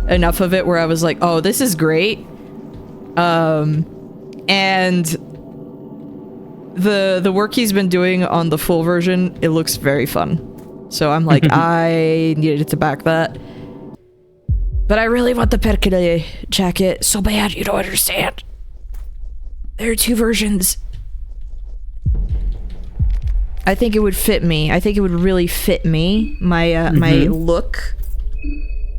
enough of it where I was like, oh, this is great. And the work he's been doing on the full version, it looks very fun. So I'm like, I needed to back that. But I really want the Perkele jacket so bad, you don't understand. There are two versions. I think it would fit me. I think it would really fit me. My my look.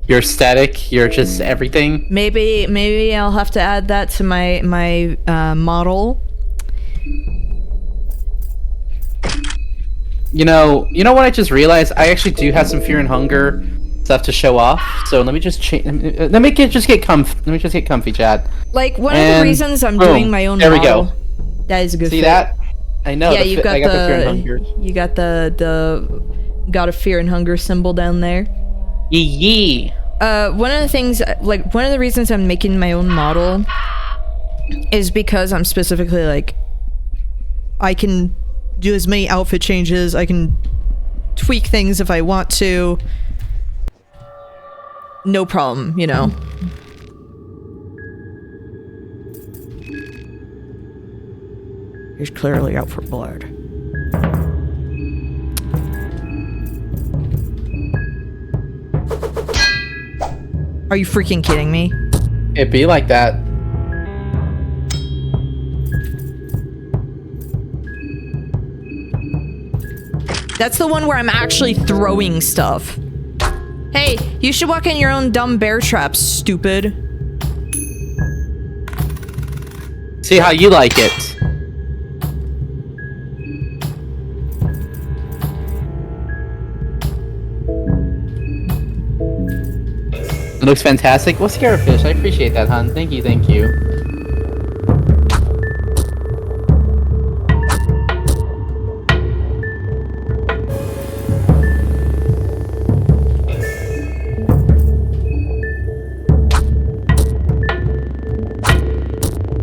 Your aesthetic, your just everything. Maybe I'll have to add that to my You know what I just realized? I actually do have some fear and hunger stuff to show off. So let me just change. Let me just get comfy. Let me just get comfy, Chad. Like one of And the reasons I'm boom. doing my own There we model. go. That is a good See fit. that? I know. Yeah, you've got I got the fear and hunger. you got the got a fear and hunger symbol down there. Yee. One of the things, like one of the reasons I'm making my own model is because I'm specifically like, I can do as many outfit changes, I can tweak things if I want to. No problem, you know. He's clearly out for blood. Are you freaking kidding me? It be like that. That's the one where I'm actually throwing stuff. Hey, you should walk in your own dumb bear traps, stupid. See how you like it. It looks fantastic. Well, Scarefish, I appreciate that, hon. Thank you, thank you.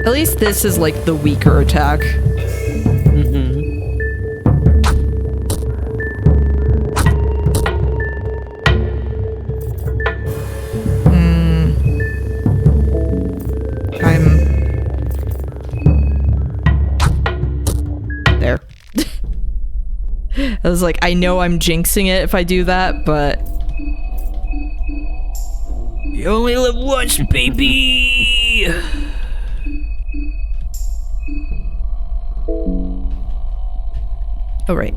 At least this is like the weaker attack. There. I was like, I know I'm jinxing it if I do that, but... You only live once, baby! Oh, right.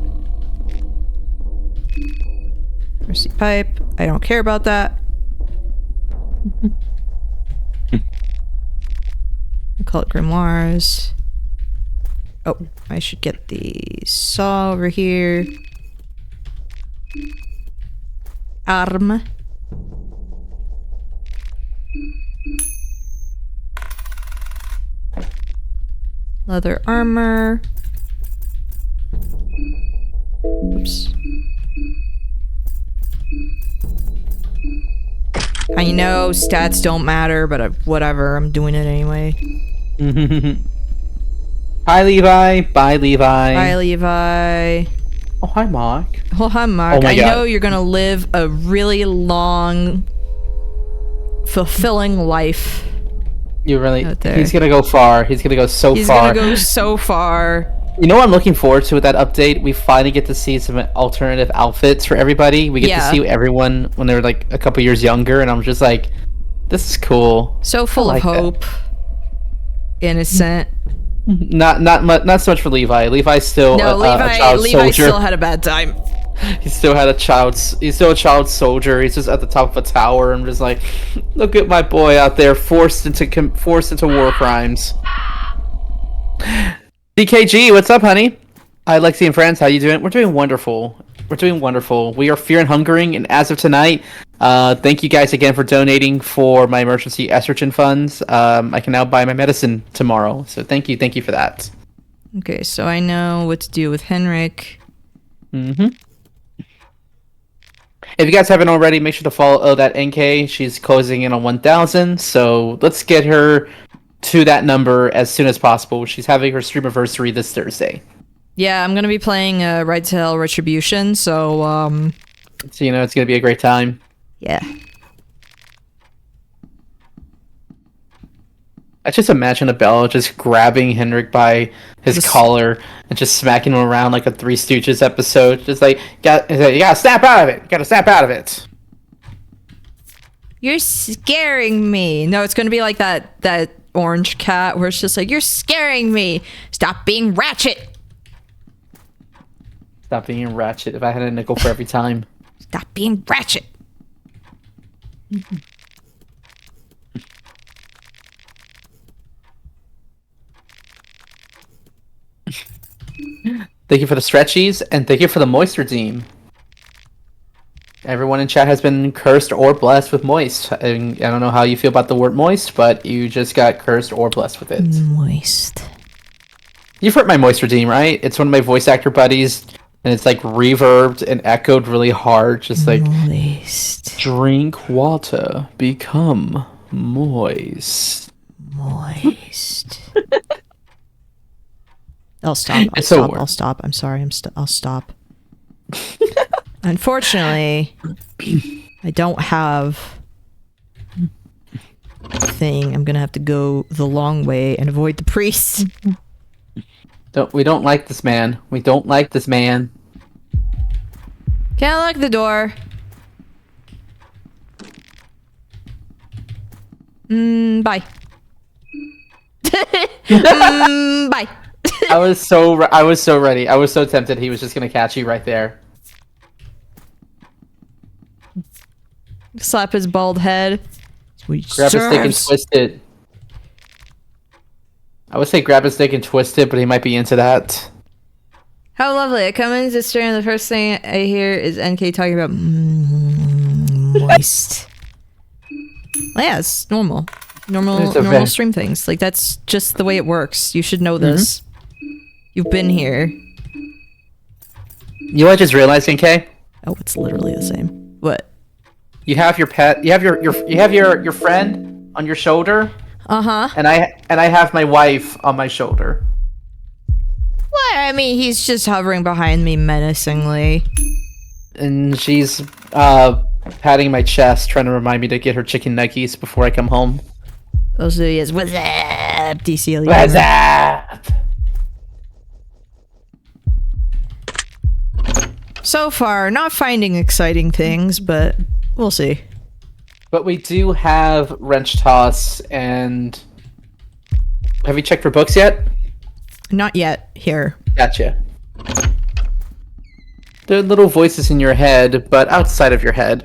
Mercy pipe. I don't care about that. I call it grimoires. Oh, I should get the saw over here. Arm. Leather armor. Oops. I know stats don't matter, but whatever, I'm doing it anyway. Hi, Levi. Bye, Levi. Bye, Levi. Oh, hi, Mark. Oh, hi, Mark. Oh my I God. know you're gonna live a really long, fulfilling life. You really... Out there. He's gonna go far. He's gonna go so He's far. gonna go so far. You know what I'm looking forward to with that update? We finally get to see some alternative outfits for everybody. We get to see everyone when they were like a couple years younger, and I'm just like, this is cool. So full I of like that. hope. Innocent. Not so much for Levi. Levi's still No, a child Levi soldier. still had a bad time. He's still a child soldier. He's just at the top of a tower. I'm just like, look at my boy out there forced into war crimes. DKG, what's up, honey? Hi, Lexi and friends. How you doing? We're doing wonderful. We're doing wonderful. We are fear and hungering, and as of tonight, thank you guys again for donating for my emergency estrogen funds. I can now buy my medicine tomorrow. So thank you for that. Okay, so I know what to do with Henrik. If you guys haven't already, make sure to follow that NK. She's closing in on 1,000, so let's get her to that number as soon as possible. She's having her stream anniversary this Thursday. Yeah, I'm gonna be playing Ride to Hell Retribution, so So you know it's gonna be a great time. yeah. I just imagine Abella just grabbing Henrik by his collar and just smacking him around like a Three Stooges episode. Just like, you gotta snap out of it. You gotta snap out of it. You're scaring me. No, it's gonna be like that orange cat where it's just like, you're scaring me. Stop being ratchet. Stop being ratchet. If I had a nickel for every time. Stop being ratchet. Thank you for the stretchies, and thank you for the moist redeem. Everyone in chat has been cursed or blessed with moist. And I don't know how you feel about the word moist, but you just got cursed or blessed with it. Moist. You've heard my moist redeem, right? It's one of my voice actor buddies, and it's like reverbed and echoed really hard, just like Moist. drink water, become moist. Moist. I'll stop. I'll stop. I'm sorry. I'll stop. Unfortunately, I don't have a thing. I'm gonna have to go the long way and avoid the priest. We don't like this man. We don't like this man. Can't lock the door. Bye. Bye. I was so ready. I was so tempted. He was just gonna catch you right there. Slap his bald head. Grab his stick and twist it. I would say grab his stick and twist it, but he might be into that. How lovely. I come into the stream and the first thing I hear is NK talking about moist. Well, yeah, it's normal. Normal stream things. Like, that's just the way it works. You should know this. You've been here. You know what I just realized, NK? Oh, it's literally the same. What? You have your pet. You have your friend on your shoulder. Uh-huh. And I have my wife on my shoulder. What? I mean, he's just hovering behind me menacingly. And she's patting my chest, trying to remind me to get her chicken nuggies before I come home. Also, yes. What's up, DCL? What's up? So far, not finding exciting things, but we'll see. But we do have wrench toss, and have you checked for books yet? Not yet. Here. Gotcha. There are little voices in your head, but outside of your head.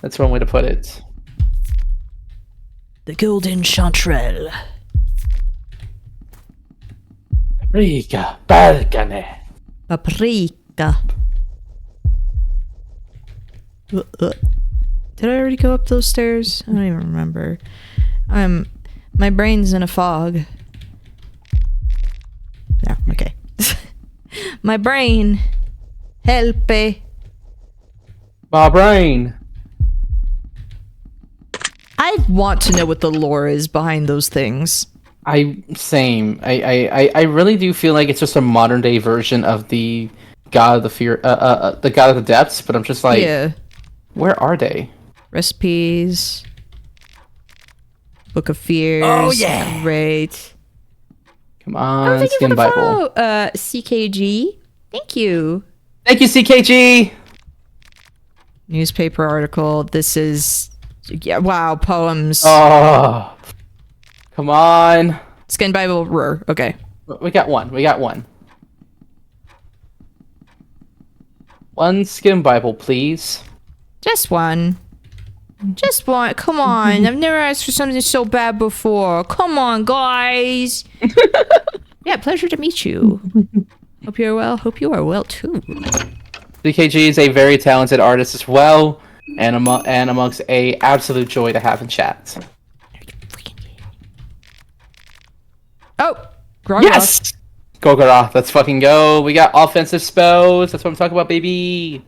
That's one way to put it. The Golden Chanterelle. Paprika, Balgane. Paprika. Did I already go up those stairs? I don't even remember. My brain's in a fog. Yeah, okay. My brain. Help. My brain. I want to know what the lore is behind those things. Same. I really do feel like it's just a modern day version of the God of the Fear, the God of the Depths. But I'm just like, yeah. Where are they? Recipes. Book of Fears. Oh yeah. Great. Come on, Skin Bible. Follow, CKG. Thank you. Thank you, CKG. Newspaper article. This is, yeah. Wow. Poems. Oh, come on. Skin Bible. Roar. Okay. We got one. One Skin Bible, please. Just one. Just one. Come on. I've never asked for something so bad before. Come on, guys. Yeah, pleasure to meet you. Hope you're well. Hope you are well, too. CKG is a very talented artist as well, and amongst a absolute joy to have in chat. Oh! Grog Yes! Golgoroth, let's fucking go. We got offensive spells. That's what I'm talking about, baby.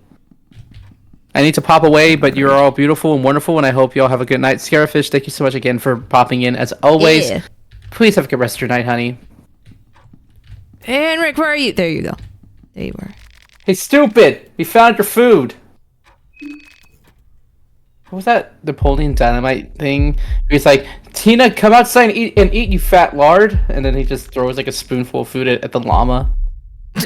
I need to pop away, but you're all beautiful and wonderful, and I hope you all have a good night. Scarefish, thank you so much again for popping in, as always. Yeah. Please have a good rest of your night, honey. Henrik, where are you? There you go. There you were. Hey, stupid! We found your food! What was that Napoleon Dynamite thing? He's like, Tina, come outside and eat, you fat lard! And then he just throws like a spoonful of food at the llama.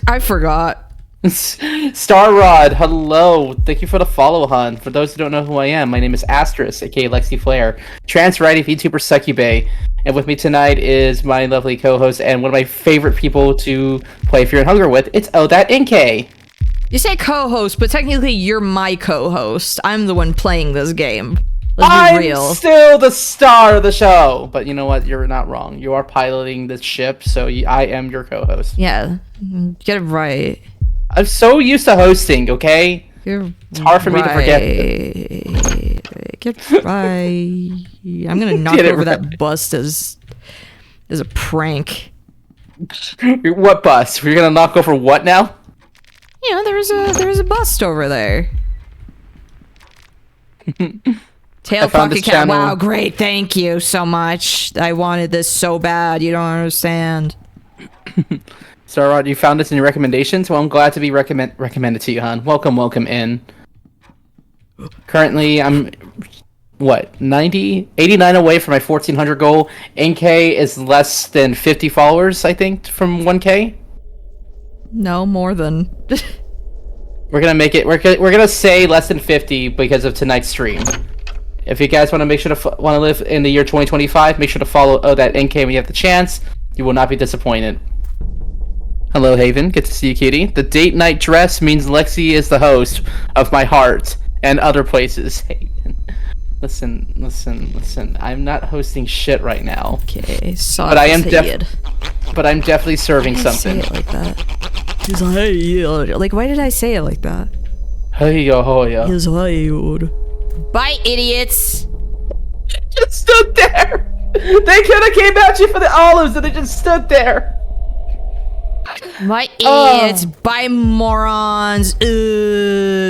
I forgot. Star Rod, hello. Thank you for the follow, hun. For those who don't know who I am, my name is Asterisk, aka Lexi Flair, trans variety VTuber Succubay. And with me tonight is my lovely co-host and one of my favorite people to play Fear and Hunger with. It's That NK. You say co-host, but technically you're my co-host. I'm the one playing this game. Let's be I'm real. still the star of the show. But you know what? You're not wrong. You are piloting the ship, so I am your co-host. Yeah, get it right. I'm so used to hosting, okay? It's hard for me to forget. Get right. I'm gonna knock Get it over right. that bust as a prank. What bus? We're gonna knock over what now? You know, there was a bust over there. Tail found pocket this cat. channel. Wow, great, thank you so much. I wanted this so bad. You don't understand. So, Rod, you found this in your recommendations? Well, I'm glad to be recommended to you, hon. Welcome in. Currently, I'm, 89 away from my 1400 goal. NK is less than 50 followers, I think, from 1K. No, more than. We're gonna make it, we're gonna say less than 50 because of tonight's stream. If you guys want to make sure to want to live in the year 2025, make sure to follow that NK when you have the chance. You will not be disappointed. Hello, Haven. Good to see you, cutie. The date night dress means Lexi is the host of my heart and other places. Haven, listen. I'm not hosting shit right now. Okay, so But I am but I'm definitely serving something. Say it like that. He's like, why did I say it like that? Hey yo. He's like, bye, idiots. Just stood there. They could have came at you for the olives, and they just stood there. My idiots, bye, morons.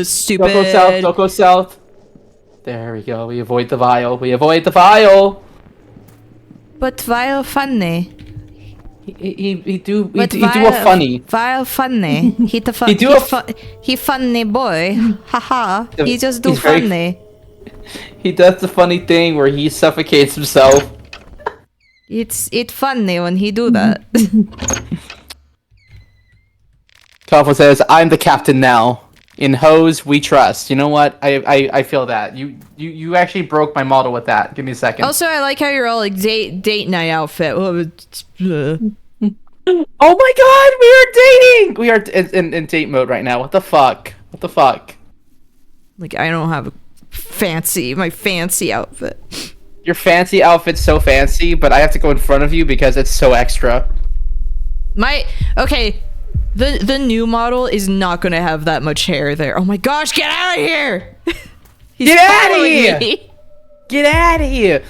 Stupid. Don't go south. There we go. We avoid the vial. But vile funny. He do a funny. Vile funny. He funny boy. Haha. He just do he's very- funny. He does the funny thing where he suffocates himself. It's funny when he do that. Kafo says, "I'm the captain now. In hose, we trust." You know what? I feel that. You actually broke my model with that. Give me a second. Also, I like how you're all like date night outfit. Oh my god, we are dating! We are in date mode right now. What the fuck? Like, I don't have my fancy outfit. Your fancy outfit's so fancy, but I have to go in front of you because it's so extra. The new model is not gonna have that much hair there. Oh my gosh, get out of here! Get out of here! Get out of here!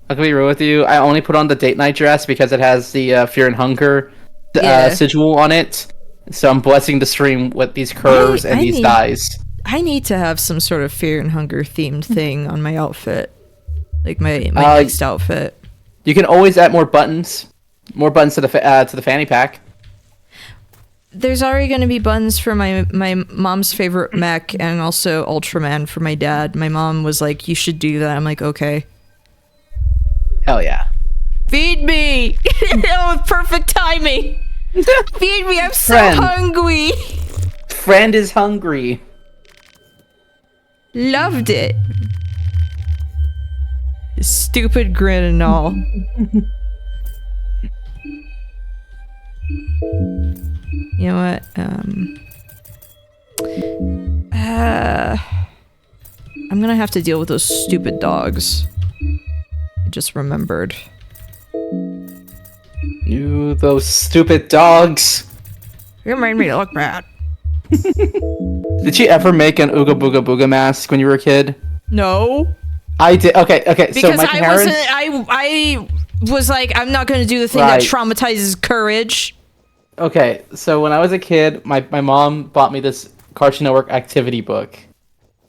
I'm gonna be real with you. I only put on the date night dress because it has the Fear and Hunger sigil on it. So I'm blessing the stream with these curves and these dyes. I need to have some sort of Fear and Hunger themed thing on my outfit. Like my next outfit. You can always add more buttons. More buttons to the fanny pack. There's already going to be buttons for my mom's favorite mech and also Ultraman for my dad. My mom was like, you should do that. I'm like, okay. Hell yeah. Feed me! Oh, perfect timing! Feed me, I'm so hungry! Friend is hungry. Loved it. Stupid grin and all. You know what? I'm gonna have to deal with those stupid dogs. I just remembered. You, those stupid dogs. You made me look bad. Did you ever make an Ooga Booga Booga mask when you were a kid? No. I did. Okay. Because so my parents... I was like, I'm not gonna do the thing that traumatizes courage. Okay, so when I was a kid, my mom bought me this Cartoon Network activity book.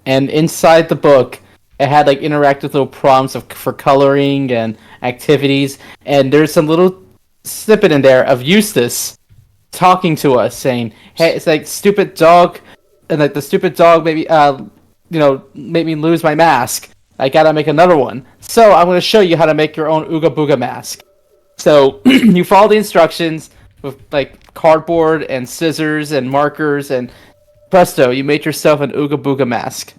And inside the book, it had like interactive little prompts for coloring and activities. And there's some little snippet in there of Eustace talking to us saying, hey, it's like, stupid dog, and like the stupid dog maybe made me lose my mask. I gotta make another one. So I'm gonna show you how to make your own Ooga Booga mask. So you follow the instructions with like cardboard and scissors and markers, and presto, you made yourself an Ooga Booga mask.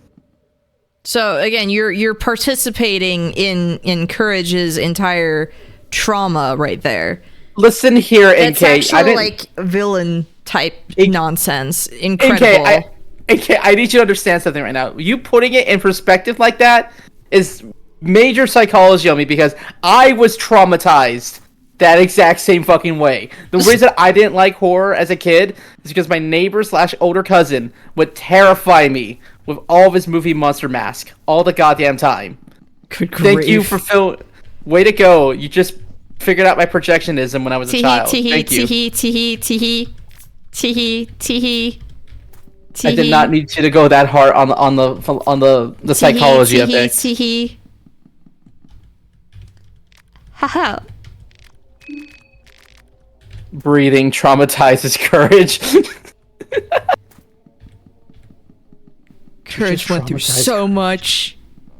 So again, you're participating in Courage's entire trauma right there. Listen here, NK. It's actually like villain type nonsense. Incredible. NK, Okay, I need you to understand something right now. You putting it in perspective like that is major psychology on me because I was traumatized that exact same fucking way. The reason I didn't like horror as a kid is because my neighbor / older cousin would terrify me with all of his movie monster mask all the goddamn time. Good grief. Thank you for way to go. You just figured out my projectionism when I was a child. Thank you. I did not need you to go that hard on the psychology of it. Haha. Breathing traumatizes courage. Courage went through so much.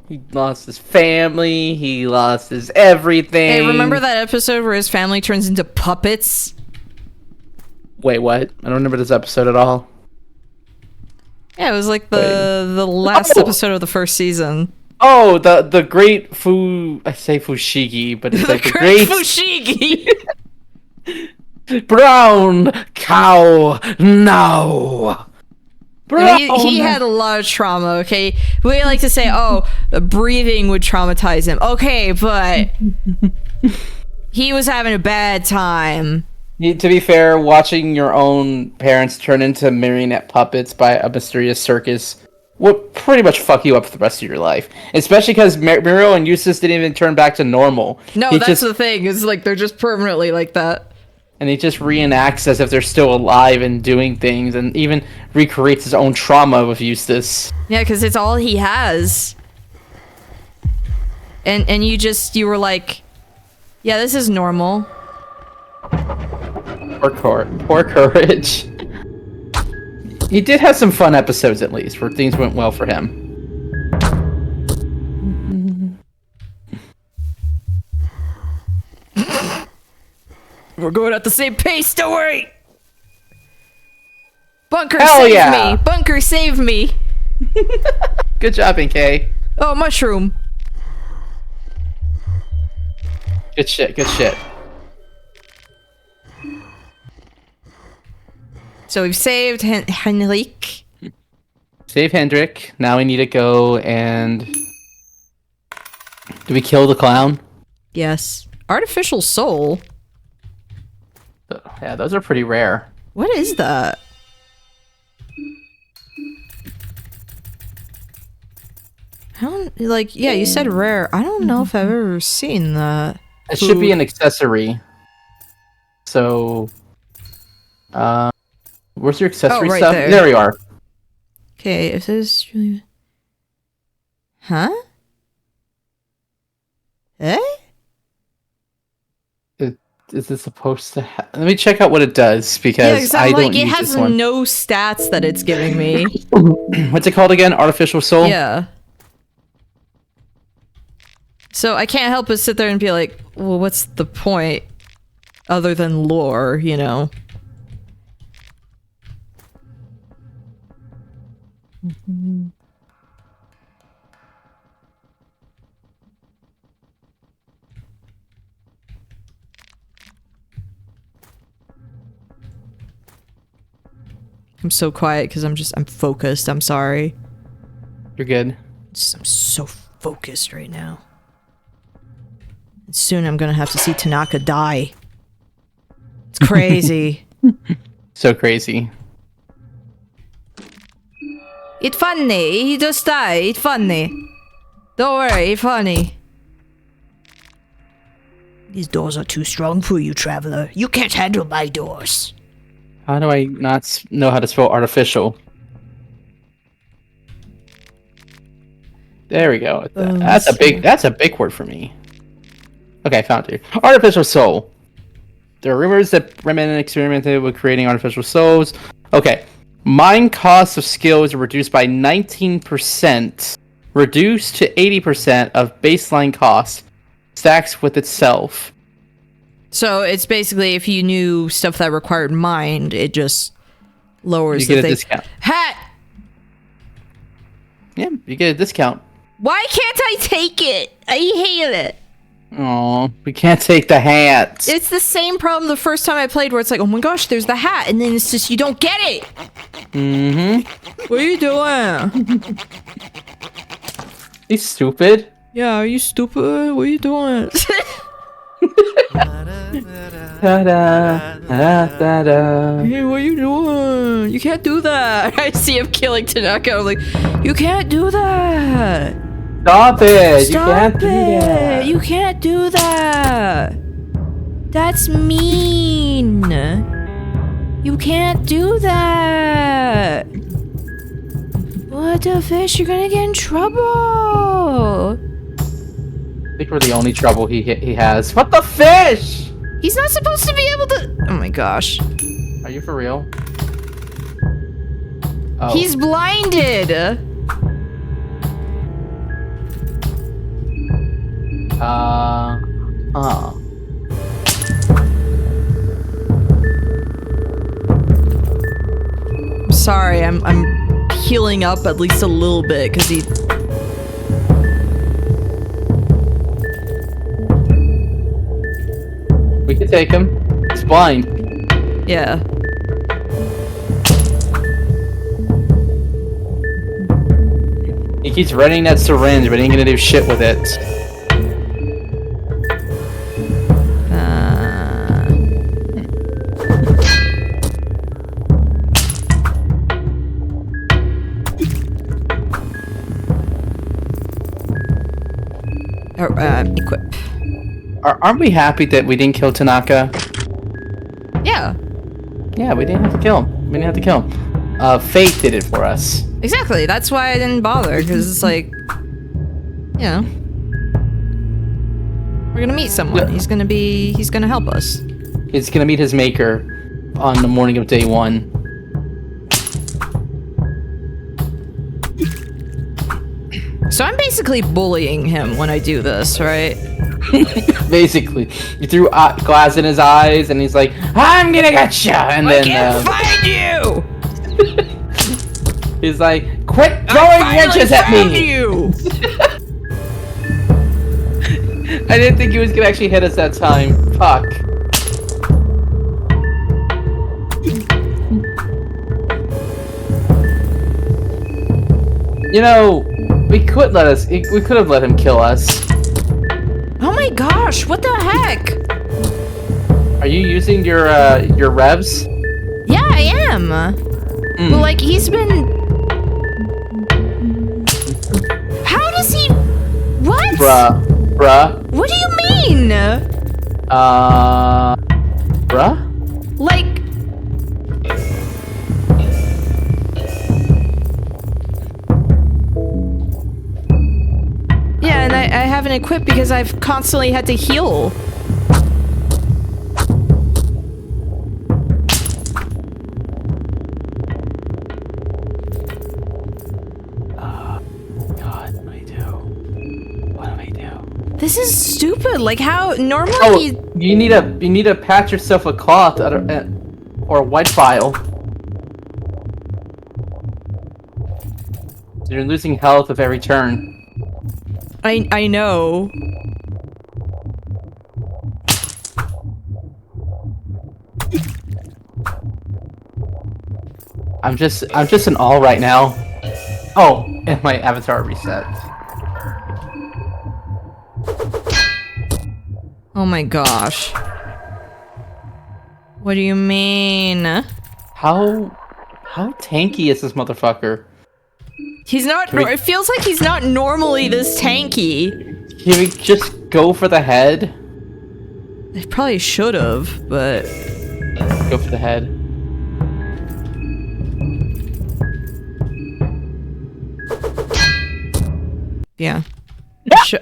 He lost his family. He lost his everything. Hey, remember that episode where his family turns into puppets? Wait, what? I don't remember this episode at all. Yeah, it was like the last episode of the first season. Oh, the great I say Fushigi, but it's like the great Fushigi. brown cow now. He had a lot of trauma, okay? We like to say, oh, breathing would traumatize him. Okay, but he was having a bad time. To be fair, watching your own parents turn into marionette puppets by a mysterious circus would pretty much fuck you up for the rest of your life. Especially because Muriel and Eustace didn't even turn back to normal. No, that's the thing. Is like they're just permanently like that. And he just reenacts as if they're still alive and doing things, and even recreates his own trauma with Eustace. Yeah, because it's all he has. And you were like, yeah, this is normal. Poor Courage. He did have some fun episodes, at least, where things went well for him. We're going at the same pace, don't worry! Bunker, Hell save yeah. me! Bunker, save me! Good job, NK. Oh, mushroom. Good shit, good shit. So we've saved Henrik. Save Hendrik. Now we need to go and... Do we kill the clown? Yes. Artificial soul? Yeah, those are pretty rare. What is that? I don't, like, yeah, you said rare. I don't know if I've ever seen that. It should be an accessory. So... where's your accessory right stuff? there. We are. Okay, if this is really... Huh? Eh? Is this supposed to Let me check out what it does, because I don't use this one. It has no stats that it's giving me. What's it called again? Artificial soul? Yeah. So I can't help but sit there and be like, well, what's the point? Other than lore, you know? I'm so quiet because I'm focused. I'm sorry. You're good. I'm so focused right now. And soon I'm gonna have to see Tanaka die. It's crazy. So crazy. It's funny. He just died. It's funny. Don't worry. It's funny. These doors are too strong for you, traveler. You can't handle my doors. How do I not know how to spell artificial? There we go. That's a big word for me. Okay, I found it. Artificial soul. There are rumors that Remen experimented with creating artificial souls. Okay. Mine cost of skill is reduced by 19%. Reduced to 80% of baseline cost. Stacks with itself. So it's basically if you knew stuff that required mind, it just lowers You get the a thing. discount. Hat! Yeah, you get a discount. Why can't I take it? I hate it. Oh, we can't take the hat. It's the same problem the first time I played where it's like, oh my gosh, there's the hat, and then it's just, you don't get it! Mm-hmm. What are you doing? He's stupid. Yeah, are you stupid? What are you doing? Ta-da, ta-da. Hey, what are you doing? You can't do that. I see him killing Tanaka. I'm like, you can't do that. Stop it! Stop you can't do it. that. You can't do that. That's mean. You can't do that. What the fish? You're gonna get in trouble. I think we're the only trouble he has. What the fish? He's not supposed to be able to. Oh my gosh. Are you for real? Oh. He's blinded. I'm sorry. I'm healing up at least a little bit because he. We can take him. He's blind. Yeah. He keeps running that syringe, but he ain't gonna do shit with it. Equip. Aren't we happy that we didn't kill Tanaka? Yeah. Yeah, we didn't have to kill him. We didn't have to kill him. Fate did it for us. Exactly. That's why I didn't bother, because it's like, you know, we're gonna meet someone. Yeah. He's gonna help us. He's gonna meet his maker on the morning of day 1. So I'm basically bullying him when I do this, right? Basically, you threw glass in his eyes, and he's like, "I'm gonna get you," and I then can't find you. he's like, "Quit throwing wrenches at me!" You. I didn't think he was gonna actually hit us that time. Fuck. You know, we could have let him kill us. Oh my gosh! What the heck? Are you using your revs? Yeah, I am. But like, he's been. How does he? What? Bruh. What do you mean? Bruh? Like. Yeah, and I haven't equipped because I've constantly had to heal. God, what do I do? What do I do? This is stupid. Like, how normally? Oh, you need to patch yourself with cloth or a white file. You're losing health with every turn. I know. I'm just in awe right now. Oh, and my avatar reset. Oh my gosh. What do you mean? How tanky is this motherfucker? He's not. It feels like he's not normally this tanky. Can we just go for the head? I probably should have, but Go for the head. yeah.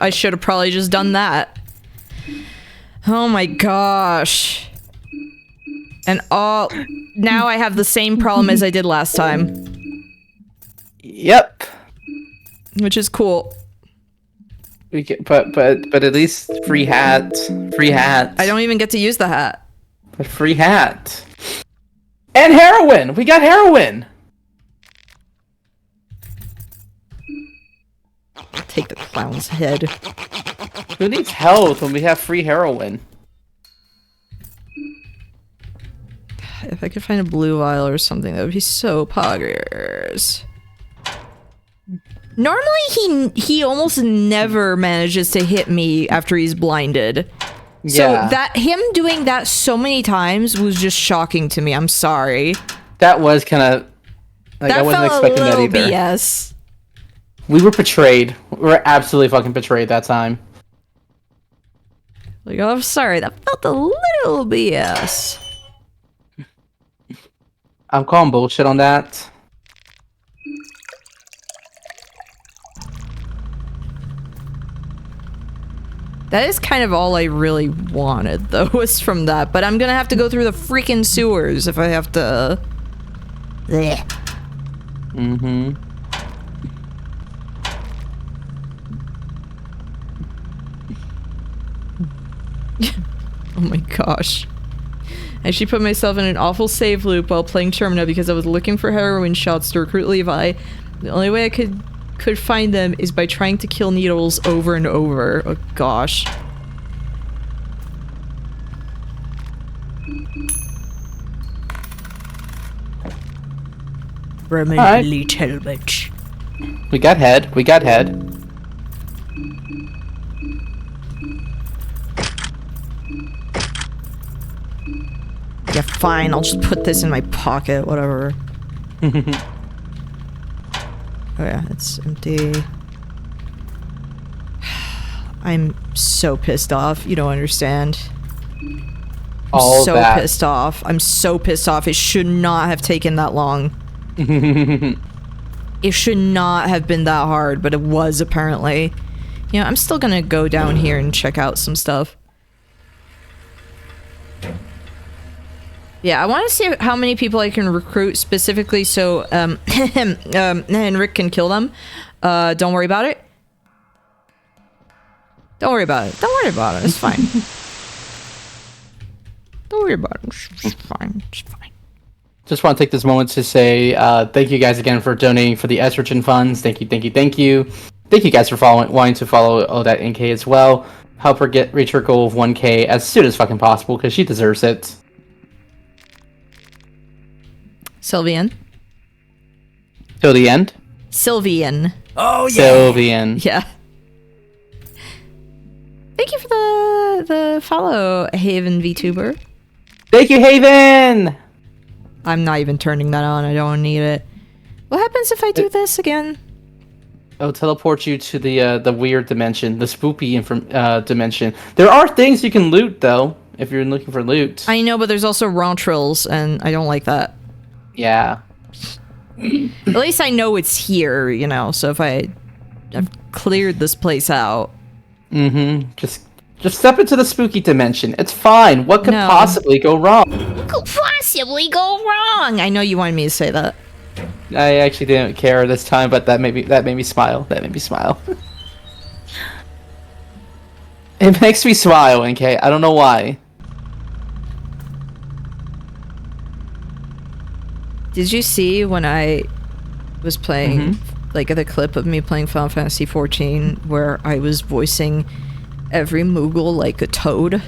I should have probably just done that. Oh my gosh. And now I have the same problem as I did last time, Yep. which is cool. We get, but at least free hat. Free hat. I don't even get to use the hat. A free hat. And heroin! We got heroin! Take the clown's head. Who needs health when we have free heroin? If I could find a blue vial or something, that would be so poggers. Normally, he almost never manages to hit me after he's blinded. So that him doing that so many times was just shocking to me. I'm sorry. That was kind of like I wasn't expecting that either. BS. We were betrayed. We were absolutely fucking betrayed that time. Like, oh, I'm sorry. That felt a little BS. I'm calling bullshit on that. That is kind of all I really wanted, though, was from that. But I'm gonna have to go through the freaking sewers if I have to... Blech. Mm-hmm. Oh my gosh. I actually put myself in an awful save loop while playing Termina because I was looking for heroin shots to recruit Levi. The only way I could find them is by trying to kill Needles over and over. Oh gosh. Little bitch. We got head. We got head. Yeah, fine. I'll just put this in my pocket. Whatever. Oh yeah, it's empty. I'm so pissed off. You don't understand. I'm so pissed off. I'm so pissed off. It should not have taken that long. It should not have been that hard, but it was apparently. You know, I'm still gonna go down here and check out some stuff. Yeah, I want to see how many people I can recruit specifically so Henrik can kill them. Don't worry about it. Don't worry about it. Don't worry about it. It's fine. Don't worry about it. It's fine. It's fine. Just want to take this moment to say thank you guys again for donating for the estrogen funds. Thank you, thank you, thank you. Thank you guys for wanting to follow Odette NK as well. Help her reach her goal of 1K as soon as fucking possible because she deserves it. Sylvian. Till the end? Sylvian. Oh, yeah. Sylvian. Yeah. Thank you for the follow, Haven VTuber. Thank you, Haven! I'm not even turning that on. I don't need it. What happens if I do this again? It'll teleport you to the weird dimension, the spoopy dimension. There are things you can loot, though, if you're looking for loot. I know, but there's also Rontrils, and I don't like that. Yeah. At least I know it's here, you know, so if I've cleared this place out. Mm-hmm. Just step into the spooky dimension. It's fine. What could possibly go wrong? What could possibly go wrong? I know you wanted me to say that. I actually didn't care this time, but that made me smile. That made me smile. It makes me smile, NK. I don't know why. Did you see when I was playing, like, the clip of me playing Final Fantasy XIV where I was voicing every Moogle like a toad?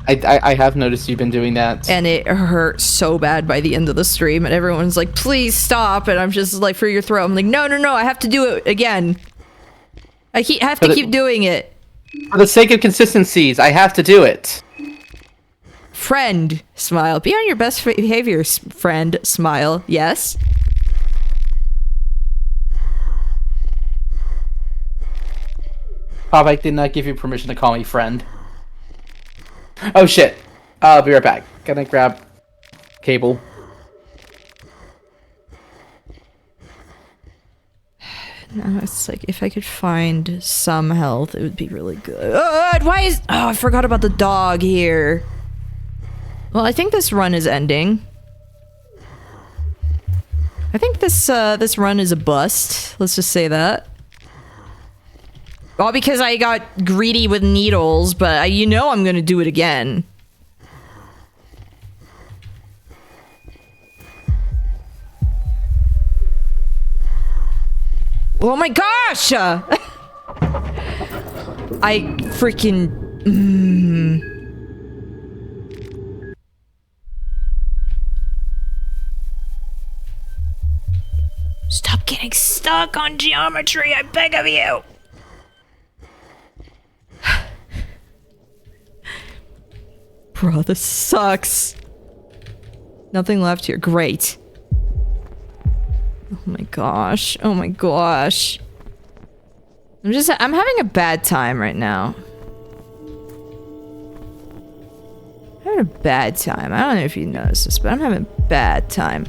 I have noticed you've been doing that. And it hurt so bad by the end of the stream, and everyone's like, please stop, and I'm just like, for your throat. I'm like, no, I have to do it again. I have to keep doing it. For the sake of consistencies, I have to do it. Friend, smile. Be on your best behavior, friend, smile. Yes? Pop, I did not give you permission to call me friend. Oh shit. I'll be right back. Gonna grab cable. No, it's like, if I could find some health, it would be really good. Why is... Oh, I forgot about the dog here. Well, I think this run is ending. I think this run is a bust. Let's just say that. All because I got greedy with needles, but you know I'm gonna do it again. Oh my gosh! I freaking... Stop getting stuck on geometry, I beg of you. Bro, this sucks. Nothing left here. Great. Oh my gosh. Oh my gosh. I'm having a bad time right now. I'm having a bad time. I don't know if you noticed this, but I'm having a bad time.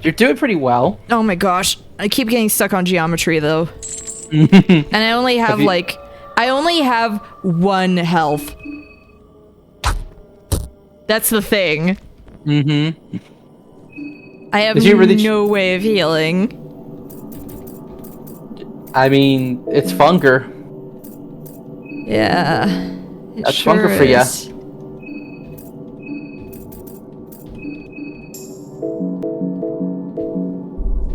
You're doing pretty well. Oh my gosh. I keep getting stuck on geometry though. And I only have I only have 1 health. That's the thing. Mm-hmm. I have no way of healing. I mean, it's Funger. Yeah. That's Funger for ya.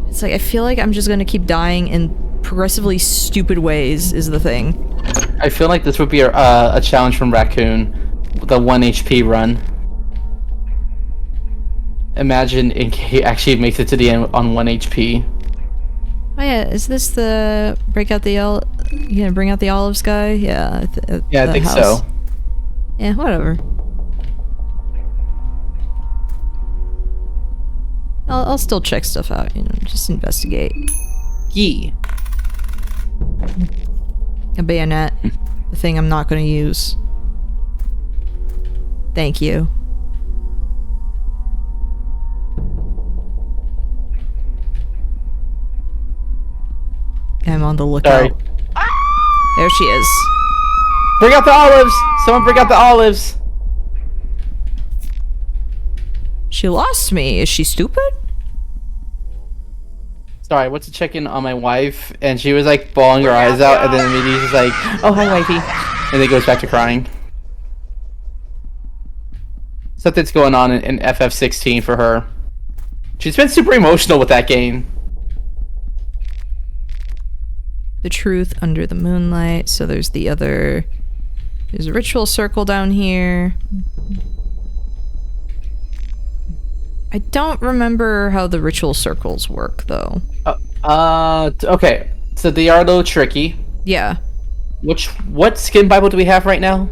It's like, I feel like I'm just gonna keep dying in progressively stupid ways, is the thing. I feel like this would be a challenge from Raccoon. The 1 HP run. Imagine he actually makes it to the end on 1 HP. Oh yeah, is this the you gonna bring out the olives guy? Yeah, yeah, I think house. so. Yeah, whatever. I'll still check stuff out, you know, just investigate. Yee. A bayonet. The thing I'm not gonna use. Thank you. I'm on the lookout. Sorry. There she is. Bring out the olives! Someone bring out the olives! She lost me. Is she stupid? Sorry, I went to check in on my wife, and she was like bawling her eyes out, and then immediately she's like, "Oh, hi, wifey," and then goes back to crying. Something's going on in FF16 for her. She's been super emotional with that game. The truth under the moonlight. So there's there's a ritual circle down here. I don't remember how the ritual circles work though. Okay. So they are a little tricky. Yeah. What skin Bible do we have right now?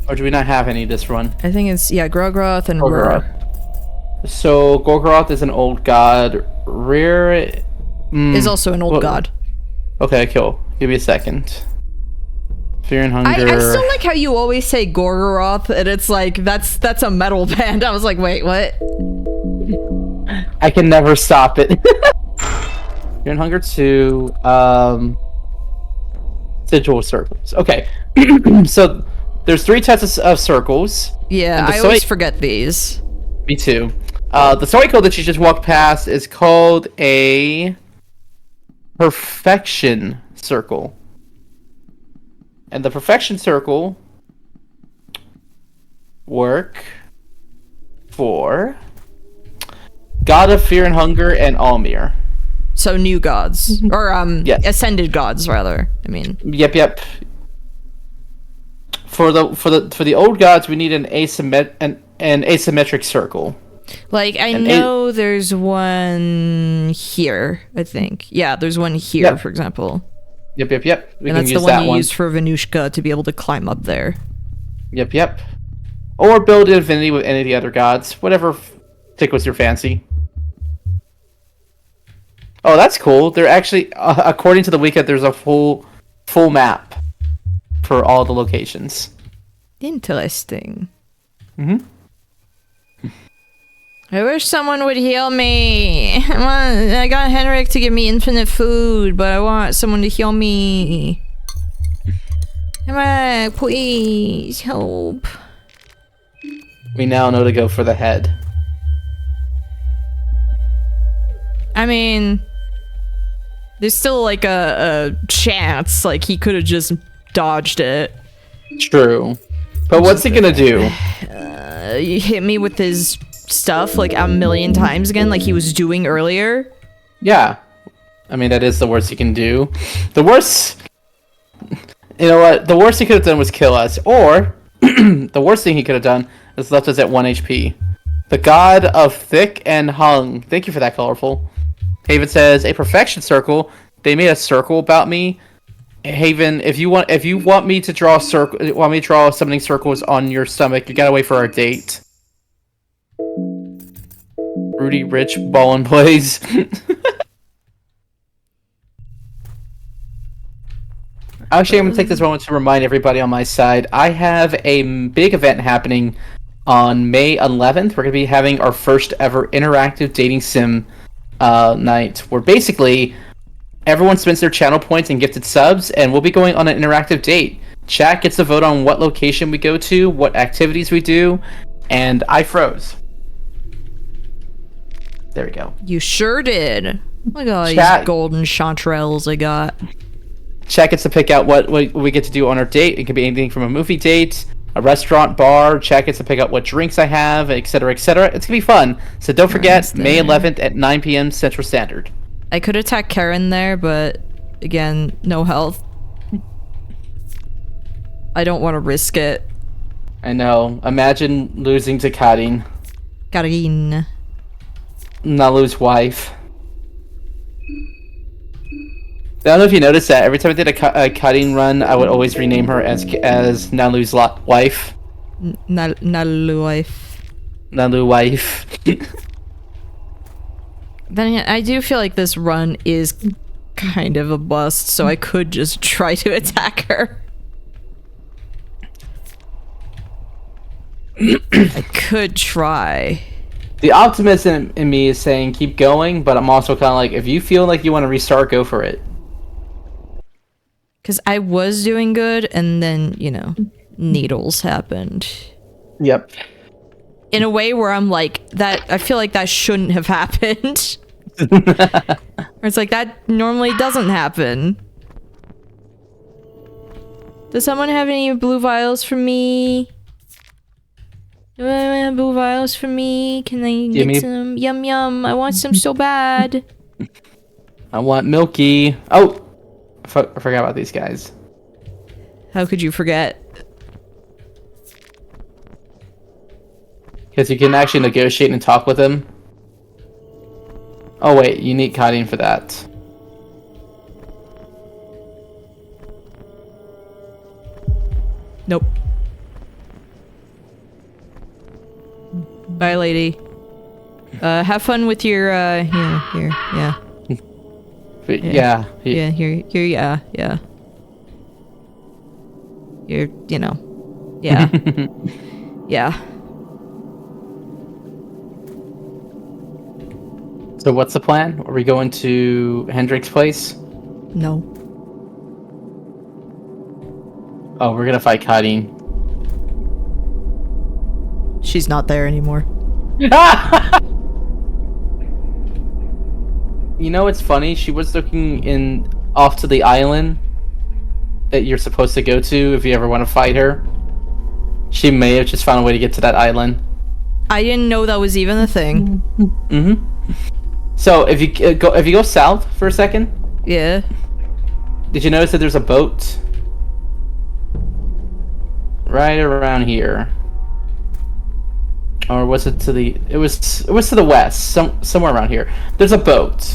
Or do we not have any this run? I think it's, yeah, Grogroth and Gorgoroth. So Gorgoroth is an old god. Rear is also an old god. Okay, cool. Give me a second. Fear and Hunger. I still like how you always say Gorgoroth, and it's like, that's a metal band. I was like, wait, what? I can never stop it. Fear and Hunger 2. Sigil circles. Okay. So there's 3 types of circles. Yeah, I always forget these. Me too. The story code that you just walked past is called a perfection circle. And the perfection circle work for God of Fear and Hunger and Almir. So new gods. Or yes. Ascended gods rather. I mean. Yep. For the old gods we need an asymmetric circle. Like, I know there's one here, I think. Yeah, there's one here, for example. Yep. And that's the one you use for Venushka to be able to climb up there. Yep. Or build an affinity with any of the other gods. Whatever tickles your fancy. Oh, that's cool. They're actually, according to the wiki, there's a full map for all the locations. Interesting. I wish someone would heal me. I got Henrik to give me infinite food, but I want someone to heal me. Henrik, please help. We now know to go for the head. I mean, there's still like a chance, like he could have just dodged it. True. But what's he gonna do? You hit me with his stuff like a million times again, like he was doing earlier. Yeah. I mean, that is the worst he can do. The worst You know what? The worst he could have done was kill us, or the worst thing he could have done is left us at 1 HP. The god of thick and hung. Thank you for that, colorful. Haven says a perfection circle. They made a circle about me. Haven, if you want me to draw summoning circles on your stomach, you gotta wait for our date. Rudy Rich Ballin plays. Actually, I'm gonna take this moment to remind everybody on my side. I have a big event happening on May 11th. We're gonna be having our first ever interactive dating sim night, where basically everyone spends their channel points and gifted subs, and we'll be going on an interactive date. Chat gets to vote on what location we go to, what activities we do, and I froze. There we go. You sure did. Look at all Chat. these golden chanterelles I got. Chat gets to pick out what we get to do on our date. It could be anything from a movie date, a restaurant, bar. Chat gets to pick out what drinks I have, etc., etc. It's gonna be fun. So don't forget, May 11th at 9 p.m. Central Standard. I could attack Karen there, but again, no health. I don't want to risk it. I know. Imagine losing to Karin. Karin. Nalu's wife. I don't know if you noticed that every time I did a Karin run, I would always rename her as Nalu's wife. Nalu wife. Nalu wife. Then again, I do feel like this run is kind of a bust, so I could just try to attack her. I could try. The optimism in me is saying keep going, but I'm also kind of like, if you feel like you want to restart, go for it. Because I was doing good, and then, you know, needles happened. Yep. In a way where I'm like, that I feel like that shouldn't have happened. Or it's like, that normally doesn't happen. Does someone have any blue vials for me? Do anyone have blue vials for me? Can I get some? Yum yum, I want some so bad. I want Milky. Oh! I forgot about these guys. How could you forget? Because you can actually negotiate and talk with them. Oh wait, you need Karin for that. Nope. Bye, lady. Have fun with your, here, yeah. Yeah. Yeah, here, yeah. You're, you know. Yeah. Yeah. So what's the plan? Are we going to Hendrik's place? No. Oh, we're gonna fight Karin. She's not there anymore. You know what's funny? She was looking off to the island that you're supposed to go to if you ever want to fight her. She may have just found a way to get to that island. I didn't know that was even a thing. Mm-hmm. So if you go south for a second. Yeah. Did you notice that there's a boat right around here? Or was it to the? It was to the west, somewhere around here. There's a boat,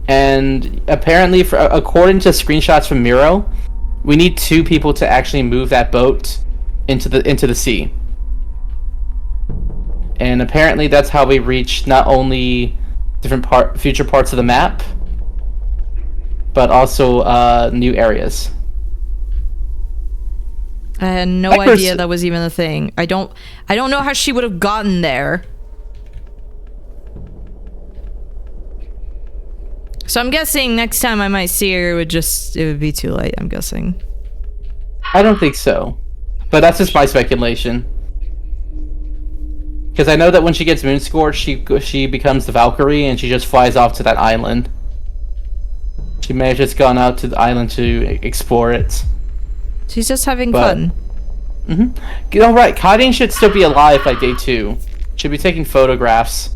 and apparently, according to screenshots from Miro, we need 2 people to actually move that boat into the sea. And apparently, that's how we reach not only different future parts of the map, but also new areas. I had no idea that was even a thing. I don't know how she would have gotten there. So I'm guessing next time I might see her, it would be too late, I'm guessing. I don't think so. But that's just my speculation. Because I know that when she gets moon scored, she becomes the Valkyrie and she just flies off to that island. She may have just gone out to the island to explore it. She's just having fun. Mm-hmm. You know, right, Karin should still be alive by day 2. Should be taking photographs.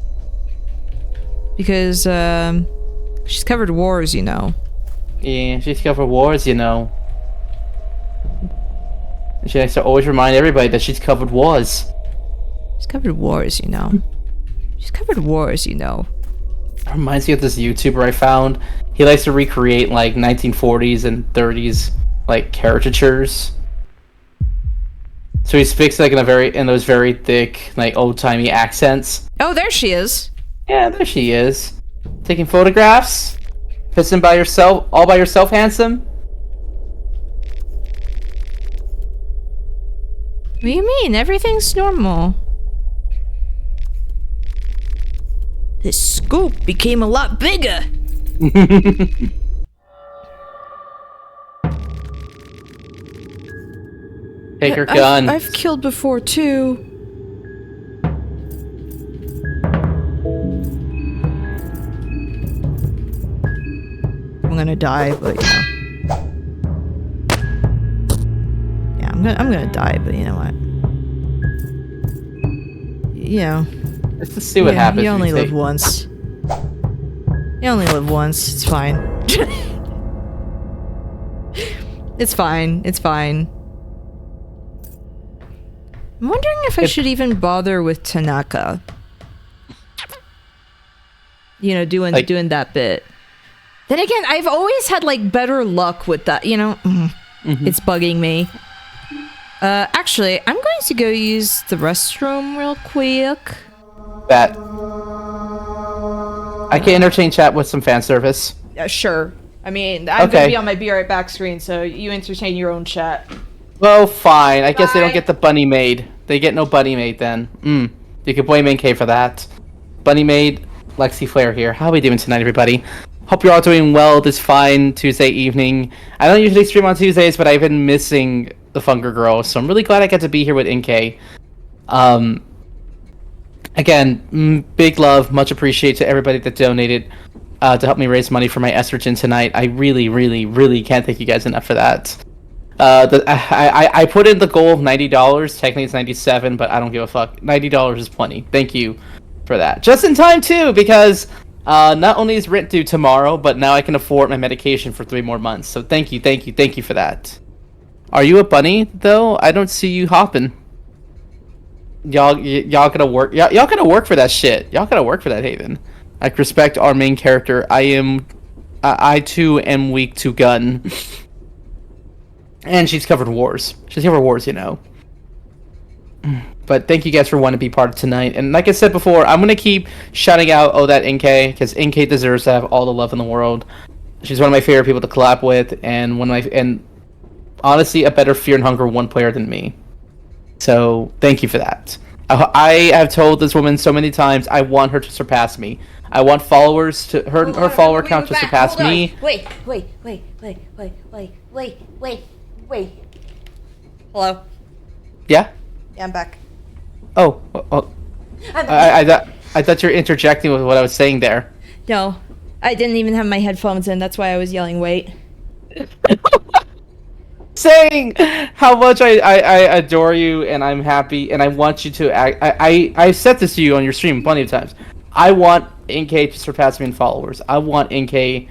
Because, she's covered wars, you know. Yeah, she's covered wars, you know. And she likes to always remind everybody that she's covered wars. She's covered wars, you know. She's covered wars, you know. It reminds me of this YouTuber I found. He likes to recreate like 1940s and 30s like caricatures. So he speaks like in those very thick, like old-timey accents. Oh, there she is. Yeah, there she is. Taking photographs. Pissing by yourself, all by yourself, handsome. What do you mean? Everything's normal. This scoop became a lot bigger. Take her gun. I've killed before too. I'm gonna die, but you know. Yeah, I'm gonna die, but you know what? You know. Let's just see what happens. You only live once. You only live once. It's fine. It's fine. It's fine. I'm wondering if I should even bother with Tanaka. You know, doing that bit. Then again, I've always had like better luck with that. You know, it's bugging me. Actually, I'm going to go use the restroom real quick. That I can entertain chat with some fan service. Sure. I mean, I'm gonna be on my be right back screen, so you entertain your own chat. Well, fine. I guess they don't get the bunny maid. They get no bunny maid then. You can blame NK for that. Bunny maid, Lexi Flair here. How are we doing tonight, everybody? Hope you're all doing well this fine Tuesday evening. I don't usually stream on Tuesdays, but I've been missing the Funger Girl, so I'm really glad I got to be here with NK. Again, big love, much appreciated to everybody that donated to help me raise money for my estrogen tonight. I really, really, really can't thank you guys enough for that. I put in the goal of $90. Technically, it's $97, but I don't give a fuck. $90 is plenty. Thank you for that. Just in time too, because not only is rent due tomorrow, but now I can afford my medication for 3 more months. So thank you for that. Are you a bunny though? I don't see you hopping. Y'all gotta work. Y'all gotta work for that shit. Y'all gotta work for that, Haven. I respect our main character. I too am weak to gun. And she's covered wars. She's covered wars, you know. But thank you guys for wanting to be part of tonight. And like I said before, I'm gonna keep shouting out that NK, because NK deserves to have all the love in the world. She's one of my favorite people to collab with, and honestly a better Fear and Hunger 1 player than me. So thank you for that. I have told this woman so many times I want her to surpass me. I want followers to her follower count to surpass me. Wait. Hello. Yeah? Yeah, I'm back. Oh. I thought you were interjecting with what I was saying there. No, I didn't even have my headphones in. That's why I was yelling, wait. Saying how much I adore you and I'm happy and I want you to act. I've said this to you on your stream plenty of times. I want NK to surpass me in followers. I want NK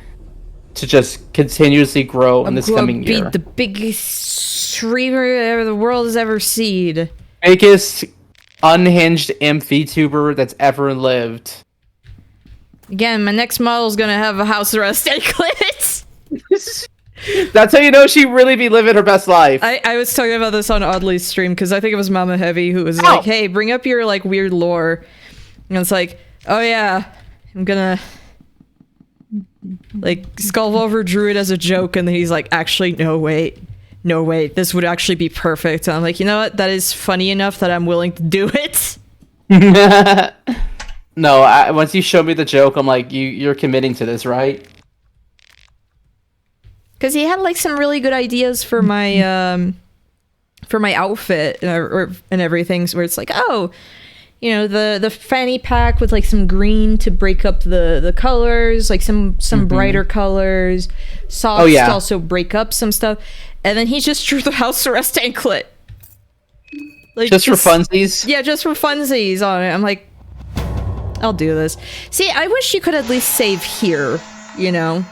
to just continuously grow in this coming year. Be the biggest streamer the world has ever seen. Biggest unhinged VTuber that's ever lived. Again, my next model is gonna have a house arrest anklet. That's how you know she really be living her best life. I was talking about this on Oddly's stream because I think it was Mama Heavy who was like, hey, bring up your like weird lore. And it's like, oh yeah, I'm gonna like skull over Druid as a joke, and then he's like, actually no wait, this would actually be perfect. And I'm like, you know what, that is funny enough that I'm willing to do it. No, once you show me the joke, I'm like, you're committing to this, right? Because he had like some really good ideas for my outfit and everything, where it's like, oh, you know, the fanny pack with like some green to break up the colors, like some brighter colors, socks to also break up some stuff, and then he just drew the house arrest anklet. Like, just for funsies? Yeah, just for funsies on it. I'm like, I'll do this. See, I wish you could at least save here, you know?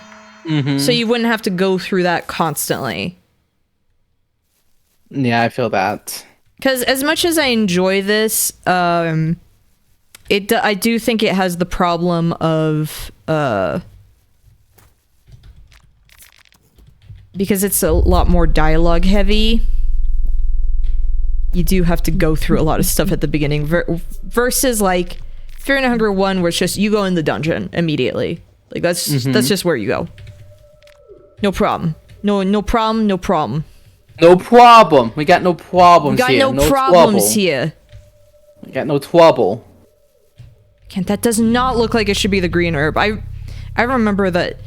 So you wouldn't have to go through that constantly. Yeah, I feel that. Because as much as I enjoy this, I do think it has the problem of because it's a lot more dialogue heavy. You do have to go through a lot of stuff at the beginning versus like Fear and Hunger 1, where it's just you go in the dungeon immediately. Like that's just where you go. No problem. No problem. No problem. We got no problems here. We got no problems here. We got no trouble. Kent, that does not look like it should be the green herb. I remember that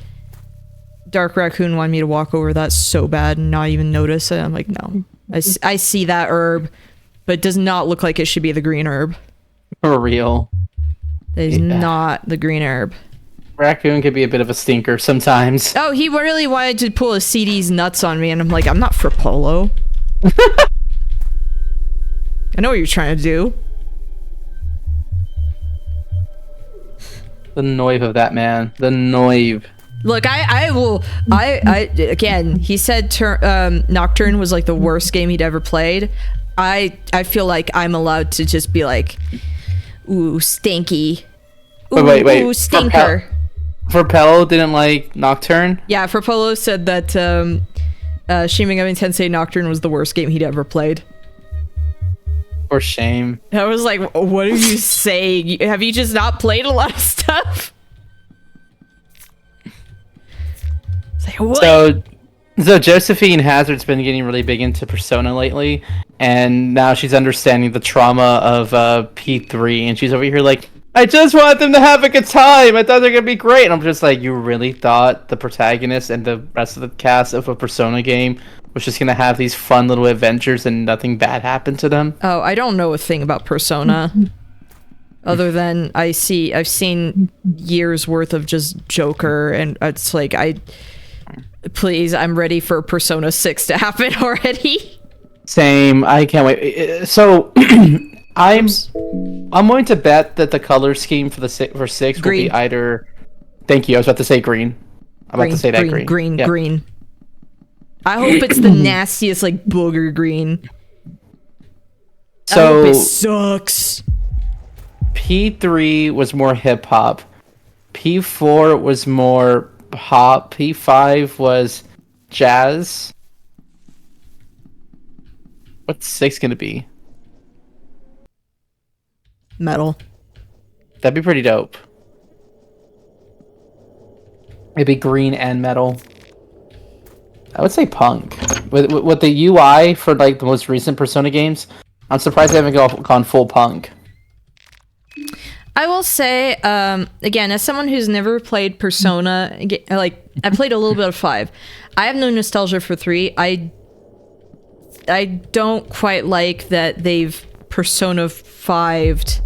Dark Raccoon wanted me to walk over that so bad and not even notice it. I'm like, no. I see that herb, but it does not look like it should be the green herb. For real. It is not the green herb. Raccoon could be a bit of a stinker sometimes. Oh, he really wanted to pull a CD's nuts on me, and I'm like, I'm not for Polo. I know what you're trying to do. The noive of that man. The noive. Look, again, he said Nocturne was like the worst game he'd ever played. I feel like I'm allowed to just be like, ooh, stinky. Ooh, wait. Ooh, stinker. Polo didn't like Nocturne? Yeah, Polo said that Shin Megami Tensei Nocturne was the worst game he'd ever played. For shame. I was like, what are you saying? Have you just not played a lot of stuff? It's like, what? So Josephine Hazard's been getting really big into Persona lately, and now she's understanding the trauma of P3, and she's over here like, I just want them to have a good time. I thought they're gonna be great. And I'm just like, you really thought the protagonist and the rest of the cast of a Persona game was just gonna have these fun little adventures and nothing bad happened to them? Oh, I don't know a thing about Persona. Other than I've seen years worth of just Joker, and it's like, please, I'm ready for Persona 6 to happen already. Same. I can't wait. So I'm going to bet that the color scheme for 6 will be either. Thank you. I was about to say green. About to say that green. Yep. Green. I hope it's the nastiest, like, booger green. So I hope it sucks. P3 was more hip hop. P4 was more pop. P5 was jazz. What's 6 gonna be? Metal. That'd be pretty dope. It'd be green and metal. I would say punk. With the UI for like the most recent Persona games, I'm surprised they haven't gone full punk. I will say, again, as someone who's never played Persona, like, I played a little bit of 5. I have no nostalgia for 3. I don't quite like that they've Persona 5'd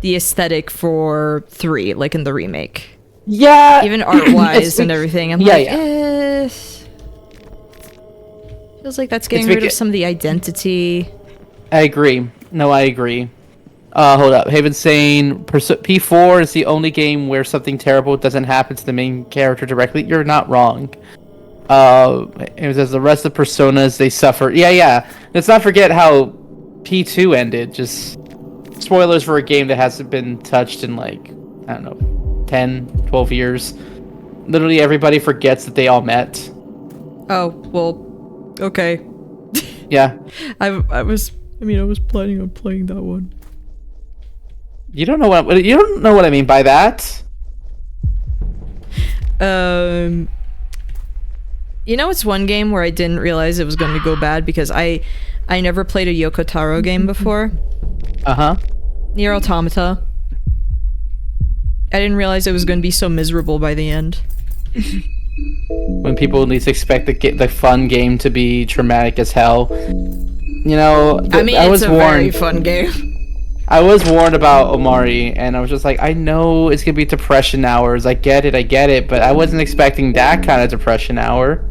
the aesthetic for 3, like in the remake. Yeah! Even art-wise and everything. I'm feels like that's getting rid of some of the identity. I agree. No, I agree. Hold up. Haven's saying P4 is the only game where something terrible doesn't happen to the main character directly. You're not wrong. It says the rest of Personas, they suffer. Yeah. Let's not forget how P2 ended. Just spoilers for a game that hasn't been touched in like, I don't know, 10, 12 years. Literally everybody forgets that they all met. Oh, well, okay. Yeah. I was planning on playing that one. You don't know what I mean by that. You know, it's one game where I didn't realize it was going to go bad because I never played a Yoko Taro game before. Nier Automata. I didn't realize it was going to be so miserable by the end. When people at least expect the fun game to be traumatic as hell. You know, I was warned. Very fun game. I was warned about Omari, and I was just like, I know it's gonna be depression hours. I get it, but I wasn't expecting that kind of depression hour.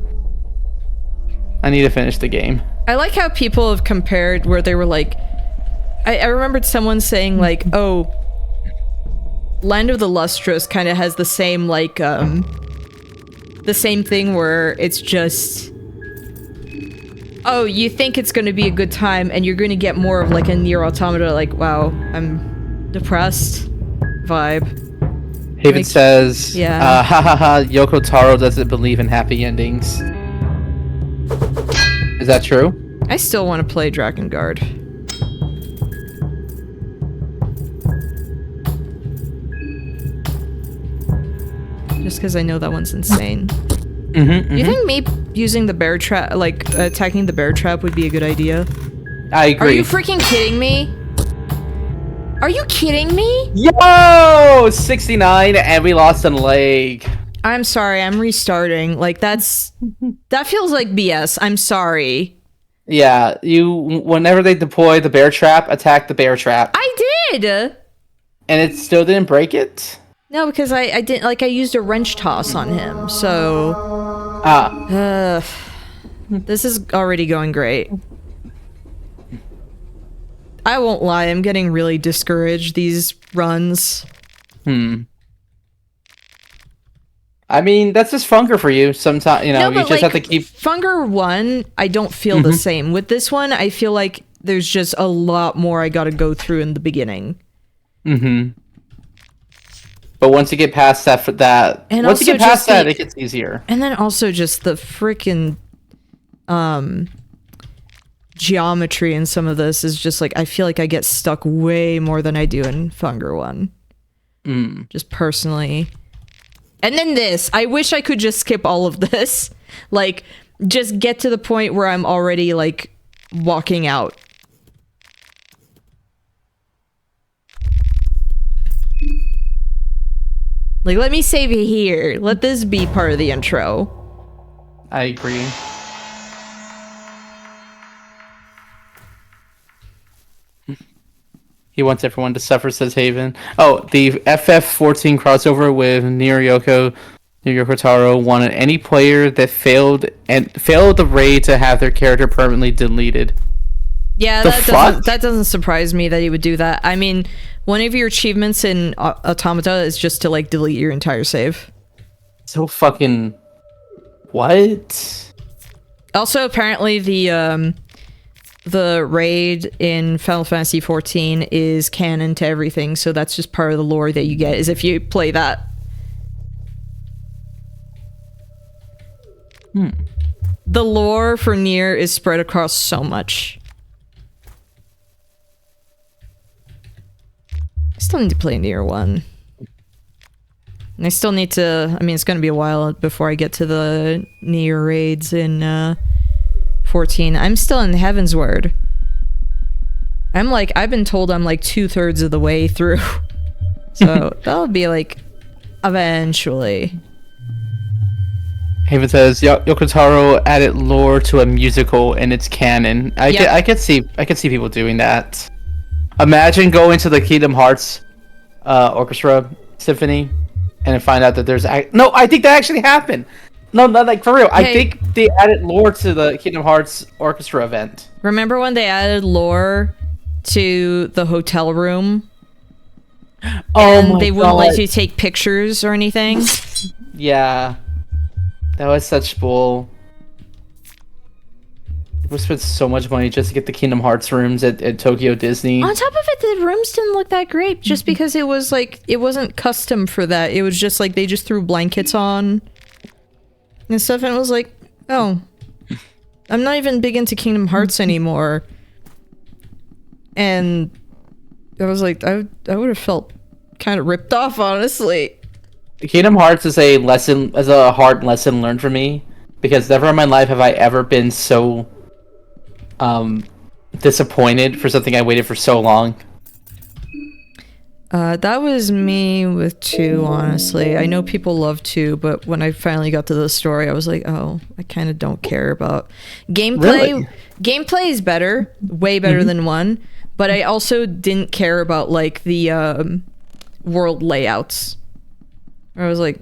I need to finish the game. I like how people have compared where they were like, I remembered someone saying like, oh, Land of the Lustrous kind of has the same like, the same thing where it's just oh, you think it's going to be a good time, and you're going to get more of like a Nier Automata, like, wow, I'm depressed vibe. Haven Like, says, yeah. ha ha ha, Yoko Taro doesn't believe in happy endings. Is that true? I still want to play Drakengard. Just because I know that one's insane. Do you think me using the bear trap, like attacking the bear trap, would be a good idea? I agree. Are you freaking kidding me? Are you kidding me? Yo! 69 and we lost a leg. I'm sorry, I'm restarting. Like, that feels like BS. I'm sorry. Yeah, whenever they deploy the bear trap, attack the bear trap. I did! And it still didn't break it? No, because I didn't, like, I used a wrench toss on him, so... this is already going great. I won't lie, I'm getting really discouraged these runs. I mean, that's just Funker for you. Sometimes, you know, you just have to keep... Funger 1, I don't feel the same. With this one, I feel like there's just a lot more I gotta go through in the beginning. But once you get past that, And once you also get past just that, it gets easier. And then also just the freaking geometry in some of this is just like, I feel like I get stuck way more than I do in Funger 1. Just personally. And then this, I wish I could just skip all of this. Like, just get to the point where I'm already, like, walking out. Like, let me save it here. Let this be part of the intro. I agree. He wants everyone to suffer, says Haven. Oh, the FF14 crossover with Nier Yoko Taro wanted any player that failed the raid to have their character permanently deleted. Yeah, that doesn't surprise me that he would do that. I mean, one of your achievements in Automata is just to, like, delete your entire save. So fucking... What? Also, apparently the raid in Final Fantasy XIV is canon to everything, so that's just part of the lore that you get, is if you play that. The lore for Nier is spread across so much. I still need to play Nier 1. And I still need to... I mean, it's going to be a while before I get to the Nier raids in 14. I'm still in Heaven's Word. I've been told I'm like 2/3 of the way through. So that'll be like eventually. Haven says Yoko Taro added lore to a musical and it's canon. I could see people doing that. Imagine going to the Kingdom Hearts orchestra symphony and find out that there's I think that actually happened. No, not like for real. Hey, I think they added lore to the Kingdom Hearts orchestra event. Remember when they added lore to the hotel room? And they wouldn't let you take pictures or anything? Yeah. That was such bull. We spent so much money just to get the Kingdom Hearts rooms at Tokyo Disney. On top of it, the rooms didn't look that great just because it was like, it wasn't custom for that. It was just like, they just threw blankets on and stuff, and it was like, oh, I'm not even big into Kingdom Hearts anymore. And I was like, I would have felt kind of ripped off, honestly. Kingdom Hearts is a hard lesson learned for me, because never in my life have I ever been so disappointed for something I waited for so long. That was me with 2, honestly. I know people love 2, but when I finally got to the story, I was like, oh, I kind of don't care about gameplay. Really? Gameplay is better, way better than 1, but I also didn't care about like the world layouts. I was like,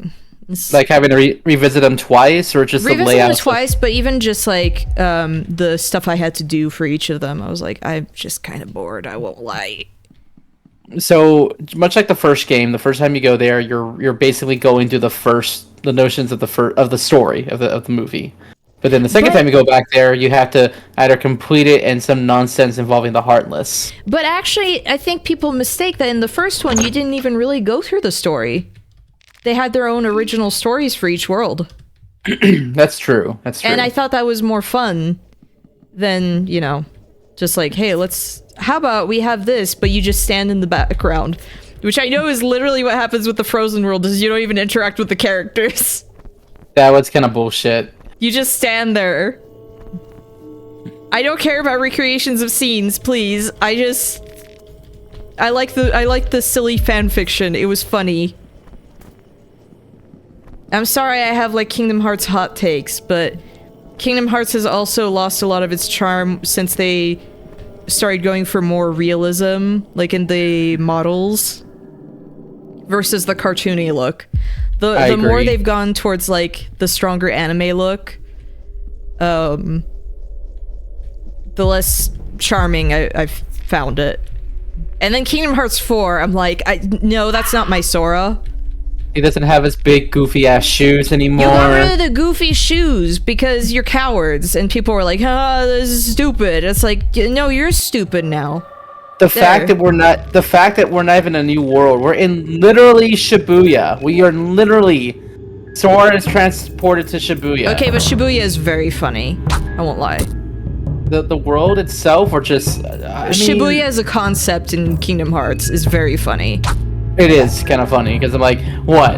like having to revisit them twice, or just the layout? Revisit them twice, but even just like the stuff I had to do for each of them, I was like, I'm just kind of bored. I won't lie. So much like the first game, the first time you go there, you're basically going through the notions of the story of the movie. But then the second time you go back there, you have to either complete it and some nonsense involving the Heartless. But actually, I think people mistake that in the first one, you didn't even really go through the story. They had their own original stories for each world. That's true. That's true. And I thought that was more fun than, you know, just like, hey, how about we have this, but you just stand in the background. Which I know is literally what happens with the Frozen world, is you don't even interact with the characters. That was kind of bullshit. You just stand there. I don't care about recreations of scenes, please. I like the silly fan fiction. It was funny. I'm sorry I have like Kingdom Hearts hot takes, but Kingdom Hearts has also lost a lot of its charm since they started going for more realism, like in the models, versus the cartoony look. The more they've gone towards like the stronger anime look, the less charming I've found it. And then Kingdom Hearts 4, I'm like, no, that's not my Sora. He doesn't have his big goofy ass shoes anymore. You got rid of the goofy shoes because you're cowards, and people were like, this is stupid. It's like, no, you're stupid now. The fact that we're not even in a new world. We're in literally Shibuya. We are literally Sora is transported to Shibuya. Okay, but Shibuya is very funny. I won't lie. The world itself, or just Shibuya as a concept in Kingdom Hearts is very funny. It is kind of funny because I'm like, what?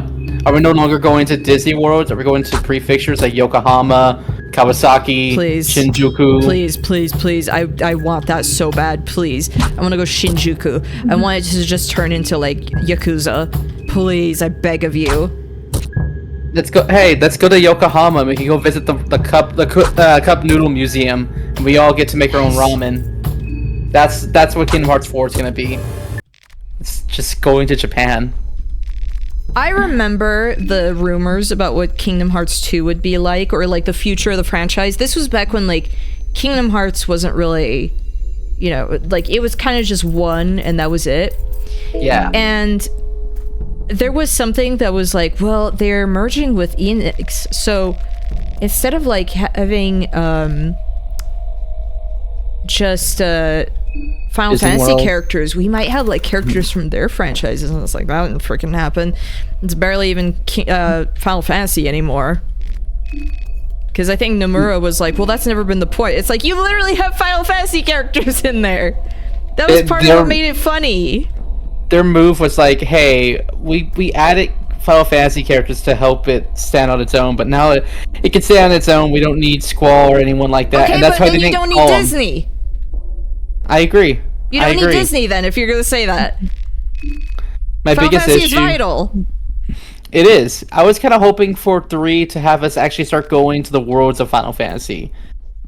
Are we no longer going to Disney worlds? Are we going to prefectures like Yokohama, Kawasaki, please. Shinjuku? Please. I want that so bad. Please. I want to go Shinjuku. I want it to just turn into like Yakuza. Please, I beg of you. Let's go. Hey, let's go to Yokohama. We can go visit the cup noodle museum, and we all get to make our own ramen. That's what Kingdom Hearts 4 is gonna be. It's just going to Japan. I remember the rumors about what Kingdom Hearts 2 would be like, or like the future of the franchise. This was back when like Kingdom Hearts wasn't really, you know, like it was kind of just one and that was it. Yeah. And there was something that was like, well, they're merging with Enix, so instead of like having just Final Disney Fantasy World characters, we might have like characters from their franchises, and it's like, that wouldn't freaking happen. It's barely even Final Fantasy anymore. Because I think Nomura was like, well, that's never been the point. It's like, you literally have Final Fantasy characters in there. That was part of what made it funny. Their move was like, hey, we added Final Fantasy characters to help it stand on its own, but now it can stand on its own. We don't need Squall or anyone like that, okay, and that's but why then they you didn't don't call need them. Disney. I agree. You don't need Disney then, if you're gonna say that. My Final biggest Fantasy issue is vital. It is. I was kind of hoping for 3 to have us actually start going to the worlds of Final Fantasy.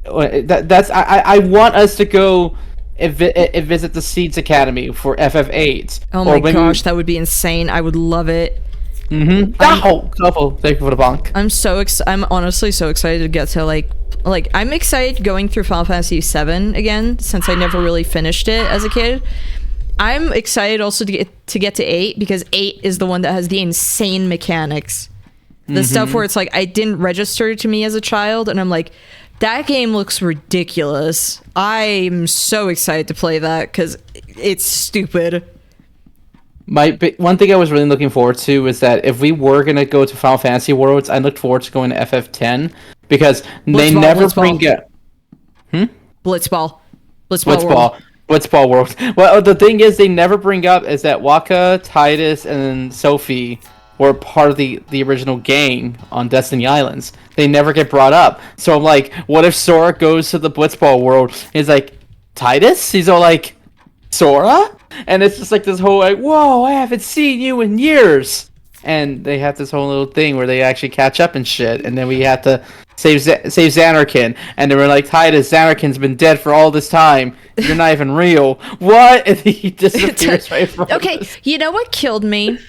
I want us to go and visit the Seeds Academy for FF8. Oh my gosh, that would be insane. I would love it. Mm-hmm. Thank you for the bonk. I'm honestly so excited to get to like I'm excited going through Final Fantasy 7 again, since I never really finished it as a kid. I'm excited also to get to 8, because 8 is the one that has the insane mechanics. The stuff where it's like, I didn't register to me as a child, and I'm like, that game looks ridiculous. I'm so excited to play that, because it's stupid. One thing I was really looking forward to is that if we were going to go to Final Fantasy Worlds, I looked forward to going to FF10, because they never bring up... Blitzball World. Well, the thing is, they never bring up is that Waka, Titus, and Sophie were part of the original gang on Destiny Islands. They never get brought up. So I'm like, what if Sora goes to the Blitzball world and he's like, Titus? He's all like, Sora? And it's just like this whole like, whoa, I haven't seen you in years. And they have this whole little thing where they actually catch up and shit. And then we have to save Xanarkin. And they were like, Titus, Xanarkin's been dead for all this time. You're not even real. What? And he disappears right from Okay, us. you know what killed me?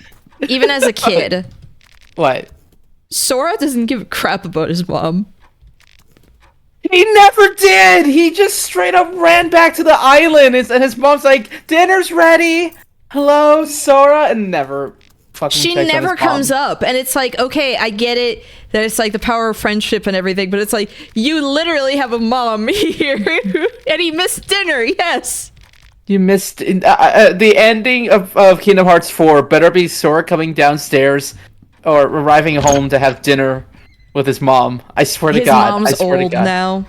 Even as a kid. What? Sora doesn't give a crap about his mom. He never did! He just straight up ran back to the island and his mom's like, dinner's ready! Hello, Sora! And never fucking She checks on never his mom. comes up, and it's like, okay, I get it that it's like the power of friendship and everything, but it's like, you literally have a mom here, and he missed dinner. Yes. You missed the ending of Kingdom Hearts 4. Better be Sora coming downstairs or arriving home to have dinner with his mom. I swear to His God. mom's I swear old to God. now.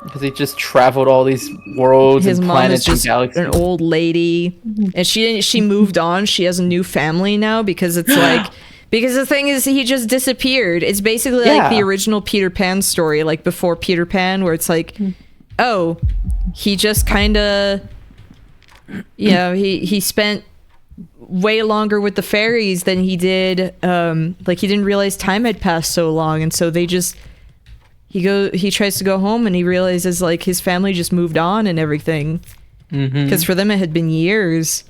Because he just traveled all these worlds His and mom is planets and just galaxies. an old lady, and she moved on. She has a new family now because it's like, because the thing is, he just disappeared. It's basically like the Yeah. original Peter Pan story, like before Peter Pan, where it's like, oh, he just kind of, you know, he spent way longer with the fairies than he did. Like he didn't realize time had passed so long, and so they just. He tries to go home and he realizes like his family just moved on and everything. Because for them it had been years.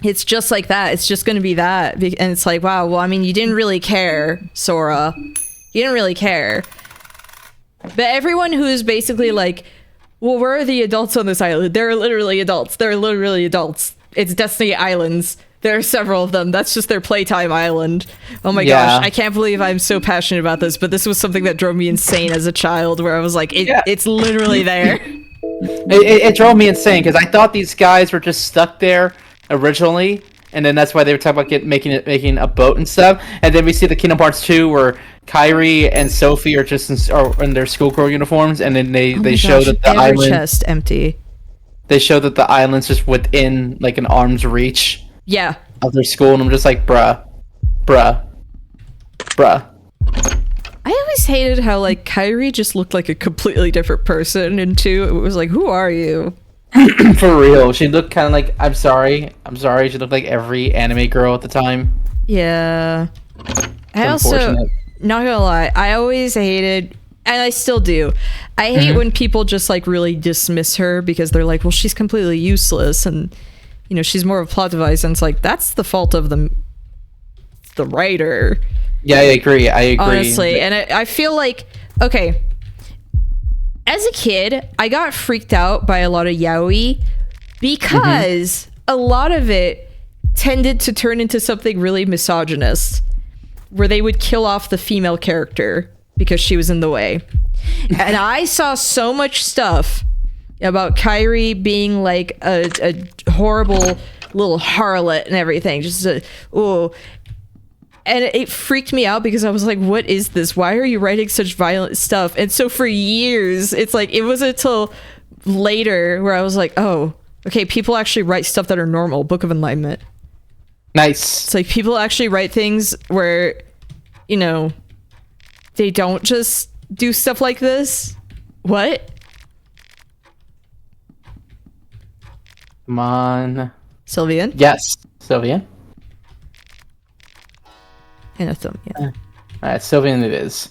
It's just like that. It's just going to be that. And it's like, wow, well, I mean, you didn't really care, Sora. You didn't really care. But everyone who is basically like, well, where are the adults on this island? They're literally adults. They're literally adults. It's Destiny Islands. There are several of them. That's just their playtime island. Oh my gosh, I can't believe I'm so passionate about this, but this was something that drove me insane as a child, where I was like, it's literally there. It drove me insane because I thought these guys were just stuck there originally, and then that's why they were talking about making a boat and stuff. And then we see the Kingdom Hearts 2 where Kairi and Sophie are just in their schoolgirl uniforms, and then they show that the island chest empty. They show that the island's just within like an arm's reach. Yeah. Of their school, and I'm just like, bruh. I always hated how like Kairi just looked like a completely different person, and two, it was like, who are you? For real, she looked kind of like, I'm sorry, she looked like every anime girl at the time. Yeah. I also, unfortunate. not gonna lie, I always hated, and I still do, I hate when people just like really dismiss her because they're like, well, she's completely useless, and you know, she's more of a plot device, and it's like, that's the fault of the writer. Yeah, I agree. Honestly, and I feel like, okay, as a kid, I got freaked out by a lot of yaoi because a lot of it tended to turn into something really misogynist, where they would kill off the female character because she was in the way. And I saw so much stuff about Kairi being like a horrible little harlot and everything. Just and it freaked me out because I was like, what is this? Why are you writing such violent stuff? And so for years, it's like, it wasn't until later where I was like, oh, okay, people actually write stuff that are normal. Book of Enlightenment. Nice. It's like people actually write things where, you know, they don't just do stuff like this. What? Come on. Sylvian? Yes, Sylvian. And a thumb, yeah. Alright, Sylvian it is.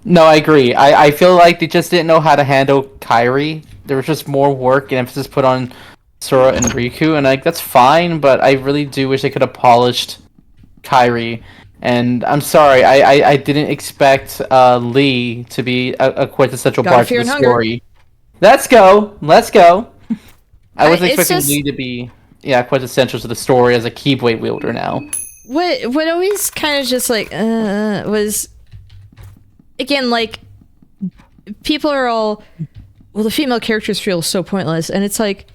No, I agree. I feel like they just didn't know how to handle Kairi. There was just more work and emphasis put on Sora and Riku, and like, that's fine, but I really do wish they could have polished Kairi. And I'm sorry, I didn't expect Lee to be a quintessential God of part of Fear the and Hunger. story. Let's go! I wasn't It's expecting just- Lee to be quintessential to the story as a Keyblade wielder now. What always kind of just like was, again, like, people are all, well, the female characters feel so pointless, and it's like,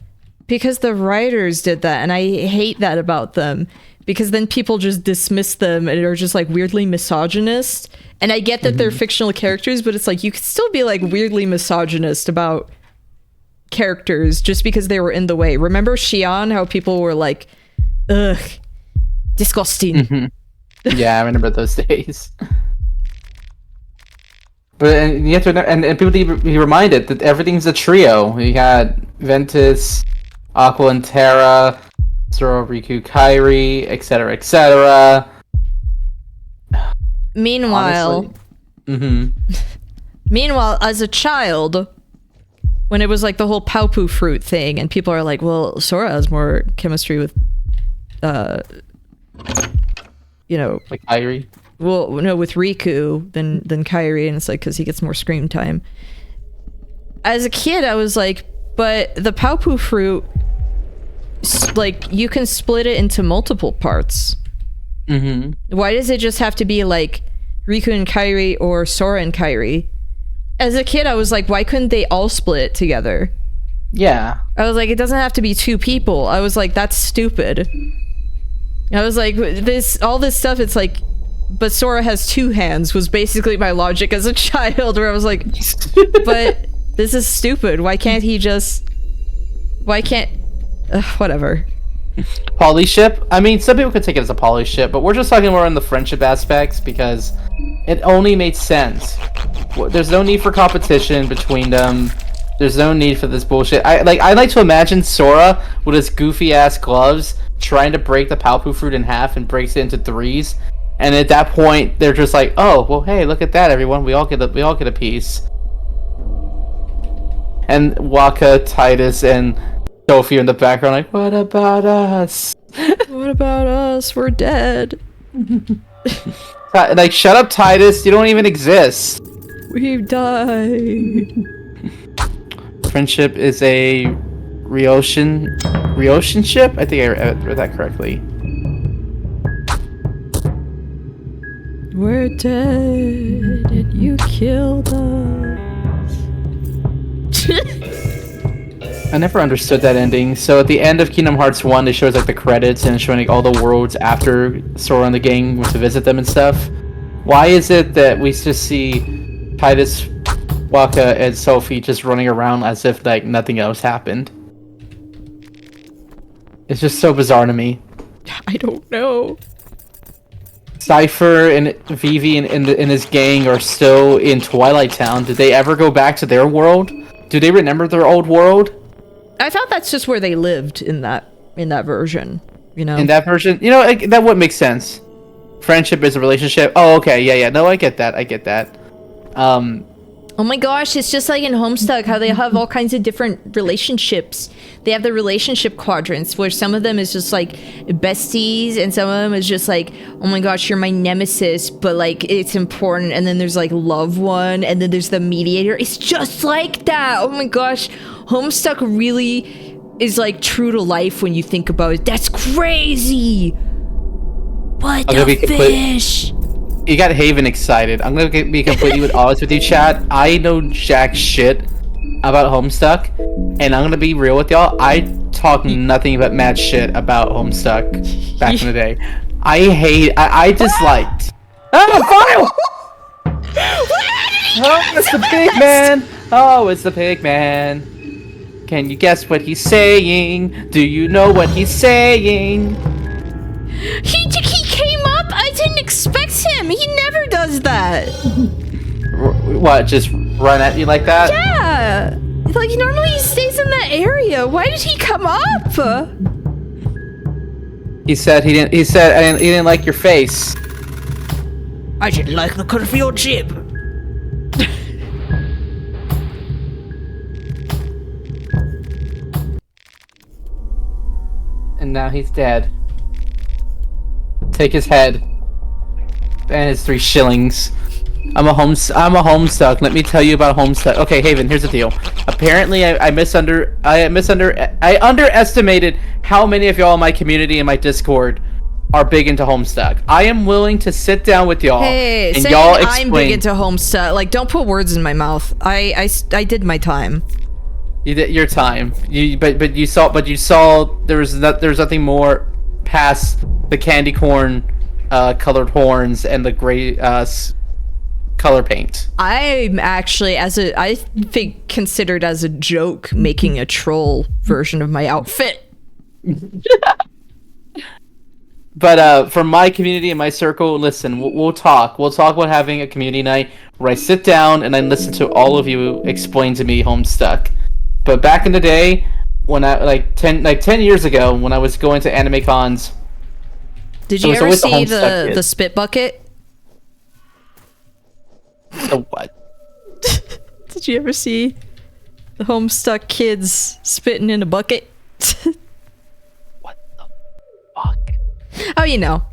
because the writers did that, and I hate that about them, because then people just dismiss them and are just like weirdly misogynist. And I get that they're fictional characters, but it's like, you could still be like weirdly misogynist about characters just because they were in the way. Remember Xion, how people were like, ugh, disgusting. Yeah, I remember those days. But and you have to, and people need to be reminded that everything's a trio. You got Ventus, Aqua and Terra, Zoro, Riku, Kairi, etc., etc. Meanwhile, as a child, when it was like the whole Paupu fruit thing, and people are like, well, Sora has more chemistry with, you know, Like Kairi. well, no, with Riku than Kairi, and it's like, because he gets more screen time. As a kid, I was like, but the Paupu fruit like you can split it into multiple parts. Why does it just have to be like Riku and Kairi or Sora and Kairi? As a kid, I was like, why couldn't they all split it together? Yeah. I was like, it doesn't have to be 2 people. I was like, that's stupid. I was like, all this stuff, it's like, but Sora has 2 hands was basically my logic as a child, where I was like, but this is stupid. Why can't whatever. Polyship? I mean, some people could take it as a polyship, but we're just talking more on the friendship aspects because it only made sense. There's no need for competition between them. There's no need for this bullshit. I like to imagine Sora with his goofy ass gloves trying to break the Palpu fruit in half and breaks it into 3s. And at that point, they're just like, "Oh, well, hey, look at that, everyone! We all get a piece." And Waka, Titus, and Sophie in the background, like, "What about us? What about us? We're dead. Like, shut up, Titus! You don't even exist." We've died. Friendship is a Ryoship? I think I read that correctly. We're dead and you killed us. I never understood that ending. So at the end of Kingdom Hearts 1, it shows like the credits and showing like all the worlds after Sora and the gang went to visit them and stuff. Why is it that we just see Titus, Waka, and Sophie just running around as if like nothing else happened? It's just so bizarre to me. I don't know. Cypher and Vivi and his gang are still in Twilight Town. Did they ever go back to their world? Do they remember their old world? I thought that's just where they lived in that version, you know? In that version? You know, like, that would make sense. Friendship is a relationship. Oh, okay, yeah. No, I get that. Oh my gosh, it's just like in Homestuck, how they have all kinds of different relationships. They have the relationship quadrants, where some of them is just like besties, and some of them is just like, oh my gosh, you're my nemesis, but like it's important. And then there's like love one, and then there's the mediator. It's just like that. Oh my gosh, Homestuck really is like true to life when you think about it. That's crazy. What the fish? You got Haven excited. I'm gonna be completely honest with you, chat. I know jack shit about Homestuck, and I'm gonna be real with y'all. I talk nothing but mad shit about Homestuck back in the day. I disliked. Oh, file! Oh, it's the pig man! Oh, it's the pig man. Can you guess what he's saying? Do you know what he's saying? He came up. I didn't expect him. He never does that. What? Just run at you like that? Yeah. Like normally he stays in that area. Why did he come up? He said he didn't like your face. I didn't like the cut of your jib. And now he's dead. Take his head and his 3 shillings. I'm a Homestuck. Let me tell you about Homestuck. Okay, Haven, here's the deal. Apparently, I underestimated how many of y'all in my community and my Discord are big into Homestuck. I am willing to sit down with y'all and y'all explain. I'm big into Homestuck. Like, don't put words in my mouth. I did my time. You did your time. But you saw there's nothing more past the candy corn colored horns and the gray color paint. I'm actually I think considered as a joke making a troll version of my outfit. But for my community and my circle, listen, we'll talk. We'll talk about having a community night where I sit down and I listen to all of you explain to me Homestuck. But back in the day, when I like 10 years ago, when I was going to anime cons, did you ever see the spit bucket? The what? Did you ever see the Homestuck kids spitting in a bucket? What the fuck? Oh, you know.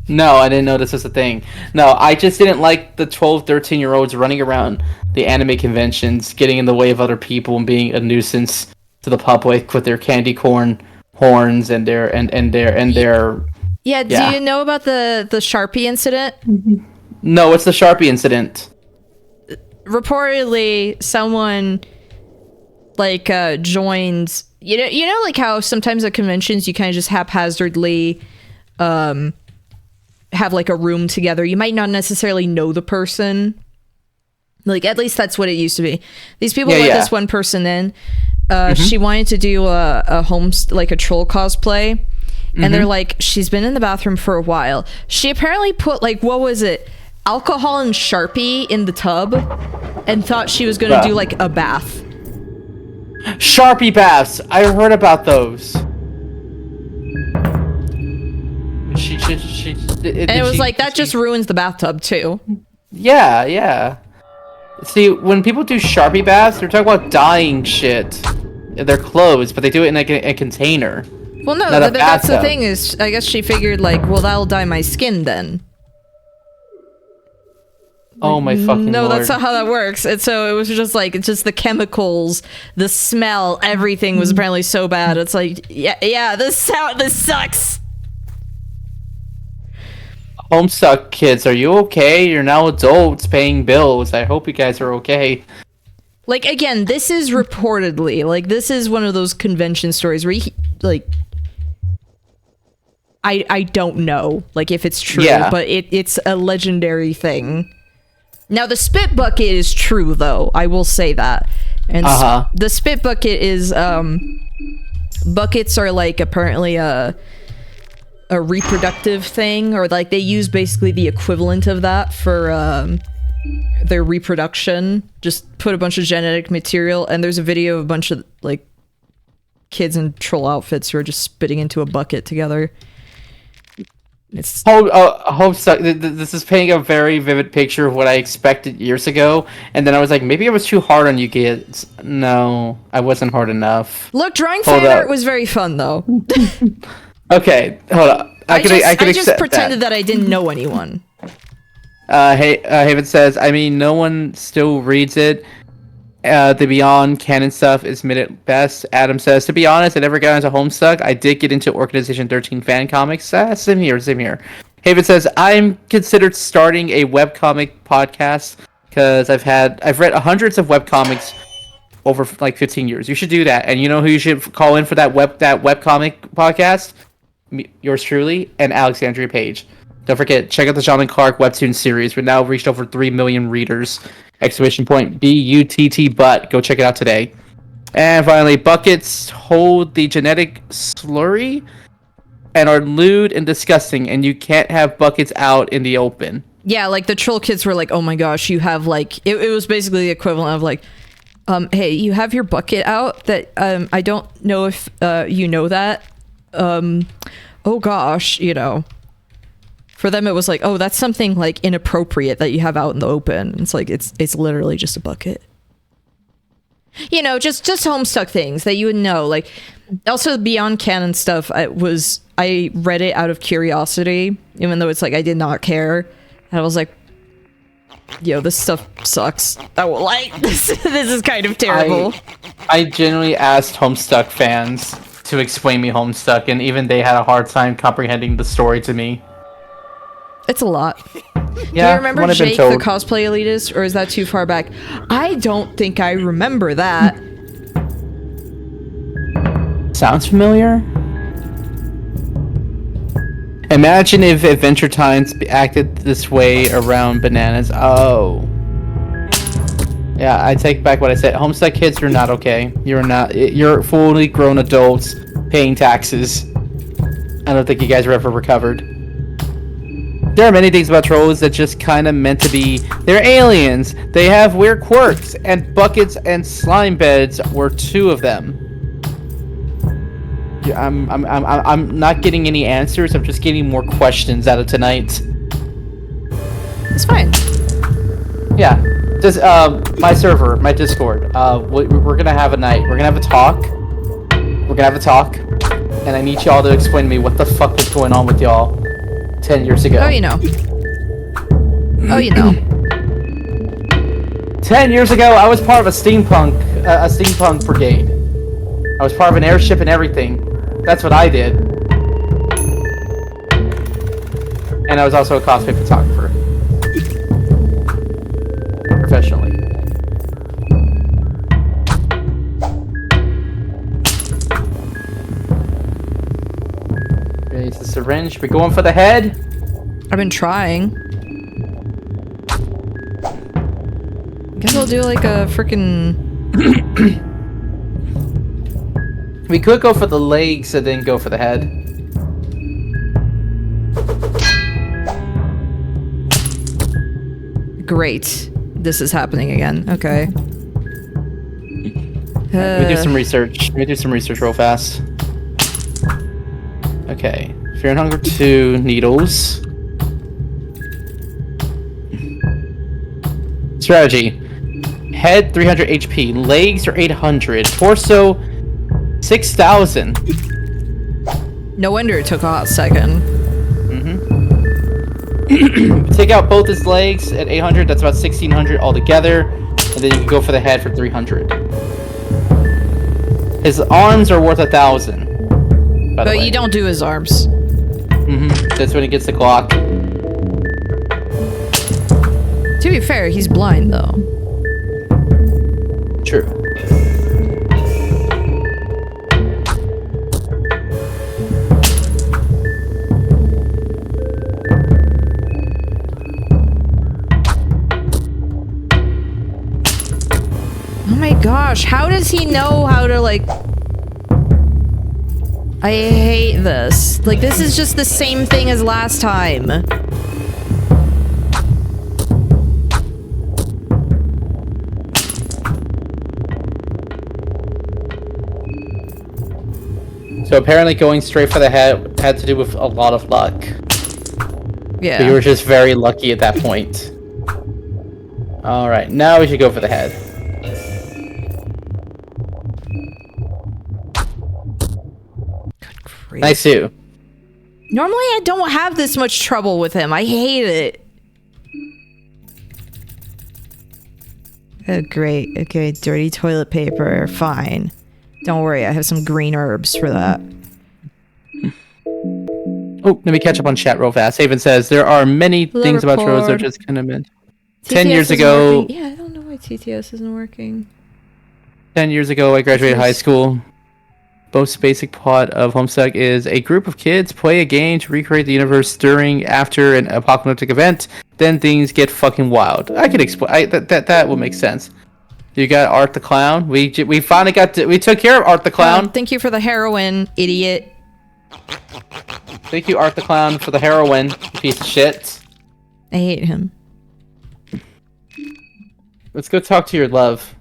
No, I didn't know this was a thing. No, I just didn't like the 12, 13-year-olds running around the anime conventions, getting in the way of other people and being a nuisance to the public with their candy corn horns and their Yeah, do you know about the Sharpie incident? No, what's the Sharpie incident? Reportedly, someone like joins. You know, like how sometimes at conventions you kind of just haphazardly have like a room together. You might not necessarily know the person. Like at least that's what it used to be. These people let this one person in. She wanted to do a like a troll cosplay. And they're like, she's been in the bathroom for a while. She apparently put like, what was it? Alcohol and Sharpie in the tub and thought she was going to do like a bath. Sharpie baths. I heard about those. And it was like, that just ruins the bathtub too. Yeah. See, when people do Sharpie baths, they're talking about dyeing shit in their clothes, but they do it in like a container. Well, no, that's the thing is, I guess she figured like, well, that'll dye my skin then. Oh my fucking No, Lord. that's not how that works. And so it was just like, it's just the chemicals, the smell, everything was apparently so bad. It's like, yeah, this sucks. Homestuck kids, are you okay? You're now adults paying bills. I hope you guys are okay. Like, again, this is reportedly, like, this is one of those convention stories where like, I don't know, like, if it's true, but it's a legendary thing. Now, the spit bucket is true, though. I will say that. And the spit bucket is, buckets are, like, apparently a reproductive thing, or, like, they use basically the equivalent of that for, their reproduction. Just put a bunch of genetic material, and there's a video of a bunch of, like, kids in troll outfits who are just spitting into a bucket together. It's Homestuck. This is painting a very vivid picture of what I expected years ago, and then I was like, maybe I was too hard on you kids. No, I wasn't hard enough. Look, drawing fan art was very fun, though. Okay, hold up. I just pretended that I didn't know anyone. Haven says, I mean, no one still reads it. The Beyond canon stuff is mid at best. Adam says, to be honest, I never got into Homestuck. I did get into Organization 13 fan comics. Same here. Haven says, I'm considered starting a webcomic podcast because I've read hundreds of webcomics over like 15 years. You should do that. And you know who you should call in for that webcomic podcast? Yours truly and Alexandria Page. Don't forget, check out the John and Clark webtoon series. We've now reached over 3 million readers. Exclamation point BUTT butt. Go check it out today. And finally, buckets hold the genetic slurry and are lewd and disgusting, and you can't have buckets out in the open. Yeah, like the troll kids were like, oh my gosh, you have like, it was basically the equivalent of like, hey, you have your bucket out that, I don't know if you know that. Oh gosh, you know. For them, it was like, oh, that's something like inappropriate that you have out in the open. It's like it's literally just a bucket. You know, just Homestuck things that you would know. Like, also Beyond Canon stuff. I read it out of curiosity, even though it's like I did not care. And I was like, yo, this stuff sucks. Oh, like this is kind of terrible. I genuinely asked Homestuck fans to explain me Homestuck, and even they had a hard time comprehending the story to me. It's a lot. Yeah, do you remember Jake, the cosplay elitist, or is that too far back? I don't think I remember that. Sounds familiar? Imagine if Adventure Times acted this way around bananas. Oh. Yeah, I take back what I said. Homestuck kids are not okay. You're fully grown adults paying taxes. I don't think you guys are ever recovered. There are many things about trolls that just kind of meant to be. They're aliens. They have weird quirks, and buckets and slime beds were two of them. Yeah, I'm not getting any answers. I'm just getting more questions out of tonight. It's fine. Yeah, just my server, my Discord. We're gonna have a night. We're gonna have a talk. And I need y'all to explain to me what the fuck was going on with y'all 10 years ago. Oh, you know. 10 years ago, I was part of a steampunk brigade. I was part of an airship and everything. That's what I did. And I was also a cosplay photographer. Professionally. Raise the syringe. We're going for the head. I've been trying. Guess I'll do like a freaking. We could go for the legs and then go for the head. Great. This is happening again. Okay. Let me do some research. Let me do some research real fast. Okay. Fear and Hunger 2 needles. Strategy. Head 300 HP. Legs are 800. Torso 6,000. No wonder it took a hot second. Take out both his legs at 800. That's about 1,600 altogether. And then you can go for the head for 300. His arms are worth 1,000. But you don't do his arms. That's when he gets the Glock. To be fair, he's blind though. True. Oh my gosh, how does he know how to like... I hate this. Like, this is just the same thing as last time. So apparently going straight for the head had to do with a lot of luck. Yeah. But you were just very lucky at that point. Alright, now we should go for the head. Nice too. Normally I don't have this much trouble with him. I hate it. Oh, great. Okay, dirty toilet paper. Fine. Don't worry, I have some green herbs for that. Oh, let me catch up on chat real fast. Haven says, there are many things about Trolls that are just kind of meant. 10 years ago... Yeah, I don't know why TTS isn't working. 10 years ago, I graduated high school. Most basic plot of Homestuck is a group of kids play a game to recreate the universe during, after an apocalyptic event. Then things get fucking wild. I could explain. That would make sense. You got Art the Clown. We finally we took care of Art the Clown. Thank you for the heroin, idiot. Thank you, Art the Clown, for the heroin, you piece of shit. I hate him. Let's go talk to your love.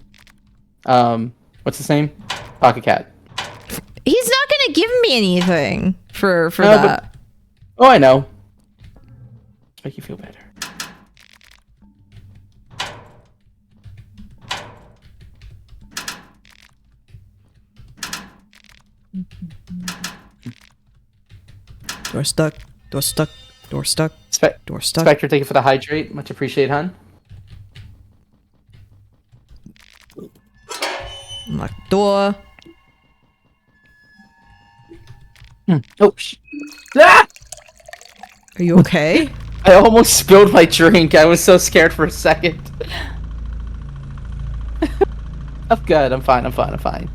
What's his name? Pocket Cat. He's not gonna give me anything for that. But, oh, I know. Make you feel better. Door stuck. Door stuck. Door stuck. Door stuck. Spectre, thank you for the hydrate. Much appreciated, hun. Lock door. Oh, ah! Are you okay? I almost spilled my drink. I was so scared for a second. I'm good. I'm fine. I'm fine. I'm fine.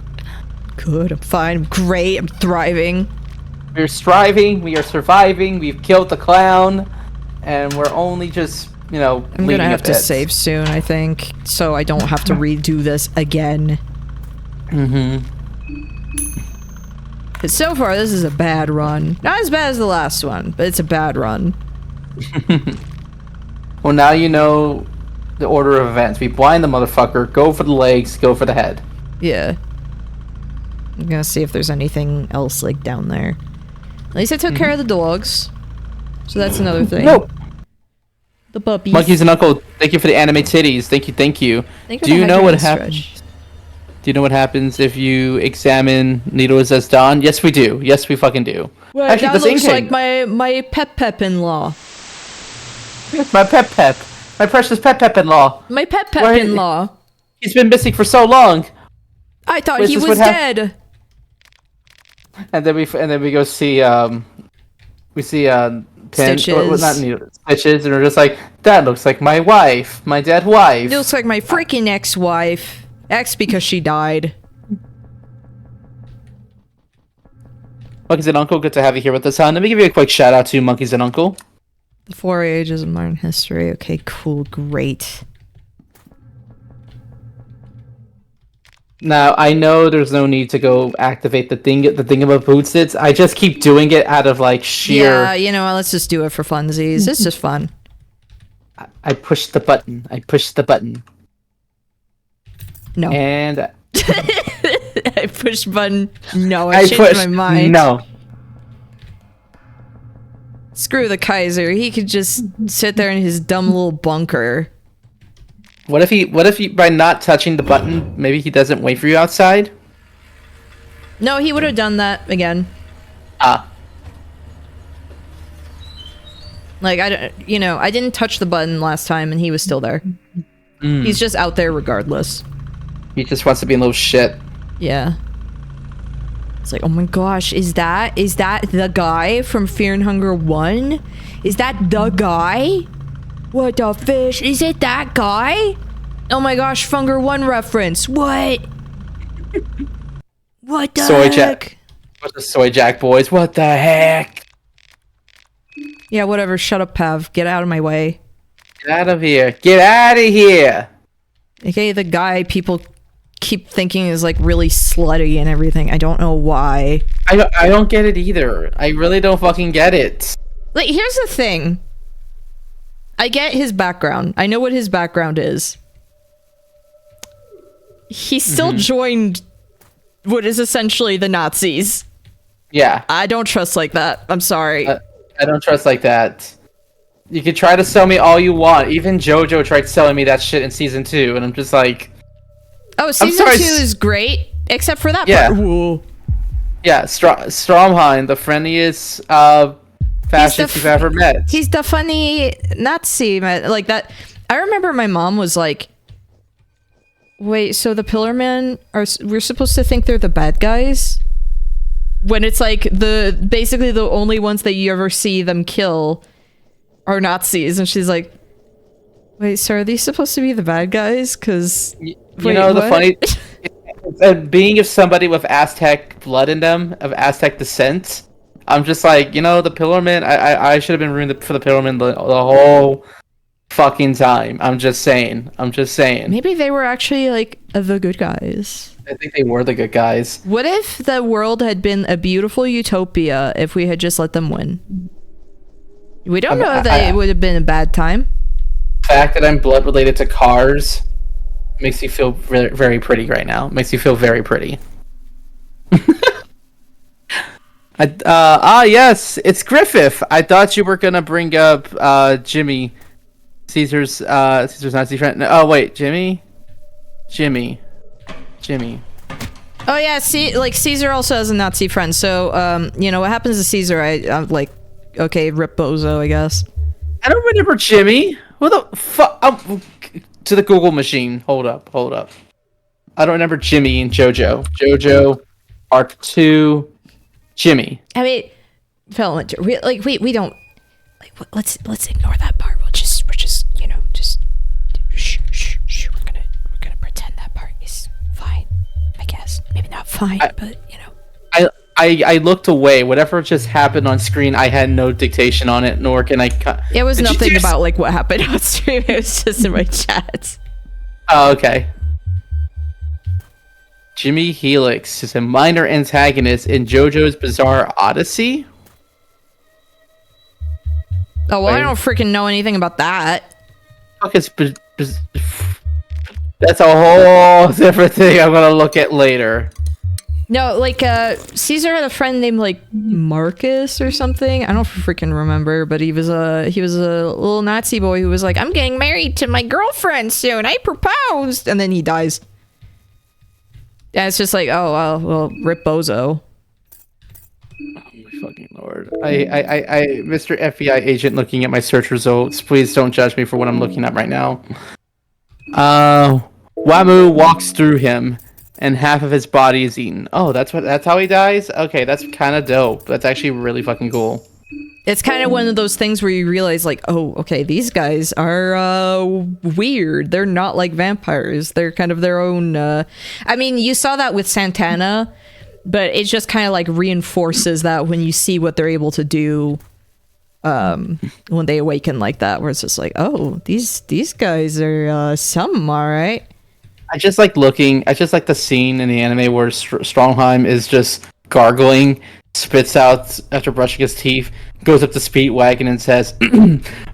Good. I'm fine. I'm great. I'm thriving. We're striving. We are surviving. We've killed the clown, and we're only just, you know, I'm gonna have to save soon, I think, so I don't have to redo this again. But so far, this is a bad run. Not as bad as the last one, but it's a bad run. Well, now you know the order of events. We blind the motherfucker, go for the legs, go for the head. Yeah. I'm gonna see if there's anything else, like, down there. At least I took care of the dogs. So that's another thing. No. The puppies. Monkeys and Uncle, thank you for the anime titties. Thank you, thank you. Do you know what happens? Do you know what happens if you examine needles as dawn? Yes, we do. Yes, we fucking do. Well, actually, that looks like my pep-in-law. My pep. My precious pep-in-law. My pep-in-law. He's been missing for so long. I thought he was dead. and then we go see we see Stitches. not Needle, Stitches, and we're just like, that looks like my wife, my dead wife. It looks like my freaking ex-wife. Ex because she died. Monkeys and Uncle, good to have you here with us, huh? Let me give you a quick shout out to Monkeys and Uncle. The 4 ages of modern history. Okay, cool, great. Now, I know there's no need to go activate the thing about boostits. I just keep doing it out of like sheer. Yeah, you know what? Let's just do it for funsies. It's just fun. I pushed the button. I pushed the button. No. And I pushed button. No, I changed my mind. No. Screw the Kaiser. He could just sit there in his dumb little bunker. What if he by not touching the button, maybe he doesn't wait for you outside? No, he would have done that again. Ah. Like, I didn't touch the button last time and he was still there. He's just out there regardless. He just wants to be a little shit. Yeah. It's like, oh my gosh, is that the guy from Fear and Hunger 1? Is that the guy? What the fish? Is it that guy? Oh my gosh, Hunger 1 reference. What? What the Soy heck? Jack. What the Soy Jack boys? What the heck? Yeah, whatever. Shut up, Pav. Get out of my way. Get out of here. Get out of here. Okay, the guy people keep thinking is like really slutty and everything. I don't know why. I don't get it either. I really don't fucking get it. Like, here's the thing. I get his background. I know what his background is. He still joined what is essentially the Nazis. Yeah. I don't trust like that. I'm sorry. I don't trust like that. You can try to sell me all you want. Even JoJo tried selling me that shit in season 2, and I'm just like, Oh, season 2 is great, except for that Yeah. part. Whoa. yeah, Stromheim, the friendliest fascist you've ever met. He's the funny Nazi, man. Like that. I remember my mom was like, wait, so the Pillarmen we're supposed to think they're the bad guys? When it's like basically the only ones that you ever see them kill are Nazis. And she's like, wait, so are these supposed to be the bad guys? Because You know, the funny being of somebody with Aztec blood in them, of Aztec descent, I'm just like, the Pillarmen, I should have been ruined for the Pillarmen the whole fucking time. I'm just saying. maybe they were actually like the good guys. I think they were the good guys. What if the world had been a beautiful utopia if we had just let them win? We don't know that it would have been a bad time. The fact that I'm blood related to cars makes you feel very, very pretty right now. Makes you feel very pretty. Yes, it's Griffith. I thought you were gonna bring up Jimmy, Caesar's Nazi friend. Oh wait, Jimmy. Oh yeah, see, like Caesar also has a Nazi friend. So, what happens to Caesar? I'm like, okay, rip bozo, I guess. I don't remember Jimmy. Who the fuck? To the Google machine. Hold up. I don't remember Jimmy and JoJo. JoJo, Part 2, Jimmy. I mean, we don't. Like, let's ignore that part. We're just, shh. We're gonna pretend that part is fine. I guess maybe not fine, but I looked away. Whatever just happened on screen, I had no dictation on it, nor can I. It was nothing about like what happened on stream. It was just in my chat. Oh, okay. Jimmy Helix is a minor antagonist in JoJo's Bizarre Odyssey. Oh well, I don't freaking know anything about that. Fuck, that's a whole different thing. I'm gonna look at later. No, like Caesar had a friend named like Marcus or something. I don't freaking remember, but he was a little Nazi boy who was like, "I'm getting married to my girlfriend soon. I proposed," and then he dies. And it's just like, oh well, rip bozo. Oh my fucking lord! I, Mr. FBI agent, looking at my search results. Please don't judge me for what I'm looking at right now. Wamu walks through him. and half of his body is eaten. Oh, that's how he dies? Okay, that's kind of dope. That's actually really fucking cool. It's kind of one of those things where you realize, like, oh, okay, these guys are weird. They're not like vampires. They're kind of their own. I mean, you saw that with Santana, but it just kind of like reinforces that when you see what they're able to do when they awaken like that, where it's just like, oh, these guys are some, all right. I just like the scene in the anime where Strongheim is just gargling, spits out after brushing his teeth, goes up to Speedwagon and says, "A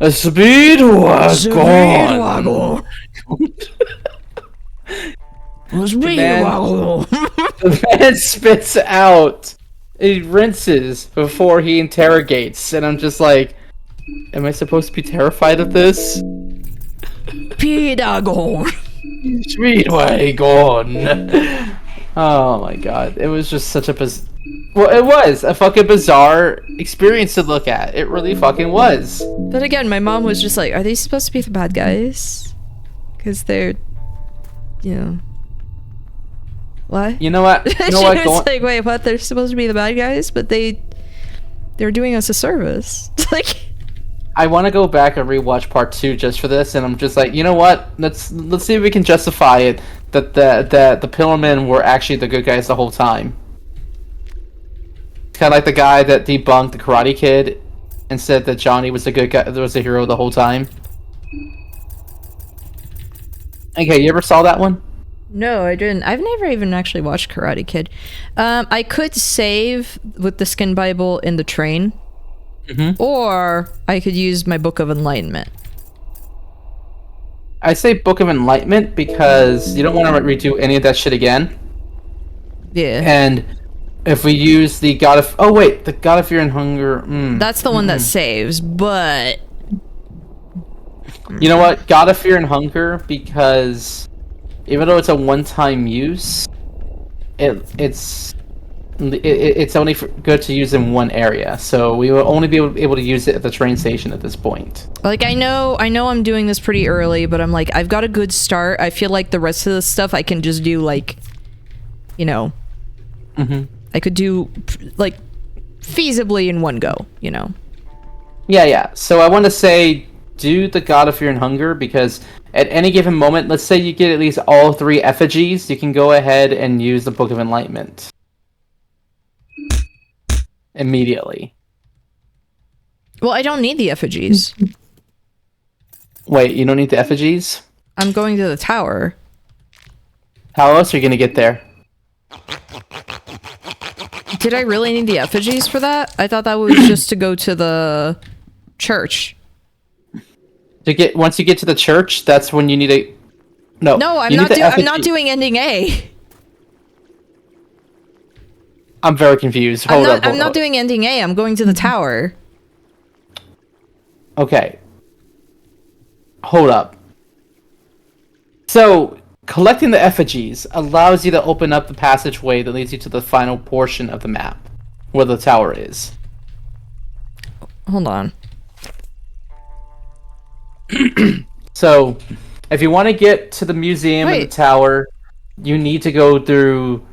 Speedwagon." The man spits out. He rinses before he interrogates, and I'm just like, am I supposed to be terrified of this? Speedwagon. Speedwagon. Oh my god, it was just such a well, it was a fucking bizarre experience to look at. It really fucking was. But again, my mom was just like, are they supposed to be the bad guys? Because they're, you know. What? You know what? You know she what? was like, wait, what? They're supposed to be the bad guys, but they're doing us a service. Like, I want to go back and rewatch part 2 just for this, and I'm just like, you know what? Let's see if we can justify it that the Pillarmen were actually the good guys the whole time. Kind of like the guy that debunked the Karate Kid and said that Johnny was the good guy, was the hero the whole time. Okay, you ever saw that one? no, I didn't. I've never even actually watched Karate Kid. I could save with the Skin Bible in the train, or I could use my Book of Enlightenment. I say Book of Enlightenment because you don't want to redo any of that shit again. Yeah. And if we use the God of... Oh, wait. The God of Fear and Hunger... That's the one that saves, but... You know what? God of Fear and Hunger, because even though it's a one-time use, it's only good to use in one area. So we will only be able to use it at the train station at this point. Like, I know I'm doing this pretty early, but I'm like, I've got a good start. I feel like the rest of the stuff I can just do, like, you know... I could do, like, feasibly in one go, you know? Yeah. So I want to say, do the God of Fear and Hunger, because at any given moment, let's say you get at least all 3 effigies, you can go ahead and use the Book of Enlightenment. Immediately. Well, I don't need the effigies. Wait, you don't need the effigies? I'm going to the tower. How else are you going to get there? Did I really need the effigies for that? I thought that was just to go to the church. Once you get to the church, that's when you need a... No, I'm not doing ending A. I'm very confused. Hold up. I'm not doing ending A. I'm going to the tower. Okay. Hold up. So, collecting the effigies allows you to open up the passageway that leads you to the final portion of the map, where the tower is. Hold on. So, if you want to get to the museum and the tower, you need to go through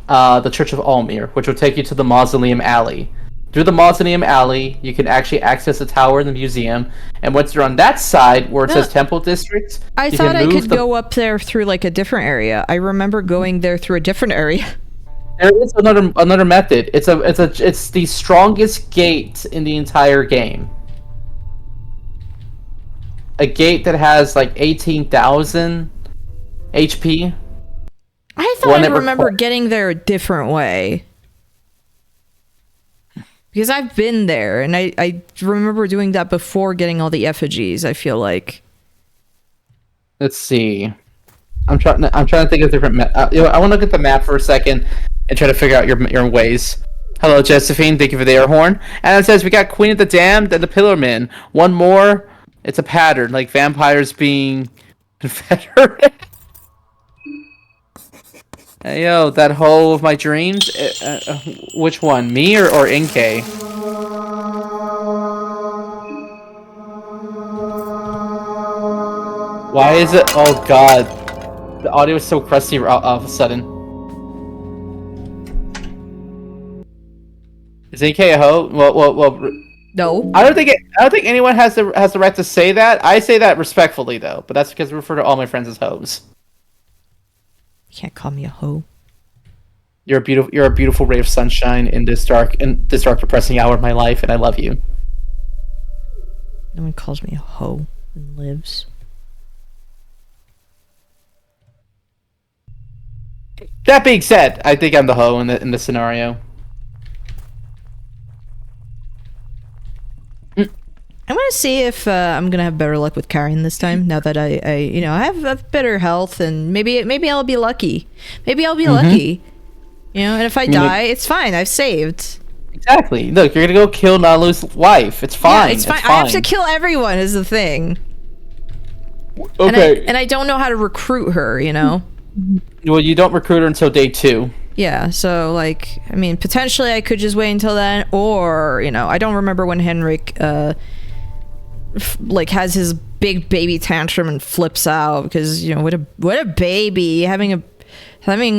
the Church of Almir, which will take you to the Mausoleum Alley. Through the Mausoleum Alley, you can actually access the tower and the museum, and once you're on that side, where it says Temple District, I thought I could go up there through, like, a different area. I remember going there through a different area. There is another method. It's the strongest gate in the entire game. A gate that has like 18,000 HP. I thought I remember getting there a different way. Because I've been there, and I remember doing that before getting all the effigies, I feel like. Let's see. I'm trying to think of different I want to look at the map for a second and try to figure out your ways. Hello, Josephine. Thank you for the air horn. And it says we got Queen of the Damned and the Pillarmen. One more. It's a pattern, like vampires being confederate. Hey, yo, that hoe of my dreams. Which one, me or Inkei? Why is it? Oh God, the audio is so crusty all of a sudden. Is AK a hoe? Well. No. I don't think anyone has the right to say that. I say that respectfully though, but that's because I refer to all my friends as hoes. You can't call me a hoe. You're a beautiful ray of sunshine in this dark depressing hour of my life, and I love you. No one calls me a hoe and lives. That being said, I think I'm the hoe in this scenario. I'm gonna see if I'm gonna have better luck with Karen this time. Now that I have better health, and maybe I'll be lucky. Maybe I'll be lucky. And if I die, it's fine. I've saved. Exactly. Look, you're gonna go kill Nalu's wife. It's fine. Yeah, it's fine. I have to kill everyone. Is the thing. Okay. And I don't know how to recruit her. Well, you don't recruit her until day 2. Yeah, so, like, I mean, potentially I could just wait until then, or, I don't remember when Henrik, has his big baby tantrum and flips out, because, what a baby, having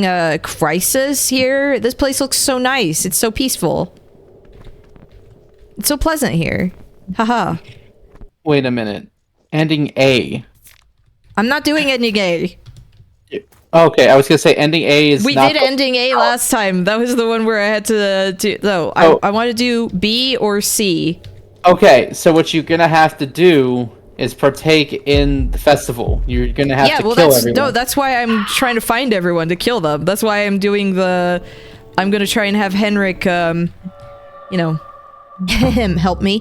a crisis here. This place looks so nice. It's so peaceful. It's so pleasant here. Haha. Wait a minute. Ending A. I'm not doing ending A. Okay, I was gonna say ending A is. We did ending A last time. That was the one where I had to do. No, I want to do B or C. Okay, so what you're gonna have to do is partake in the festival. You're gonna have to kill everyone. No, that's why I'm trying to find everyone to kill them. That's why I'm doing I'm gonna try and have Henrik, help me.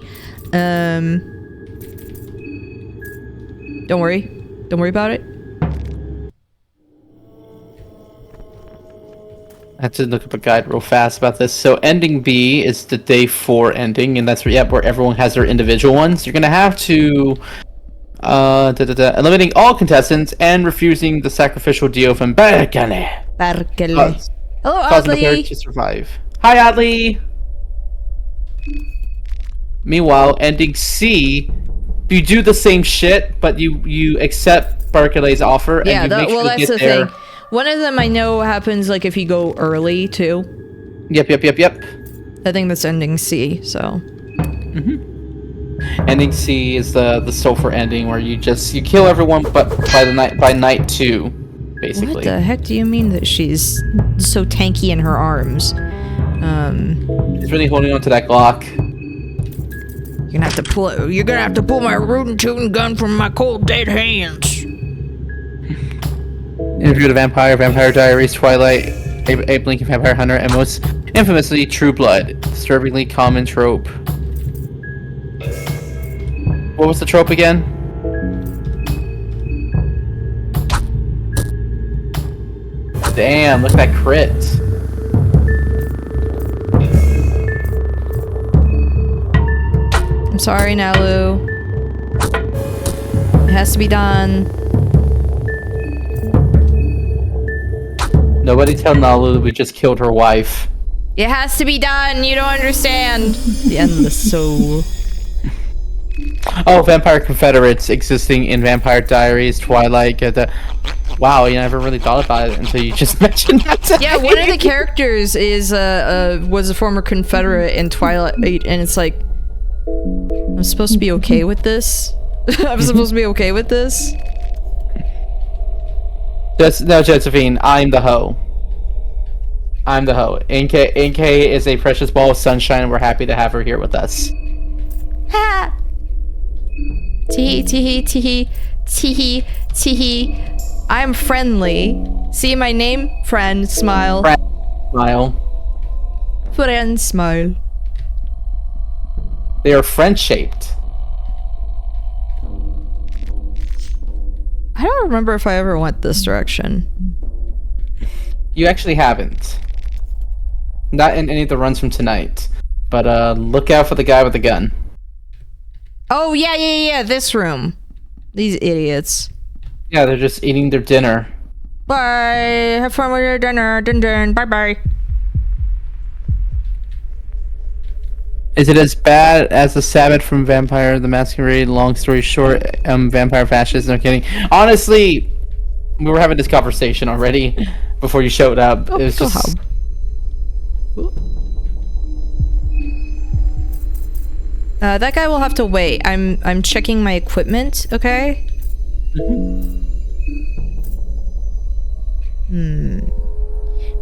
Don't worry about it. I have to look up a guide real fast about this. So ending B is the day 4 ending, and that's where everyone has their individual ones. You're gonna have to eliminating all contestants and refusing the sacrificial deal from Berkele. Hello, Causing the player Adley. to survive. Hi, Adley. Meanwhile, ending C, you do the same shit, but you accept Berkele's offer, and you make sure to that's get the there. thing. One of them I know happens like if you go early too. Yep. I think that's ending C. So. Ending C is the sulfur ending where you kill everyone, but by night 2, basically. What the heck do you mean that she's so tanky in her arms? He's really holding on to that Glock. You're gonna have to pull my rootin' tootin' gun from my cold dead hands. Interview the Vampire Diaries, Twilight, Abe Lincoln Vampire Hunter, and most infamously True Blood. Disturbingly common trope. What was the trope again? Damn, look at that crit. I'm sorry, Nalu. It has to be done. Nobody tell Nalu we just killed her wife. It has to be done. You don't understand. The endless soul. Oh, Vampire Confederates existing in Vampire Diaries, Twilight. Wow, you never really thought about it until you just mentioned that. Yeah, one of the characters was a former Confederate in Twilight, and it's like, I'm supposed to be okay with this. I'm supposed to be okay with this. No, Josephine, I'm the hoe. I'm the hoe. NK is a precious ball of sunshine, and we're happy to have her here with us. Ha! Tee tee tee tee tee. I'm friendly. See my name? Friend, smile. Friend, smile. Friend, smile. They are friend-shaped. I don't remember if I ever went this direction. You actually haven't. Not in any of the runs from tonight. But look out for the guy with the gun. Oh, yeah, this room. These idiots. Yeah, they're just eating their dinner. Bye. Have fun with your dinner. Dun. Bye. Is it as bad as the Sabbath from Vampire the Masquerade? Long story short, Vampire fascists. No kidding. Honestly, we were having this conversation already before you showed up. It was just. That guy will have to wait. I'm checking my equipment, okay?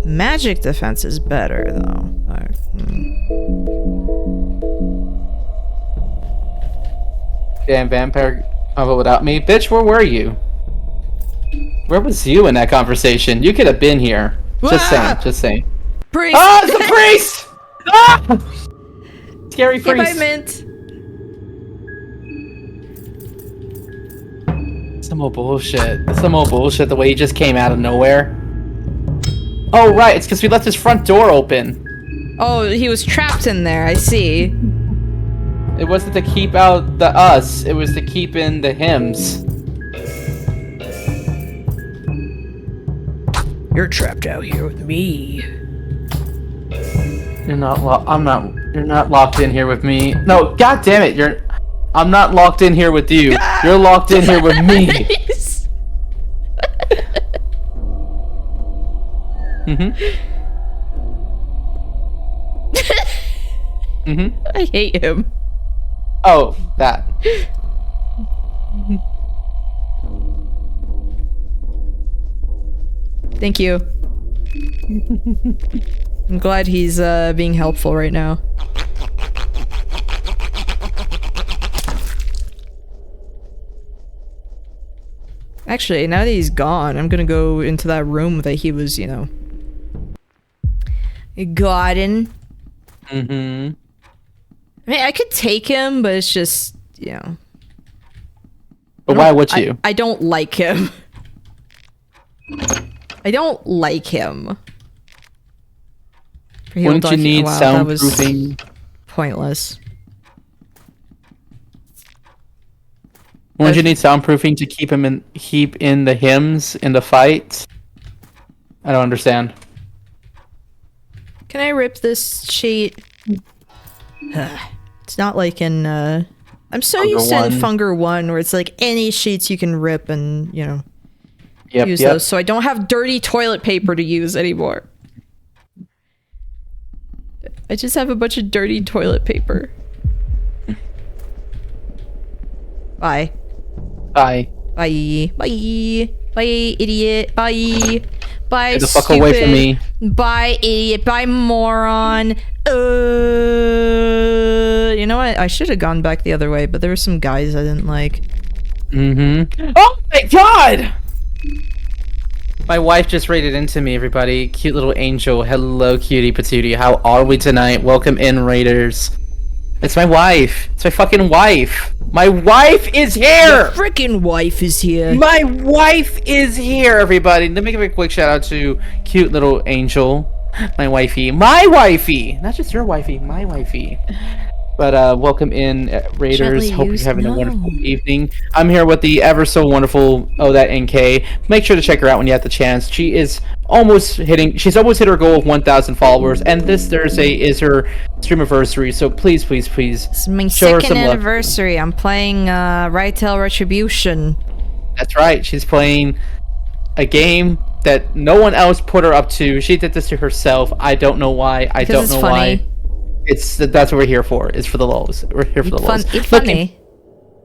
Magic defense is better, though. Damn vampire combo without me. Bitch, where were you? Where was you in that conversation? You could have been here. Just saying, just saying. Priest! Ah, it's the priest! Ah! Scary Give priest. I mint. Some old bullshit. Some old bullshit the way he just came out of nowhere. Oh, right. It's because we left his front door open. Oh, he was trapped in there. I see. It wasn't to keep out the us. It was to keep in the hymns. You're trapped out here with me. You're not you're not locked in here with me. No, god damn it. I'm not locked in here with you. You're locked in here with me. I hate him. Oh, that. Thank you. I'm glad he's being helpful right now. Actually, now that he's gone, I'm gonna go into that room that he was, you know, guarding. I mean, I could take him, but it's just, you know. But why would you? I don't like him. I don't like him. Wouldn't you need soundproofing? Pointless. Wouldn't you need soundproofing to keep in the hymns in the fight? I don't understand. Can I rip this sheet? It's not like in I'm so Funger used to in 1. Funger 1 where it's like any sheets you can rip and, you know, use Yep. those, so I don't have dirty toilet paper to use anymore. I just have a bunch of dirty toilet paper. Bye. Bye. Bye. Bye. Bye, idiot. Bye. Bye, Get the fuck stupid. away from me. Bye, idiot. Bye, moron. You know what? I should have gone back the other way, but there were some guys I didn't like. Oh my god! My wife just raided into me, everybody. Cute little angel. Hello, cutie patootie. How are we tonight? Welcome in, raiders. It's my wife. It's my fucking wife. My wife is here! Your freaking wife is here. My wife is here, everybody. Let me give a quick shout out to cute little angel. My wifey. My wifey! Not just your wifey, my wifey. But welcome in, raiders. Gently Hope you're used, having no. a wonderful evening. I'm here with the ever so wonderful that NK. Make sure to check her out when you have the chance. She's almost hit her goal of 1,000 followers, and this Thursday is her stream anniversary. So please, please, please It's my show her second some love. anniversary. I'm playing Right Tail Retribution. That's right. She's playing a game that no one else put her up to. She did this to herself. I don't know why. I Because don't it's know funny. why. That's what we're here for. It's for the lulz. We're here for the lulz. It's funny.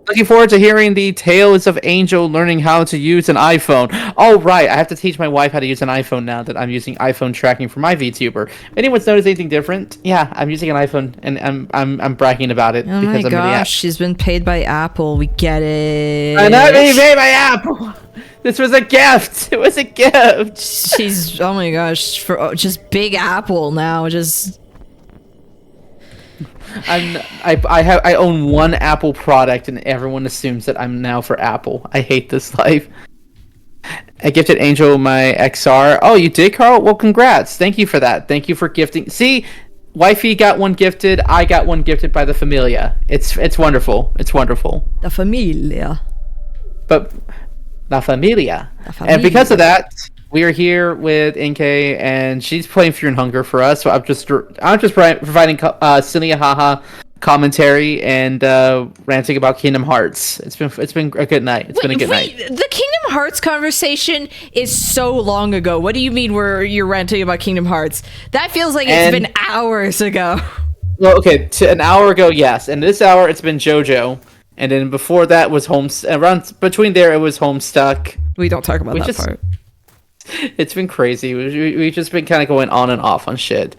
Looking forward to hearing the tales of Angel learning how to use an iPhone. Oh right, I have to teach my wife how to use an iPhone now that I'm using iPhone tracking for my VTuber. If anyone's noticed anything different? Yeah, I'm using an iPhone and I'm bragging about it Oh because my I'm really gosh, she's been paid by Apple. We get it. I'm not being paid by Apple. This was a gift. It was a gift. She's, oh my gosh, for just Big Apple now. Just I own one Apple product and everyone assumes that I'm now for Apple. I hate this life. I gifted Angel my XR. Oh, you did, Carl? Well, congrats. Thank you for that. Thank you for gifting. See, wifey got one gifted. I got one gifted by the Familia. It's wonderful. It's wonderful. the familia. But La Familia. La Familia. And because of that, we are here with NK, and she's playing Fear and Hunger for us. So I'm just providing silly haha commentary and ranting about Kingdom Hearts. It's been a good night. It's been a good night. The Kingdom Hearts conversation is so long ago. What do you mean you're ranting about Kingdom Hearts? That feels like it's been hours ago. Well, okay, to an hour ago, yes, and this hour it's been JoJo, and then before that was around between there it was Homestuck. We don't talk about We that just- part. It's been crazy. We've just been kind of going on and off on shit.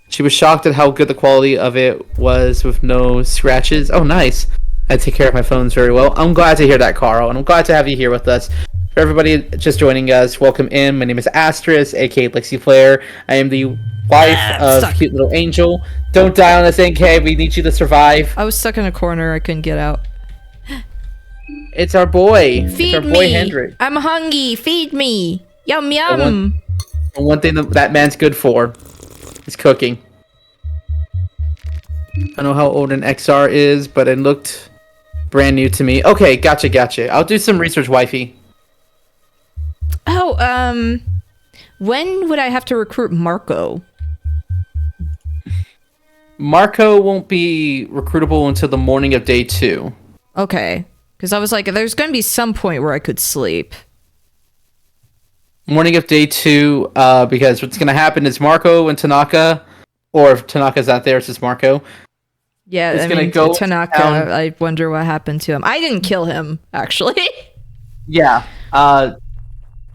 She was shocked at how good the quality of it was with no scratches. Oh, nice. I take care of my phones very well. I'm glad to hear that, Carl, and I'm glad to have you here with us. For everybody just joining us, welcome in. My name is Astris, aka Lexi Flair. I am the wife of stuck. Cute Little Angel. Don't die on this NK. We need you to survive. I was stuck in a corner. I couldn't get out. It's our boy. Feed it's our boy me. Hendrik. I'm hungry. Feed me. Yum yum. One thing that man's good for is cooking. I don't know how old an XR is, but it looked brand new to me. Okay, gotcha. I'll do some research, wifey. Oh, when would I have to recruit Marco? Marco won't be recruitable until the morning of day 2. Okay, because I was like, there's going to be some point where I could sleep. Morning of day 2, because what's going to happen is Marco and Tanaka, or if Tanaka's not there, it's just Marco. Yeah, It's I gonna mean, go Tanaka, down- I wonder what happened to him. I didn't kill him, actually. Yeah,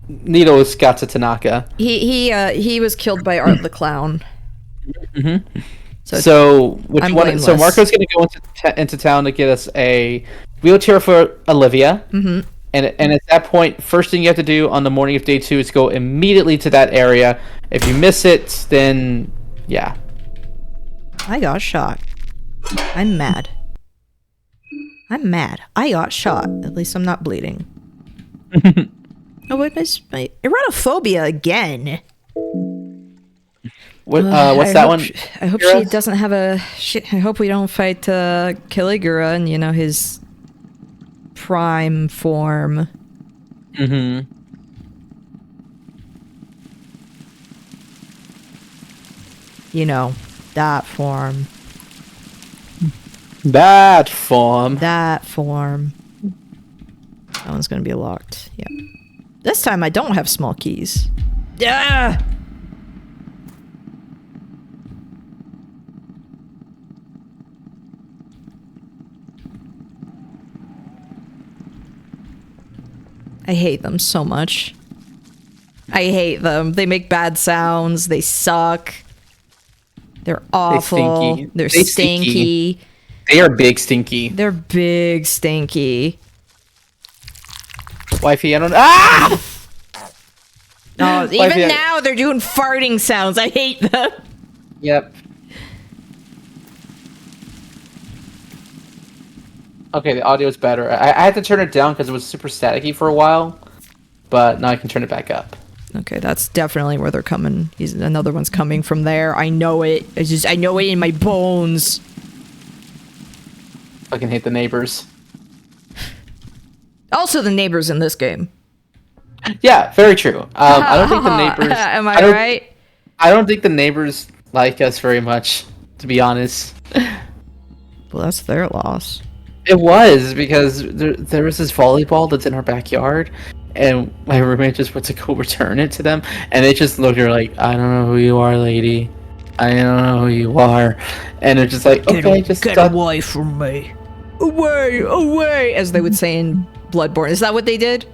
Needles got to Tanaka. He was killed by Art the Clown. Mm-hmm. So So I'm Marco's blameless. going to go into town to get us a wheelchair for Olivia. Mhm. And at that point, first thing you have to do on the morning of day 2 is go immediately to that area. If you miss it, then yeah. I got shot. I'm mad. I got shot. At least I'm not bleeding. Oh, what is my erotophobia again? What's I that hope one? I hope Kira? she doesn't have a. I hope we don't fight Caligula and his prime form. Mm-hmm. That form. That form. That form. That one's gonna be locked. Yeah. This time I don't have small keys. Yeah. I hate them so much. I hate them. They make bad sounds. They suck. They're awful. stinky. They're They stinky. stinky. They are big stinky. They're big stinky. Wifey, I don't. Ah! Oh, Wifey, even now they're doing farting sounds. I hate them. Yep. Okay, the audio's better. I had to turn it down because it was super staticky for a while, but now I can turn it back up. Okay, that's definitely where they're coming. Another one's coming from there. I know it. I know it in my bones. Fucking hate the neighbors. Also, the neighbors in this game. Yeah, very true. I don't think the neighbors. Am I don't- right? I don't think the neighbors like us very much, to be honest. Well, that's their loss. It was because there was this volleyball that's in our backyard, and my roommate just went to go return it to them, and they just looked at her like, "I don't know who you are, lady. I don't know who you are," and they're just like, "Okay, just get stop." away from me. Away, away, as they would say in Bloodborne. Is that what they did?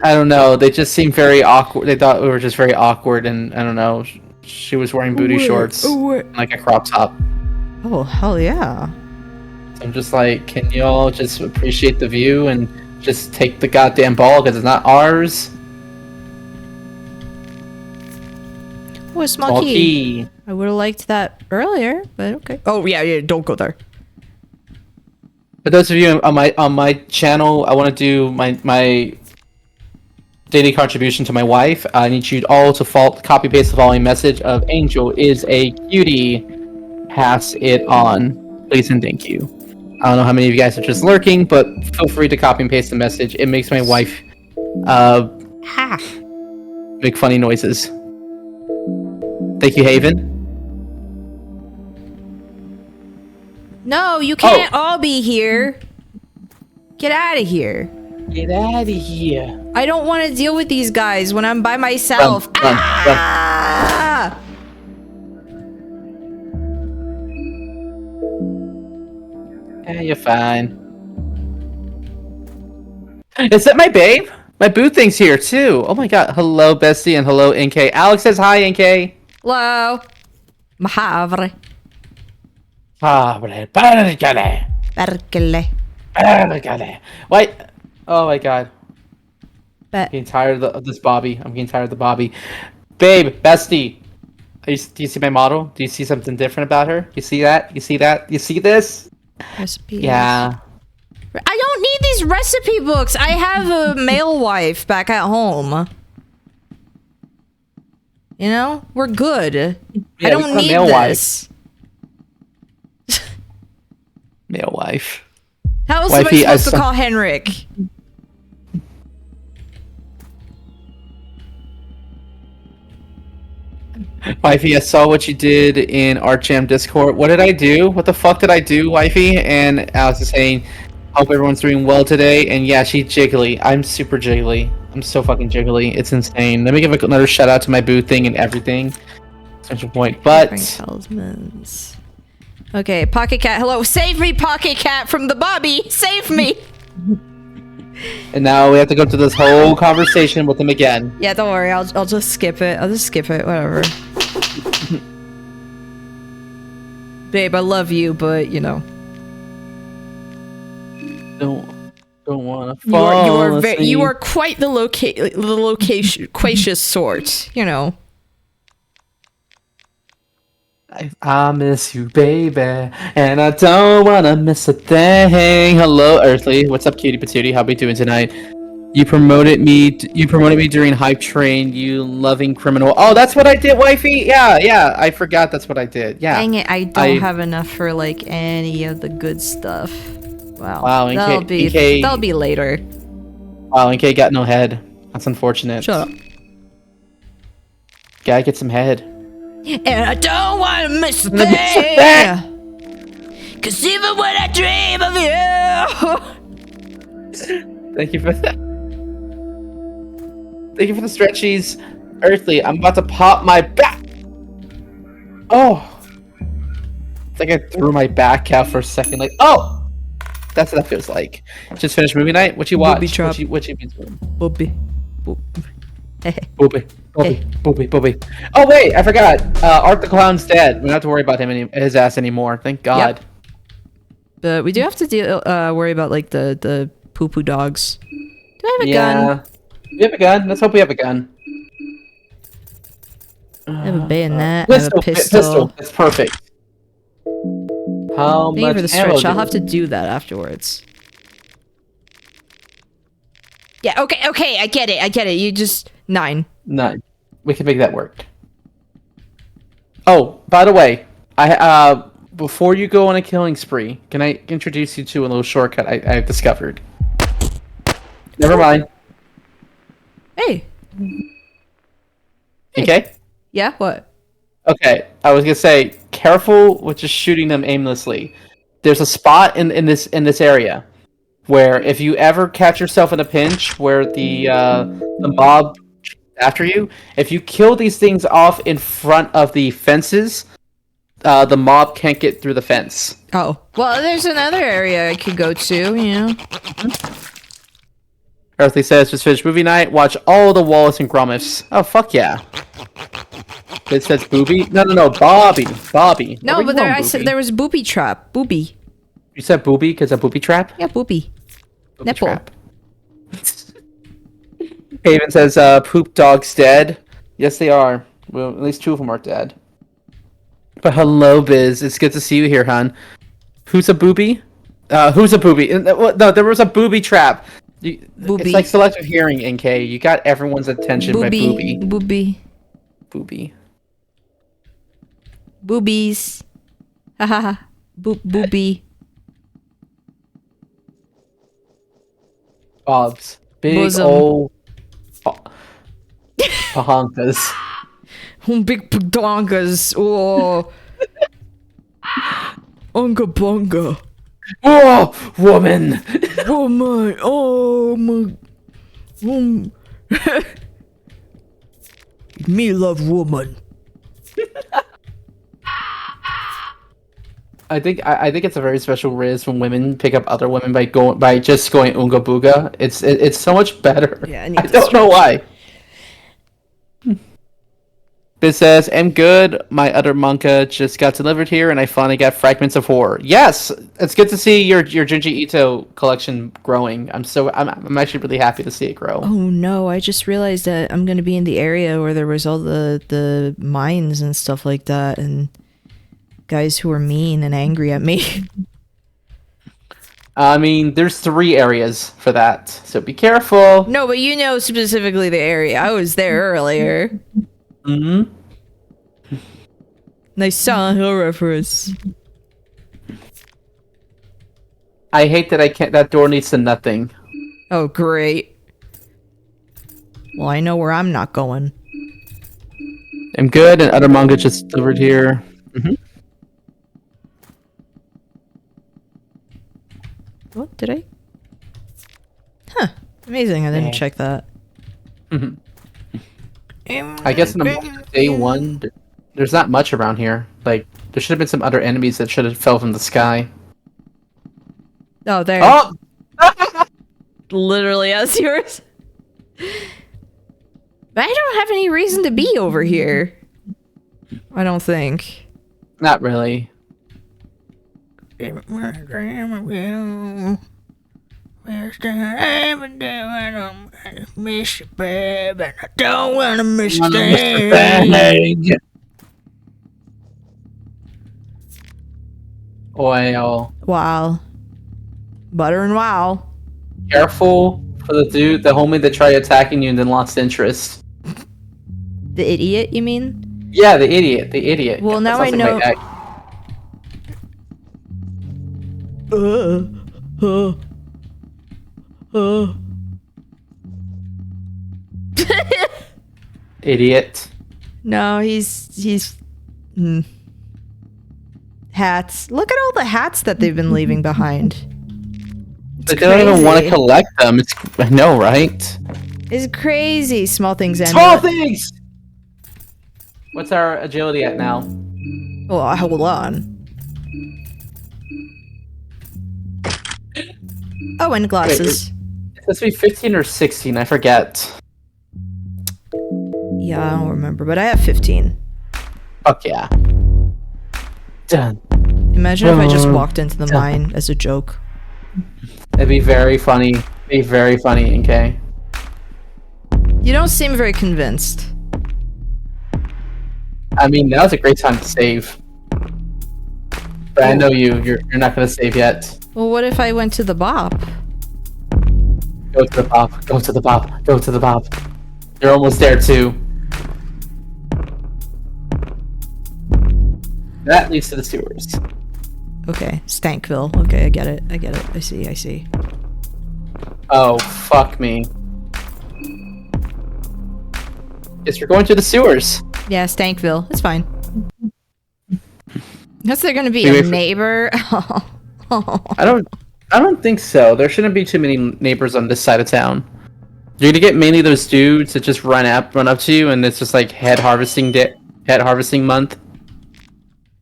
I don't know. They just seemed very awkward. They thought we were just very awkward, and I don't know. She was wearing booty shorts, and, like a crop top. Oh, hell yeah. So I'm just like, can y'all just appreciate the view and just take the goddamn ball because it's not ours? Oh, a small Small key. key. I would have liked that earlier, but okay. Oh, yeah, don't go there. For those of you on my channel, I want to do my daily contribution to my wife. I need you all to copy paste the following message of Angel is a cutie. Pass it on, please and thank you. I don't know how many of you guys are just lurking, but feel free to copy and paste the message. It makes my wife make funny noises. Thank you, Haven. No, you can't all be here. Get out of here. Get out of here. I don't want to deal with these guys when I'm by myself. Run. Ah! Yeah, you're fine. Is that my babe? My boo thing's here too. Oh my god. Hello, Bestie, and hello, NK. Alex says hi, NK. Hello. Mahavre. Perkele. Perkele. Wait. Oh my god. I'm Bet. getting tired of this Bobby. I'm getting tired of the Bobby. Babe, Bestie. Do you see my model? Do you see something different about her? You see that? You see that? You see this? Recipes. Yeah. I don't need these recipe books. I have a male wife back at home. You know? We're good. Yeah, I don't need this. Male wife. How else Wifey, am I supposed to call Henrik? Wifey, I saw what you did in ArtJam Discord. What did I do? What the fuck did I do, Wifey? And Alex is saying, hope everyone's doing well today. And yeah, she's jiggly. I'm super jiggly. I'm so fucking jiggly. It's insane. Let me give another shout out to my boo thing and everything. Such a point. But Talismans. Okay, Pocket Cat. Hello, save me, Pocket Cat, from the Bobby. Save me. and now we have to go through this whole conversation with him again. Yeah, don't worry. I'll just skip it. I'll just skip it. Whatever. Babe, I love you, but you know. Don't want to fall. You are quite the loquacious sort, you know. I miss you, baby, and I don't want to miss a thing. Hello, Earthly. What's up, cutie patootie? How we doing tonight? You promoted me during Hype Train, you loving criminal. Oh, that's what I did, wifey. Yeah. I forgot that's what I did. Yeah. Dang it, I don't have enough for like any of the good stuff. Wow. That'll be later. Wow, NK got no head. That's unfortunate. Shut up. Gotta get some head. And I don't want to miss a thing. Cause even when I dream of you. Thank you for that. Thank you for the stretchies. Earthly, I'm about to pop my back. Oh. It's like I threw my back out for a second. Like, oh. That's what that feels like. Just finished movie night. What you watch? What you been doing? Booby. Booby. Oh wait, I forgot. Art the Clown's dead. We don't have to worry about his ass anymore. Thank God. Yep. But we do have to worry about like the poo poo dogs. Do I have a gun? We have a gun. Let's hope we have a gun. I have a bayonet. Pistol, I have a pistol. That's perfect. How Thank you much for the ammo stretch. I'll have to do that afterwards. Yeah, okay, I get it. You just 9. 9. We can make that work. Oh, by the way, I before you go on a killing spree, can I introduce you to a little shortcut I've discovered? Never mind. Hey. Okay? Yeah, what? Okay, I was gonna say, careful with just shooting them aimlessly. There's a spot in this area where if you ever catch yourself in a pinch where the mob after you, if you kill these things off in front of the fences, the mob can't get through the fence. Oh. Well, there's another area I could go to, you know. Earthly says, just finished movie night, watch all the Wallace and Gromits. Oh, fuck yeah. It says booby? No, Bobby. No, but I said there was booby trap. Booby. You said booby because of booby trap? Yeah, booby. Nipple. Trap. Haven says, poop dog's dead. Yes, they are. Well, at least 2 of them are dead. But hello, Biz. It's good to see you here, hon. Who's a booby? Who's a booby? No, there was a booby trap. Booby. It's like selective hearing, NK. You got everyone's attention by booby. Booby. Boobies. Haha. Booby. Bobs. Big Bosom. old pahonkas. Big padongas. Oh. Unga bunga. Oh, woman. Oh my. Oh my. Me love woman. I think it's a very special riz when women pick up other women by just going unga booga. It's so much better. Yeah, I don't know why. It says, "I'm good. My other manga just got delivered here, and I finally got Fragments of Horror." Yes, it's good to see your Junji Ito collection growing. I'm actually really happy to see it grow. Oh no, I just realized that I'm gonna be in the area where there was all the mines and stuff like that, and guys who are mean and angry at me. I mean, there's 3 areas for that, so be careful. No, but you know specifically the area. I was there earlier. Mm-hmm. Nice Silent Hill reference. I hate that I can't. That door leads to nothing. Oh, great. Well, I know where I'm not going. I'm good, and other manga just delivered here. Mm-hmm. What did I? Huh. Amazing. I didn't check that. Mm-hmm. I guess in day 1, there's not much around here. Like, there should have been some other enemies that should have fell from the sky. Oh, there. Oh! Literally as yours. But I don't have any reason to be over here. I don't think. Not really. Miss you, babe, and I don't want to miss you. Oil. Wow. Butter and wow. Careful for the homie that tried attacking you and then lost interest. The idiot, you mean? Yeah, the idiot. Well, now That sounds I like know. my ex. Idiot. No, he's hats. Look at all the hats that they've been leaving behind. They don't even want to crazy. collect them. I know, right? It's crazy. Small things and Small things! What's our agility at now? Oh, hold on. Oh, and glasses. It's supposed to be 15 or 16, I forget. Yeah, I don't remember, but I have 15. Fuck yeah. Done. Imagine if I just walked into the mine as a joke. It'd be very funny. Be very funny, okay? You don't seem very convinced. I mean, now's a great time to save. But I know you're not gonna save yet. Well, what if I went to the bop? Go to the bop. Go to the bop. Go to the bop. You're almost there too. That leads to the sewers. Okay, Stankville. Okay, I get it. I see. Oh, fuck me. Yes, you're going to the sewers. Yeah, Stankville. It's fine. Is there gonna be Wait a for- neighbor? I don't think so. There shouldn't be too many neighbors on this side of town. You're gonna get mainly those dudes that just run up to you, and it's just like head harvesting month.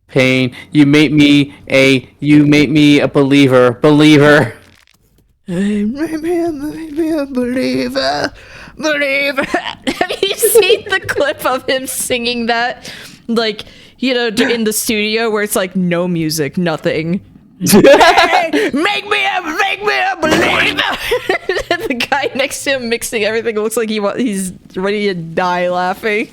Pain, you make me a believer. Make me a believer. Have you seen the clip of him singing that? Like, you know, in the studio where it's like no music, nothing. Hey, make me a believer. The guy next to him mixing everything looks like he's ready to die laughing.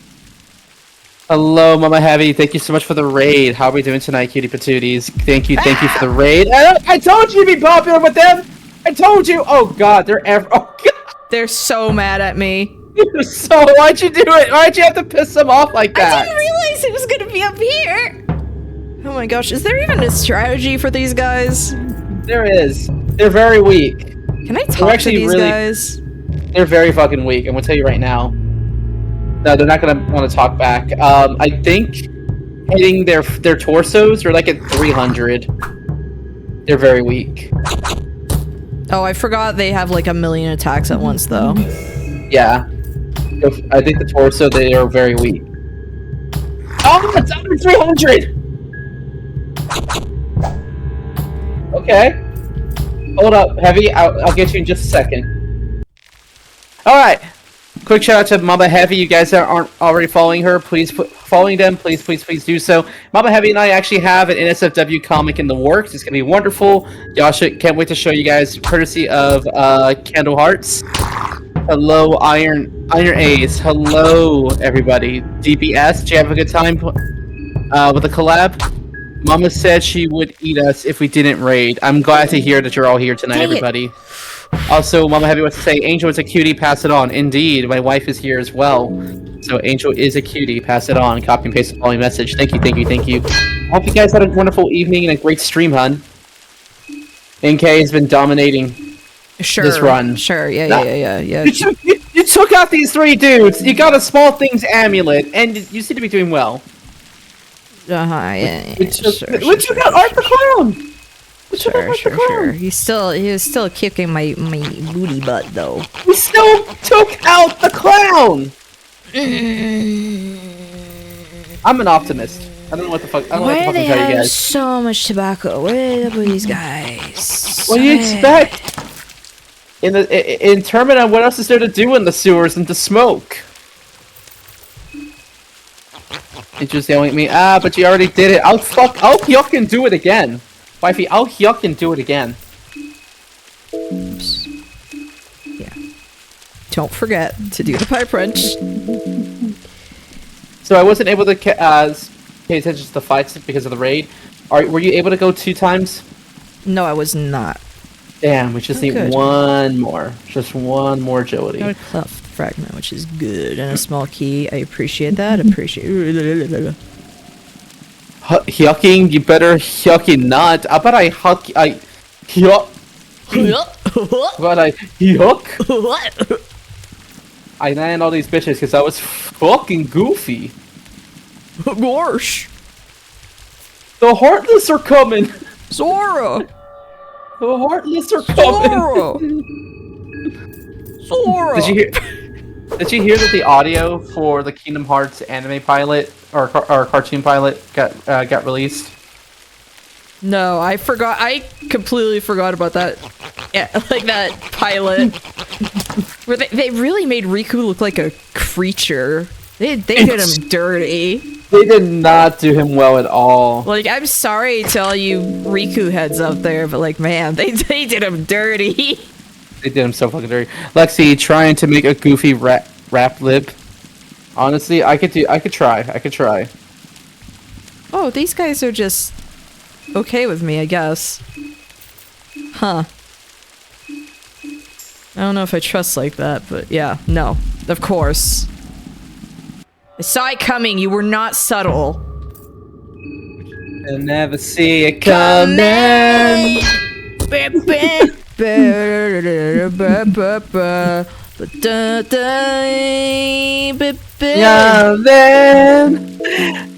Hello, Mama Heavy. Thank you so much for the raid. How are we doing tonight, cutie patooties? Thank you for the raid. I told you to be popular with them. I told you. Oh God, oh God. They're so mad at me. So why'd you do it? Why'd you have to piss them off like I that? didn't realize it was gonna be up here. Oh my gosh, is there even a strategy for these guys? There is. They're very weak. Can I talk to actually these really- guys? They're very fucking weak. I'm gonna tell you right now. No, they're not gonna want to talk back. I think hitting their torsos are like at 300. They're very weak. Oh, I forgot they have like a million attacks at once, though. Yeah. I think the torso, they are very weak. Oh, it's under 300! Okay. Hold up, Heavy. I'll get you in just a second. Alright. Quick shout out to Mama Heavy. You guys that aren't already following her, please following them. Please do so. Mama Heavy and I actually have an NSFW comic in the works. It's gonna be wonderful. Y'all can't wait to show you guys, courtesy of Candle Hearts. Hello, Iron A's. Hello, everybody. DBS, did you have a good time with the collab? Mama said she would eat us if we didn't raid. I'm glad to hear that you're all here tonight, everybody. Also, Mama Heavy wants to say, Angel is a cutie, pass it on. Indeed, my wife is here as well. So, Angel is a cutie, pass it on. Copy and paste the following message. Thank you. Hope you guys had a wonderful evening and a great stream, hun. NK has been dominating this run. Sure, yeah. You took out these 3 dudes. You got a small things amulet, and you seem to be doing well. Yeah. We took out Art the Clown. Sure. He was still kicking my booty butt though. We still took out the clown. I'm an optimist. I don't know what the fuck. I don't know what the fuck to tell you guys. So much tobacco. What are these guys? What do you expect? In Termina, what else is there to do in the sewers and to smoke? It's just yelling at me. But you already did it. I'll yuck do it again. Wifey, I'll yuck do it again. Oops. Yeah. Don't forget to do the pipe wrench. So I wasn't able to pay attention to the fights because of the raid. Were you able to go 2 times? No, I was not. Damn, we just need one more. Just one more agility. Got a cleft fragment, which is good, and a small key. I appreciate that. Yucking, you better yucking not. How about I yuck? I land all these bitches because I was fucking goofy. Gosh. The Heartless are coming. Sora. The Heartless are coming. Sora. Did you hear that the audio for the Kingdom Hearts anime pilot or cartoon pilot got released? No, I forgot. I completely forgot about that. Yeah, like that pilot where they really made Riku look like a creature. They did him dirty. They did not do him well at all. Like, I'm sorry to all you Riku heads out there, but like, man, they did him dirty. They did him so fucking dirty. Lexi trying to make a goofy rap lip. Honestly, I could try. Oh, these guys are just okay with me, I guess. Huh. I don't know if I trust like that, but yeah, no. Of course. I saw it coming, you were not subtle. I'll never see it coming. Yeah, then.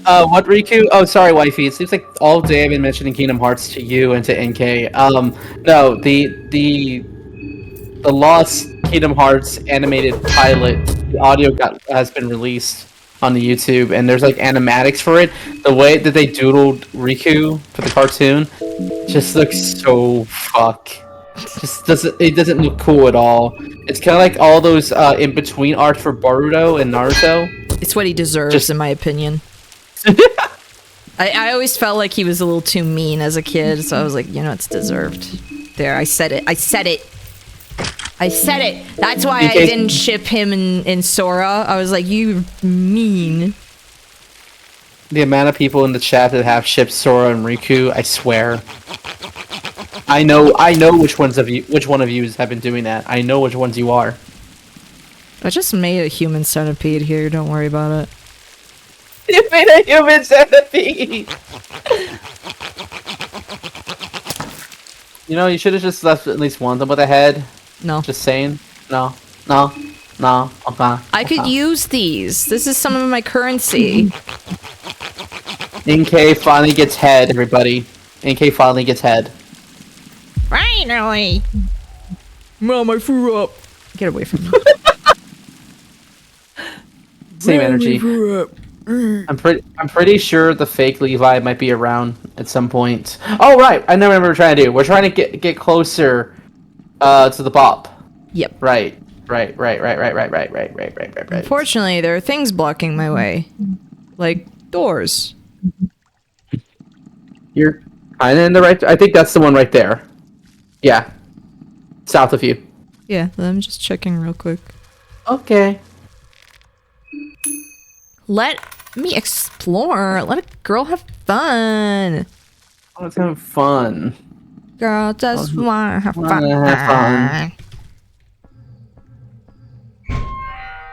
What, Riku? Oh, sorry, wifey. It seems like all day I've been mentioning Kingdom Hearts to you and to NK. No, the Lost Kingdom Hearts animated pilot, the audio has been released on the YouTube, and there's like animatics for it. The way that they doodled Riku for the cartoon just looks so it doesn't look cool at all. It's kind of like all those in between art for Boruto and Naruto. It's what he deserves, in my opinion. I always felt like he was a little too mean as a kid, so I was like, you know, it's deserved. There, I said it. That's why I didn't ship him in Sora. I was like, you mean. The amount of people in the chat that have shipped Sora and Riku, I swear. I know which one of you have been doing that. I know which ones you are. I just made a human centipede here, don't worry about it. You made a human centipede! You know, you should have just left at least one of them with a head. No. Just saying. No. Okay. I could use these. This is some of my currency. NK finally gets head, everybody. NK finally gets head. Finally! Mom, I threw up. Get away from me. Same energy. I'm pretty sure the fake Levi might be around at some point. Oh right, I know what we're trying to do. We're trying to get closer to the Bop. Yep. Right. Unfortunately, there are things blocking my way. Like doors. You're kinda in the right. I think that's the one right there. Yeah. South of you. Yeah, I'm just checking real quick. Okay. Let me explore. Let a girl have fun. Oh, it's kind of fun. Girl just wanna have wanna have fun.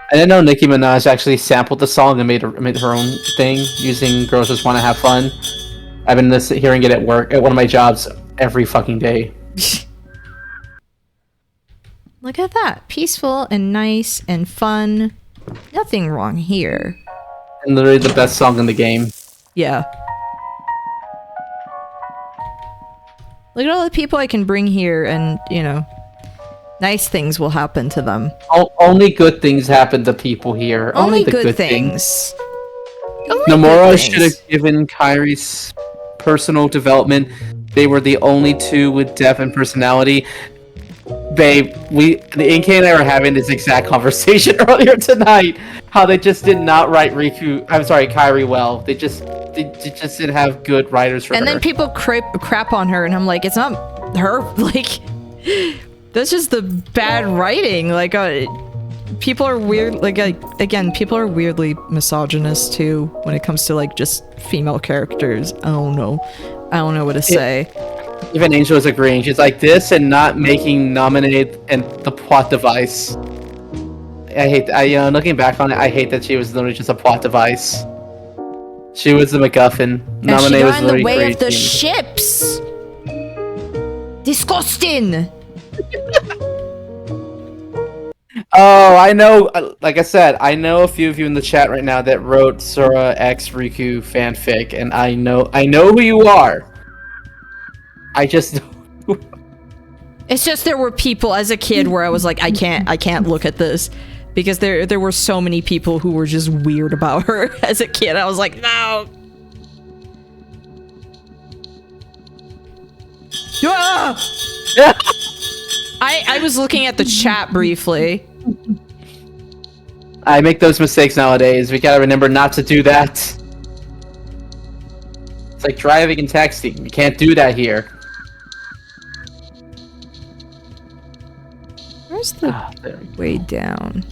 I didn't know Nicki Minaj actually sampled the song and made her own thing using "Girls Just Want to Have Fun." I've been hearing it at work at one of my jobs every fucking day. Look at that. Peaceful and nice and fun. Nothing wrong here. And literally the best song in the game. Yeah. Look at all the people I can bring here and, you know, nice things will happen to them. Only good things happen to people here. Only the good things. Only Nomura good should have given Kairi's personal development. They were the only two with depth and personality. Babe, Inke and I were having this exact conversation earlier tonight. How they just did not write Kairi well. They just didn't have good writers for her. And then people crap on her, and I'm like, it's not her. Like, that's just the bad writing. Like, people are weird. Like, again, people are weirdly misogynist too when it comes to like just female characters. I don't know what to say. Even Angel is agreeing. She's like, this and not making nominate and the plot device. Looking back on it, I hate that she was literally just a plot device. She was the MacGuffin. And she got in the way of the ships. Disgusting. Oh, I know. Like I said, I know a few of you in the chat right now that wrote Sora X Riku fanfic, and I know who you are. I just. It's just there were people as a kid where I was like, I can't look at this, because there were so many people who were just weird about her as a kid. I was like, no. Ah! I was looking at the chat briefly. I make those mistakes nowadays. We gotta remember not to do that. It's like driving and texting. You can't do that here. Where's the way down?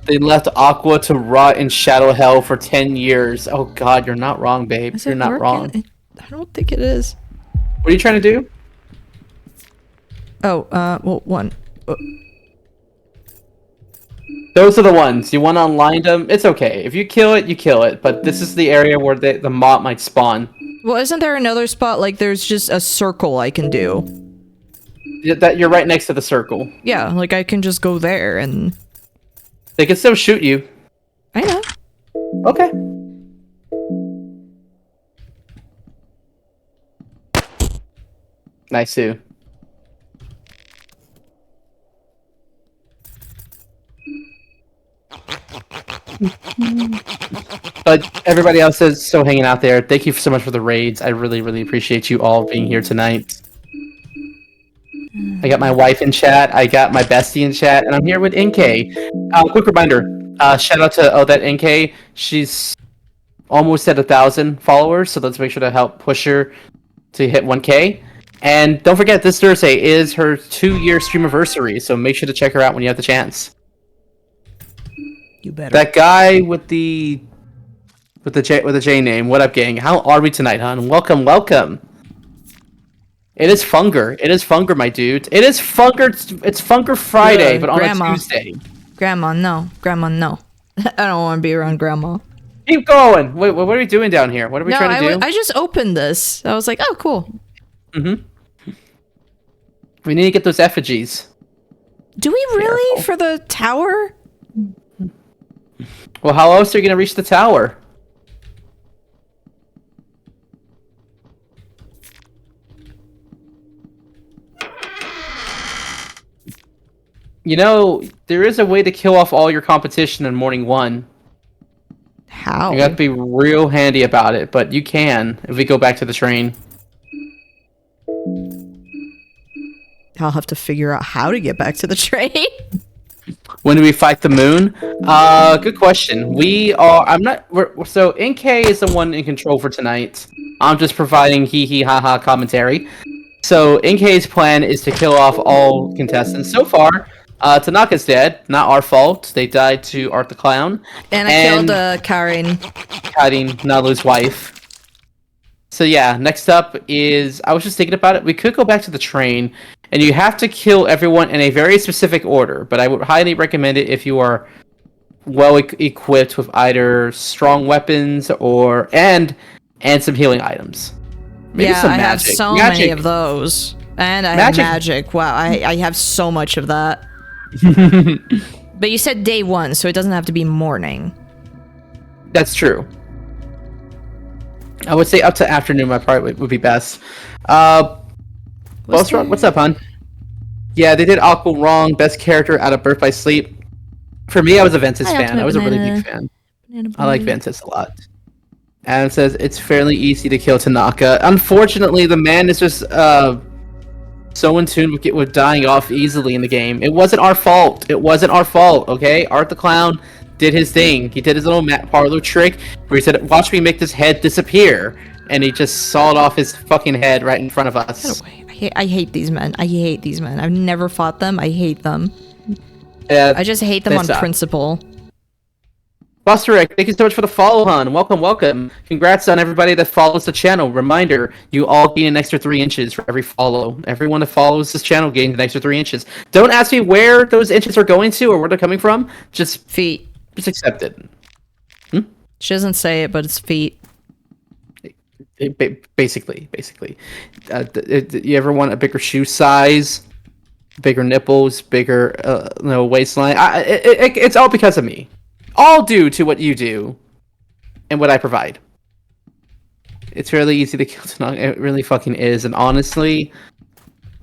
They left Aqua to rot in Shadow Hell for 10 years. Oh god, you're not wrong, babe. You're not wrong. I don't think it is. What are you trying to do? Oh, well, one. Those are the ones. You want to unline them? It's okay. If you kill it, you kill it. But this is the area where the mob might spawn. Well, isn't there another spot? Like, there's just a circle I can do. That you're right next to the circle. Yeah, like I can just go there and... They can still shoot you. I know. Okay. Nice too. But everybody else is still hanging out there. Thank you so much for the raids. I really, really appreciate you all being here tonight. I got my wife in chat. I got my bestie in chat, and I'm here with NK. Quick reminder: shout out to Odette NK. She's almost at 1,000 followers, so let's make sure to help push her to hit 1K. And don't forget, this Thursday is her 2-year stream anniversary, so make sure to check her out when you have the chance. You better. That guy with the J name. What up, gang? How are we tonight, hon? Welcome, welcome. It is Funger. It is Funger, my dude. It is Funger. It's Funger Friday, but on Grandma. a Tuesday. Grandma, no. Grandma, no. I don't want to be around Grandma. Keep going. Wait, what are we doing down here? What are we trying to do? I just opened this. I was like, oh, cool. Mm-hmm. We need to get those effigies. Do we really? Careful. For the tower? Well, how else are you going to reach the tower? You know, there is a way to kill off all your competition in Morning 1. How? You got to be real handy about it, but you can if we go back to the train. I'll have to figure out how to get back to the train. When do we fight the moon? Good question. So NK is the one in control for tonight. I'm just providing hee hee ha ha commentary. So NK's plan is to kill off all contestants. So far, Tanaka's dead. Not our fault. They died to Art the Clown. And I killed Karin. Nalu's wife. So yeah, next up is, I was just thinking about it, we could go back to the train, and you have to kill everyone in a very specific order, but I would highly recommend it if you are well equipped with either strong weapons and some healing items. Maybe some I have magic. so many of those. And I have magic. Wow, I have so much of that. But you said day 1, so it doesn't have to be morning. That's true. I would say up to afternoon would be best. What's up, hon? Yeah, they did Aqua wrong. Best character out of Birth by Sleep. For me, I was a Ventus fan. I was a really big fan. I like Ventus a lot. Adam says it's fairly easy to kill Tanaka. Unfortunately, the man is just so in tune with dying off easily in the game. It wasn't our fault. Okay? Art the Clown did his thing. He did his little Matt Parlow trick where he said, "Watch me make this head disappear," and he just sawed off his fucking head right in front of us. I hate these men. I've never fought them. I hate them. Yeah, I just hate them on principle. Buster Rick, thank you so much for the follow, hon. Welcome. Congrats on everybody that follows the channel. Reminder, you all gain an extra 3 inches for every follow. Everyone that follows this channel gains an extra 3 inches. Don't ask me where those inches are going to or where they're coming from. Just feet. Just accept it. She doesn't say it, but it's feet. Basically. You ever want a bigger shoe size, bigger nipples, bigger waistline? It's all because of me. All due to what you do and what I provide. It's really easy to kill Tanaka. It really fucking is. And honestly,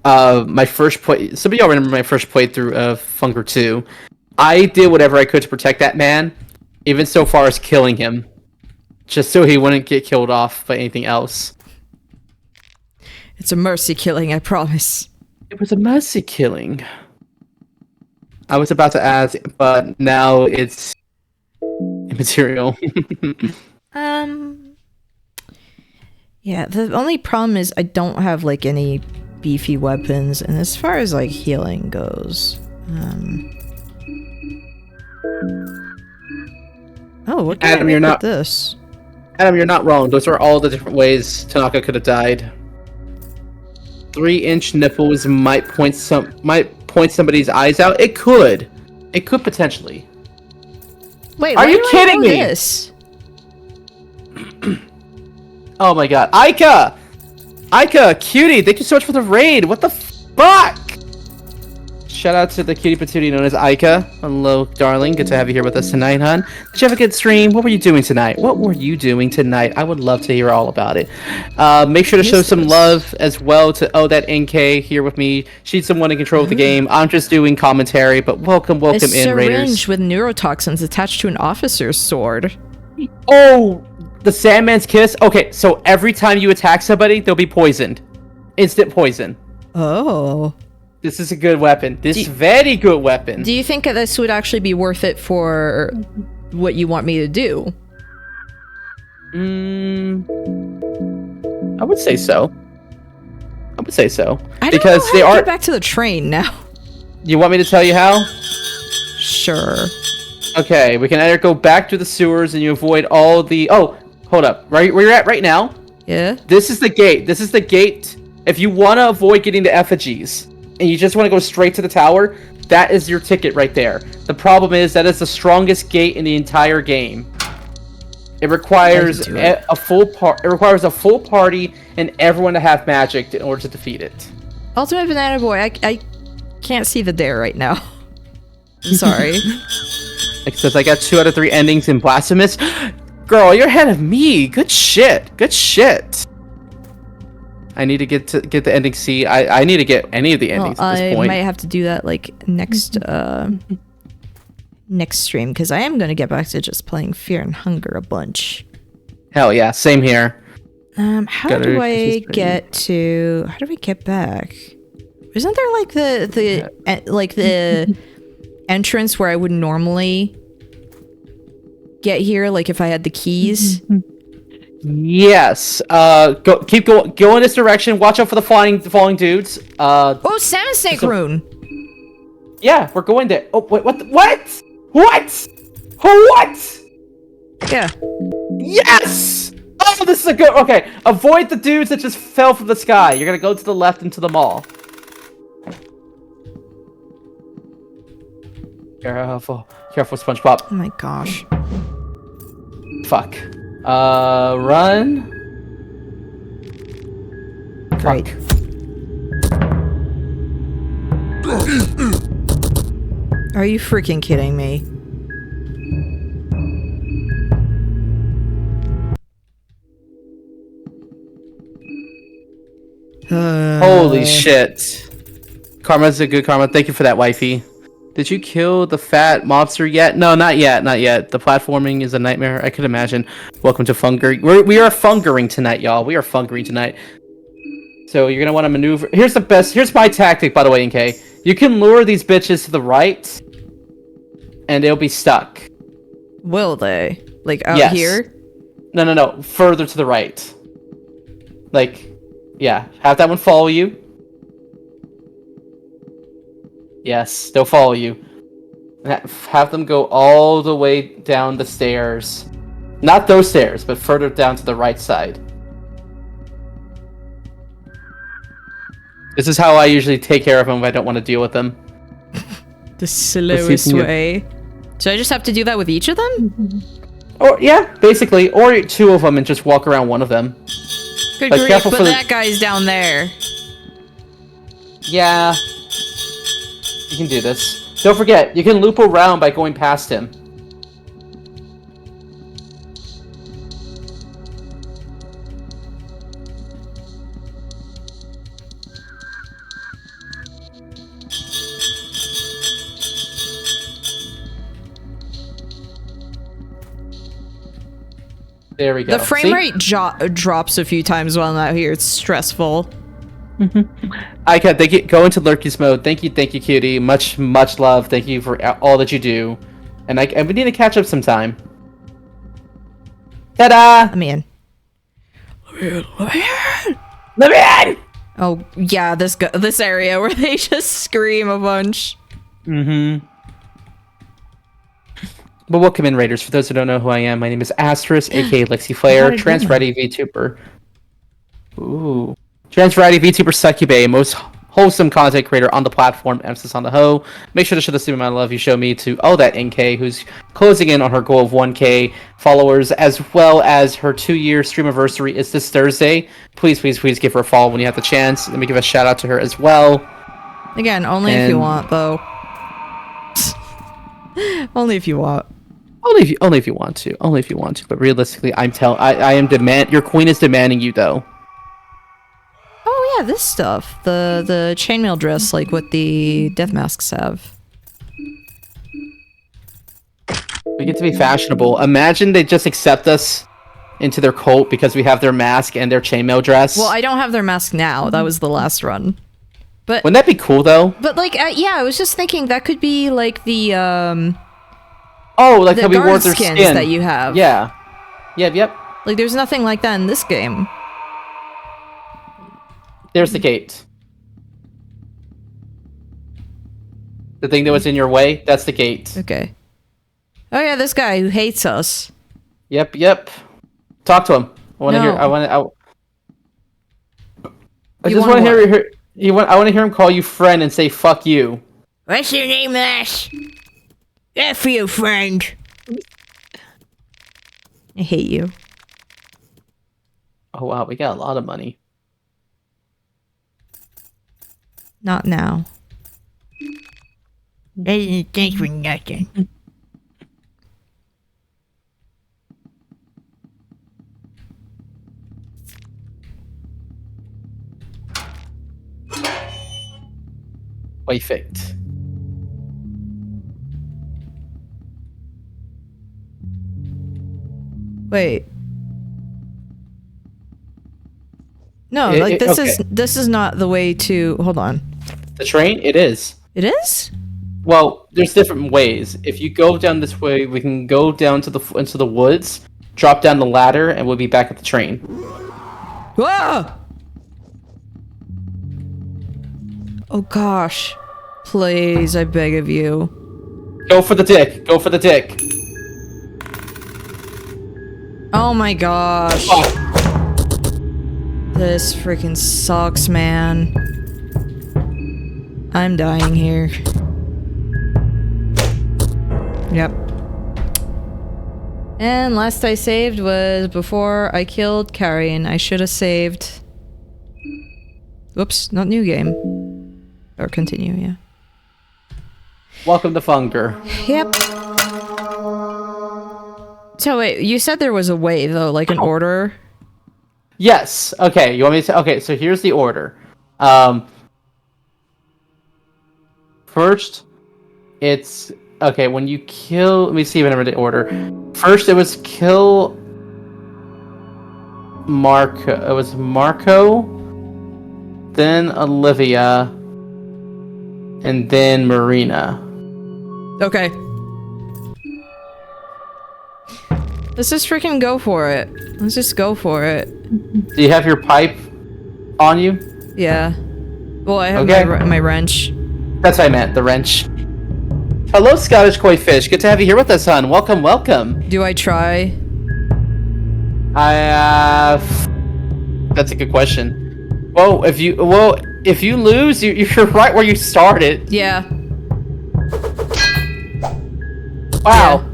my first play. Some of y'all remember my first playthrough of Funker 2. I did whatever I could to protect that man, even so far as killing him, just so he wouldn't get killed off by anything else. It's a mercy killing, I promise. It was a mercy killing. I was about to ask, but now it's immaterial. Yeah, the only problem is I don't have like any beefy weapons, and as far as like healing goes, oh, what can Adam, I you're make not with this? Adam, you're not wrong. Those are all the different ways Tanaka could have died. 3-inch nipples might point somebody's eyes out. It could potentially. Wait, are you kidding me? This? Oh my god, Aika, cutie, thank you so much for the raid. What the fuck? Shout out to the cutie patootie known as Aika. Hello, darling. Good to have you here with us tonight, hon. Did you have a good stream? What were you doing tonight? I would love to hear all about it. Make sure to show some love as well to that NK here with me. She's the one in control of the game. I'm just doing commentary, but welcome in, Raiders. A syringe with neurotoxins attached to an officer's sword. Oh, the Sandman's Kiss? Okay, so every time you attack somebody, they'll be poisoned. Instant poison. Oh. This is a good weapon. Very good weapon. Do you think this would actually be worth it for what you want me to do? I would say so. I don't know how to get back to the train now. You want me to tell you how? Sure. Okay, we can either go back to the sewers and you avoid all the... Oh, hold up. Right where you're at right now? Yeah? This is the gate. If you want to avoid getting the effigies, and you just want to go straight to the tower, that is your ticket right there. The problem is that is the strongest gate in the entire game. It requires a full party and everyone to have magic in order to defeat it. Ultimate Banana Boy, I can't see the dare right now. I'm sorry. It says I got 2 out of 3 endings in Blasphemous. Girl, you're ahead of me. Good shit. I need to get the ending C. I need to get any of the endings at this point. I might have to do that like next next stream because I am gonna get back to just playing Fear and Hunger a bunch. Hell yeah, same here. How do I get to? How do we get back? Isn't there like the entrance where I would normally get here? Like if I had the keys. Yes. Keep going. Go in this direction. Watch out for the falling dudes. Oh, Salmon Snake Rune. Yeah, we're going there. Oh wait, what? What? What? Yeah. Yes! Oh, this is a good... Okay, avoid the dudes that just fell from the sky. You're gonna go to the left into the mall. Careful. Careful, SpongeBob. Oh my gosh. Fuck. Run. Great. Are you freaking kidding me? Holy shit. Karma's a good karma. Thank you for that, wifey. Did you kill the fat mobster yet? No, not yet. Not yet. The platforming is a nightmare. I could imagine. Welcome to Fungering. We are Fungering tonight, y'all. We are Fungering tonight. So you're going to want to maneuver. Here's my tactic, by the way, NK. You can lure these bitches to the right, and they'll be stuck. Will they? Like out here? No. Further to the right. Like, yeah. Have that one follow you. Yes, they'll follow you. Have them go all the way down the stairs. Not those stairs, but further down to the right side. This is how I usually take care of them if I don't want to deal with them. The slowest way. So I just have to do that with each of them? Or yeah, basically. Or two of them and just walk around one of them. Good grief, but that guy's down there. Yeah. You can do this. Don't forget, you can loop around by going past him. There we go. The frame rate drops a few times while I'm out here. It's stressful. I can thank you. Go into Lurky's mode. Thank you, cutie. Much love. Thank you for all that you do. And we need to catch up sometime. Ta-da! Let me in. Let me in! Oh yeah, this area where they just scream a bunch. Mm-hmm. But welcome in, Raiders. For those who don't know who I am, my name is Asterisk, aka Lexi Flair, trans-ready VTuber. Ooh. Trans-ready VTuber Succubay, most wholesome content creator on the platform, emphasis on the hoe. Make sure to show the same amount of love you show me to that NK, who's closing in on her goal of 1K followers, as well as her 2-year stream anniversary is this Thursday. Please give her a follow when you have the chance. Let me give a shout out to her as well. Again, only if you want, though. Only if you want. Only if you want to. But realistically, your queen is demanding you, though. Oh yeah, this stuff. The chainmail dress, like what the death masks have. We get to be fashionable. Imagine they just accept us into their cult because we have their mask and their chainmail dress. Well, I don't have their mask now. That was the last run. But wouldn't that be cool though? But like, yeah, I was just thinking that could be like the like the how we wore guard their skins skin that you have. Yeah. Yep. Like, there's nothing like that in this game. There's the gate. The thing that was in your way, that's the gate. Okay. Oh yeah, this guy who hates us. Yep. Talk to him. I want to hear. I just want to hear. I want to hear him call you friend and say "fuck you." What's your name, Ash? F you, friend. I hate you. Oh wow, we got a lot of money. Not now. Thanks for nothing. Perfect. Wait. No, this is not the way to. Hold on. The train? It is. It is? Well, there's different ways. If you go down this way, we can go down to into the woods, drop down the ladder, and we'll be back at the train. Whoa! Oh gosh. Please, I beg of you. Go for the dick. Go for the dick. Oh my gosh. Oh. This freaking sucks, man. I'm dying here. Yep. And last I saved was before I killed Carrion. I should have saved... Whoops, not new game. Or continue, yeah. Welcome to Funger. Yep. So wait, you said there was a way though, like an order? Yes. Okay, you want me to... Okay, so here's the order. First, it's... Okay, when you kill... Let me see if I remember the order. First, it was kill... Marco. It was Marco, then Olivia, and then Marina. Okay. Let's just freaking go for it. Let's just go for it. Do you have your pipe on you? Yeah. Well, I have Okay. my wrench. That's what I meant, the wrench. Hello, Scottish Koi Fish. Good to have you here with us, hon. Welcome, welcome. Do I try? That's a good question. Well, if you lose, you're right where you started. Yeah. Wow.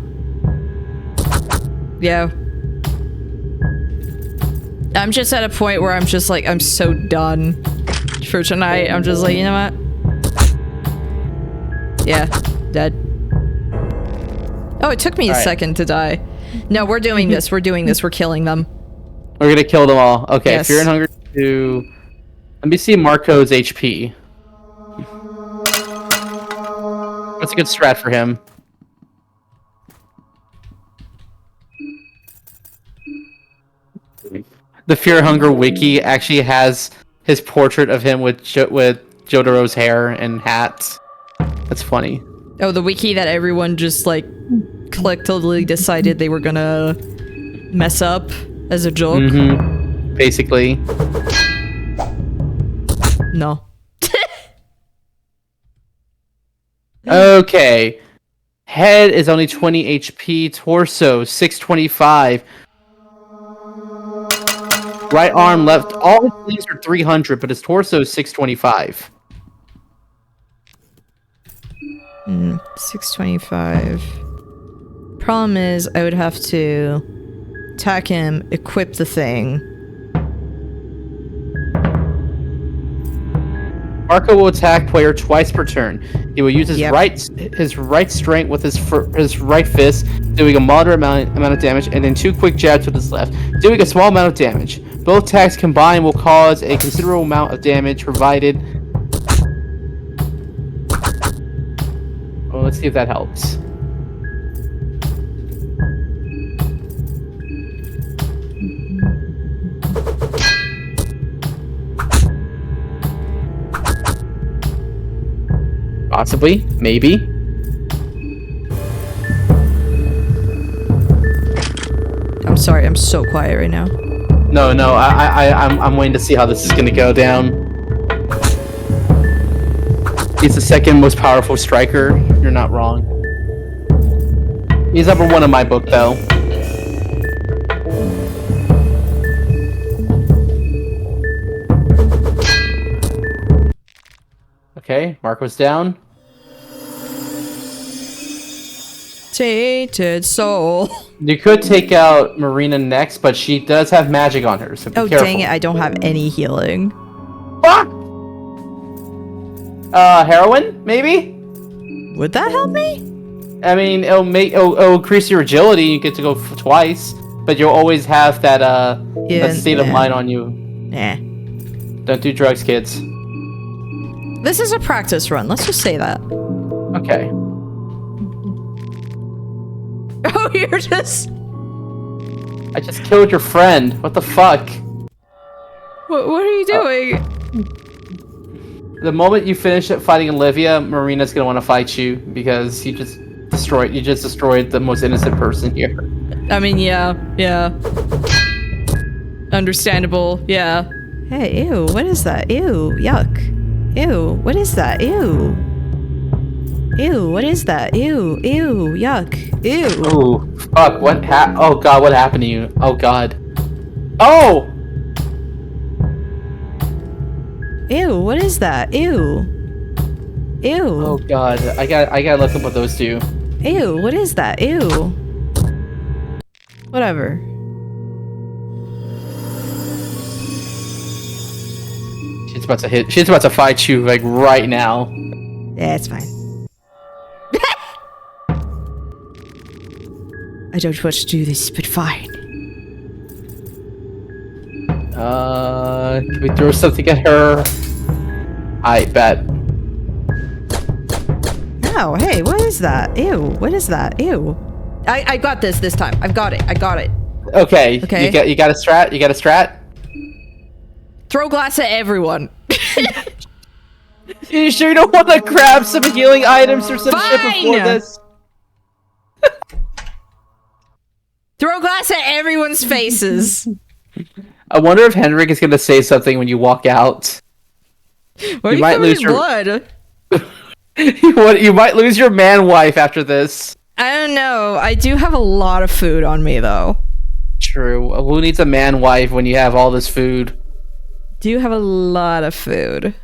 Yeah. I'm just at a point where I'm just like, I'm so done for tonight. I'm just like, you know what? Yeah, dead. Oh, it took me a second to die. No, we're doing this. We're doing this. We're killing them. We're gonna kill them all. Okay, Yes. Fear and Hunger 2. Let me see Marco's HP. What's a good strat for him? The Fear and Hunger wiki actually has his portrait of him with Jotaro's hair and hat. That's funny. Oh, the wiki that everyone just like collectively decided they were gonna mess up as a joke. Mm-hmm. Basically. No. Okay. Head is only 20 HP. Torso 625. Right arm, left. All his sleeves are 300, but his torso is 625. 625. Problem is, I would have to attack him, equip the thing. Marco will attack player twice per turn. He will use his Yep. right strength with his right fist, doing a moderate amount of damage, and then 2 quick jabs with his left, doing a small amount of damage. Both attacks combined will cause a considerable amount of damage, provided... Well, let's see if that helps. Possibly, maybe. I'm sorry, I'm so quiet right now. No, I'm waiting to see how this is gonna go down. He's the second most powerful striker. You're not wrong. He's number 1 in my book, though. Okay, Marco's down. Tainted soul. You could take out Marina next, but she does have magic on her, so be Oh, careful. dang it, I don't have any healing. Fuck! Heroin, maybe? Would that help me? I mean, it'll increase your agility. You get to go twice, but you'll always have that that state of mind on you. Nah. Don't do drugs, kids. This is a practice run, let's just say that. Okay. Oh, you're just... I just killed your friend. What the fuck? What are you doing? The moment you finish it fighting Olivia, Marina's gonna want to fight you because you just destroyed the most innocent person here. I mean, yeah. Understandable, yeah. Hey, ew, what is that? Ew, yuck. Ew, what is that? Ew. Ew, what is that? Ew, yuck. Ew. Oh, fuck, oh god, what happened to you? Oh god. Oh! Ew, what is that? Ew. Ew. Oh god, I gotta look up what those do. Ew, what is that? Ew. Whatever. She's about to fight you, like, right now. Yeah, it's fine. I don't want to do this, but fine. Can we throw something at her? I bet. Oh, hey, what is that? Ew, what is that? Ew. I got this time. I've got it. Okay. Okay. You got a strat? You got a strat? Throw glass at everyone. You sure you don't want to grab some healing items or some shit before Fine! this? Throw glass at everyone's faces. I wonder if Henrik is going to say something when you walk out. Why are you might covered lose in blood? You might lose your man wife after this. I don't know. I do have a lot of food on me, though. True. Who needs a man wife when you have all this food? Do have a lot of food.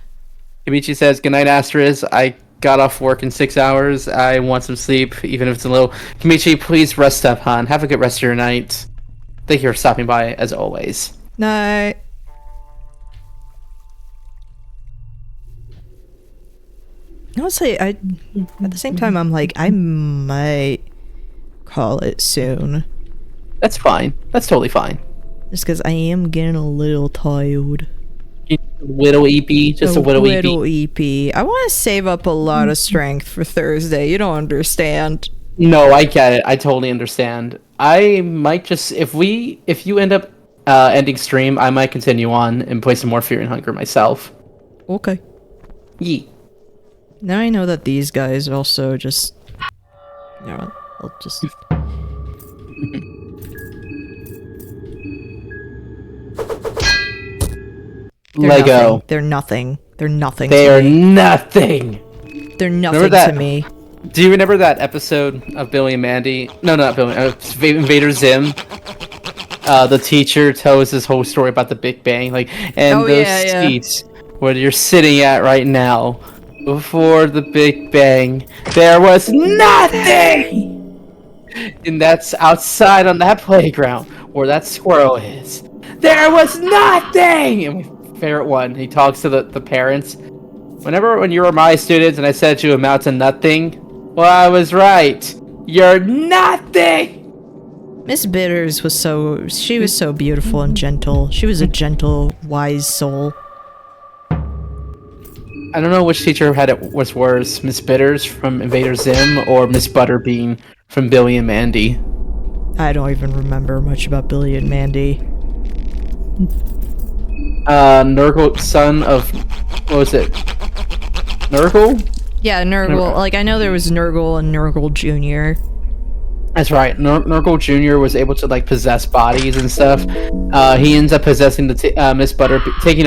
Kimichi says, "Good night, Astrid. I got off work in 6 hours. I want some sleep, even if it's a little. Kimichi, please rest up, hon. Have a good rest of your night. Thank you for stopping by, as always." Night. Honestly, at the same time, I'm like, I might call it soon. That's fine. That's totally fine. Just because I am getting a little tired. Little EP, just a little EP. Little EP. I want to save up a lot of strength for Thursday. You don't understand. No, I get it. I totally understand. I might just if you end up ending stream, I might continue on and play some more Fear and Hunger myself. Okay. Yee. Now I know that these guys also just... You know what? I'll just... Lego. They're nothing. They're nothing. They are to me. nothing. They're nothing that? to me. Do you remember that episode of Billy and Mandy? No, not Billy. Invader Zim. The teacher tells his whole story about the Big Bang, and those seats where you're sitting at right now. Before the Big Bang, there was nothing! And that's outside on that playground, where that squirrel is. There was nothing! And my favorite one, he talks to the parents. When you were my students and I said you amount to nothing, well, I was right. You're nothing! Miss Bitters was she was so beautiful and gentle. She was a gentle, wise soul. I don't know which teacher was worse, Miss Bitters from Invader Zim or Miss Butterbean from Billy and Mandy. I don't even remember much about Billy and Mandy. Nurgle, son of... What was it? Nurgle? Yeah, Nurgle. Like, I know there was Nurgle and Nurgle Jr. That's right. Nurgle Jr. was able to, possess bodies and stuff. He ends up possessing taking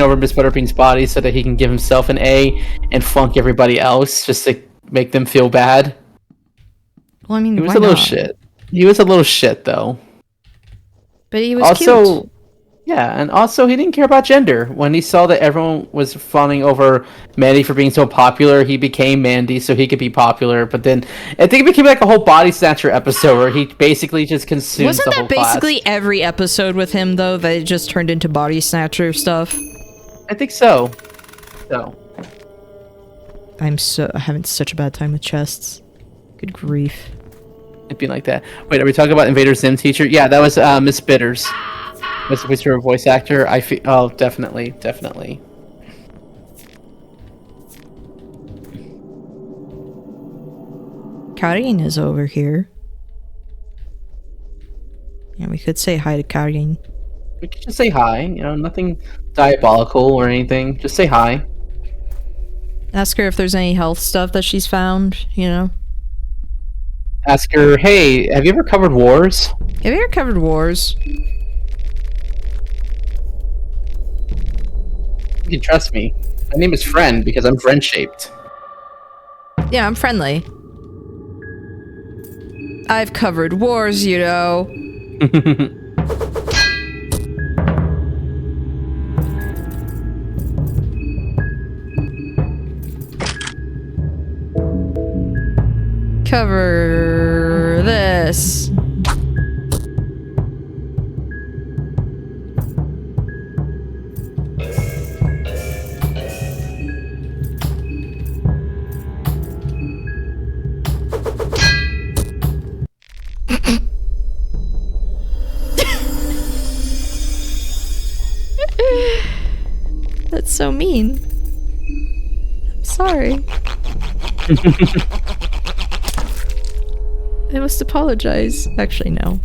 over Miss Butterbean's body so that he can give himself an A and flunk everybody else just to make them feel bad. Well, I mean, he was a little shit. He was a little shit, though. But he was cute. Yeah, and also he didn't care about gender. When he saw that everyone was fawning over Mandy for being so popular, he became Mandy so he could be popular. But then I think it became like a whole Body Snatcher episode where he basically just consumed the whole class. Wasn't that basically every episode with him, though, that it just turned into Body Snatcher stuff? I think so. I'm having such a bad time with chests. Good grief. It'd be like that. Wait, are we talking about Invader Zim teacher? Yeah, that was Miss Bitters. Was her voice actor? Oh, definitely. Karin is over here. Yeah, We could say hi to Karin. We could just say hi. You know, nothing diabolical or anything. Just say hi. Ask her if there's any health stuff that she's found, you know? Ask her, hey, have you ever covered wars? Have you ever covered wars? You can trust me. My name is Friend because I'm friend-shaped. Yeah, I'm friendly. I've covered wars, you know. Cover this. That's so mean. I'm sorry. I must apologize. Actually, no.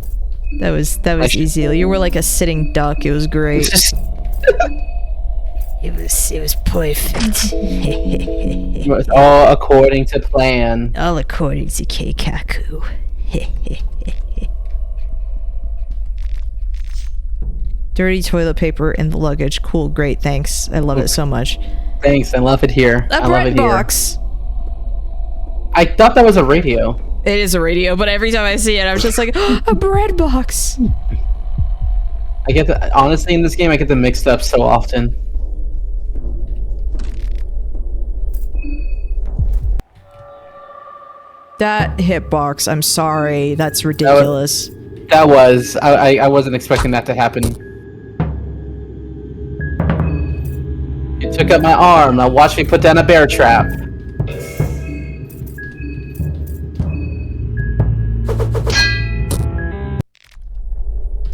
That was easy. You were like a sitting duck. It was great. It was perfect. It was all according to plan. All according to Keikaku. Dirty toilet paper in the luggage. Cool, great, thanks. I love it so much. Thanks, I love it here. A bread box. I thought that was a radio. It is a radio, but every time I see it, I'm just like, a bread box. I get the honestly in this game, I get them mixed up so often. That hitbox, I'm sorry, that's ridiculous. That was I wasn't expecting that to happen. You took up my arm. Now watch me put down a bear trap.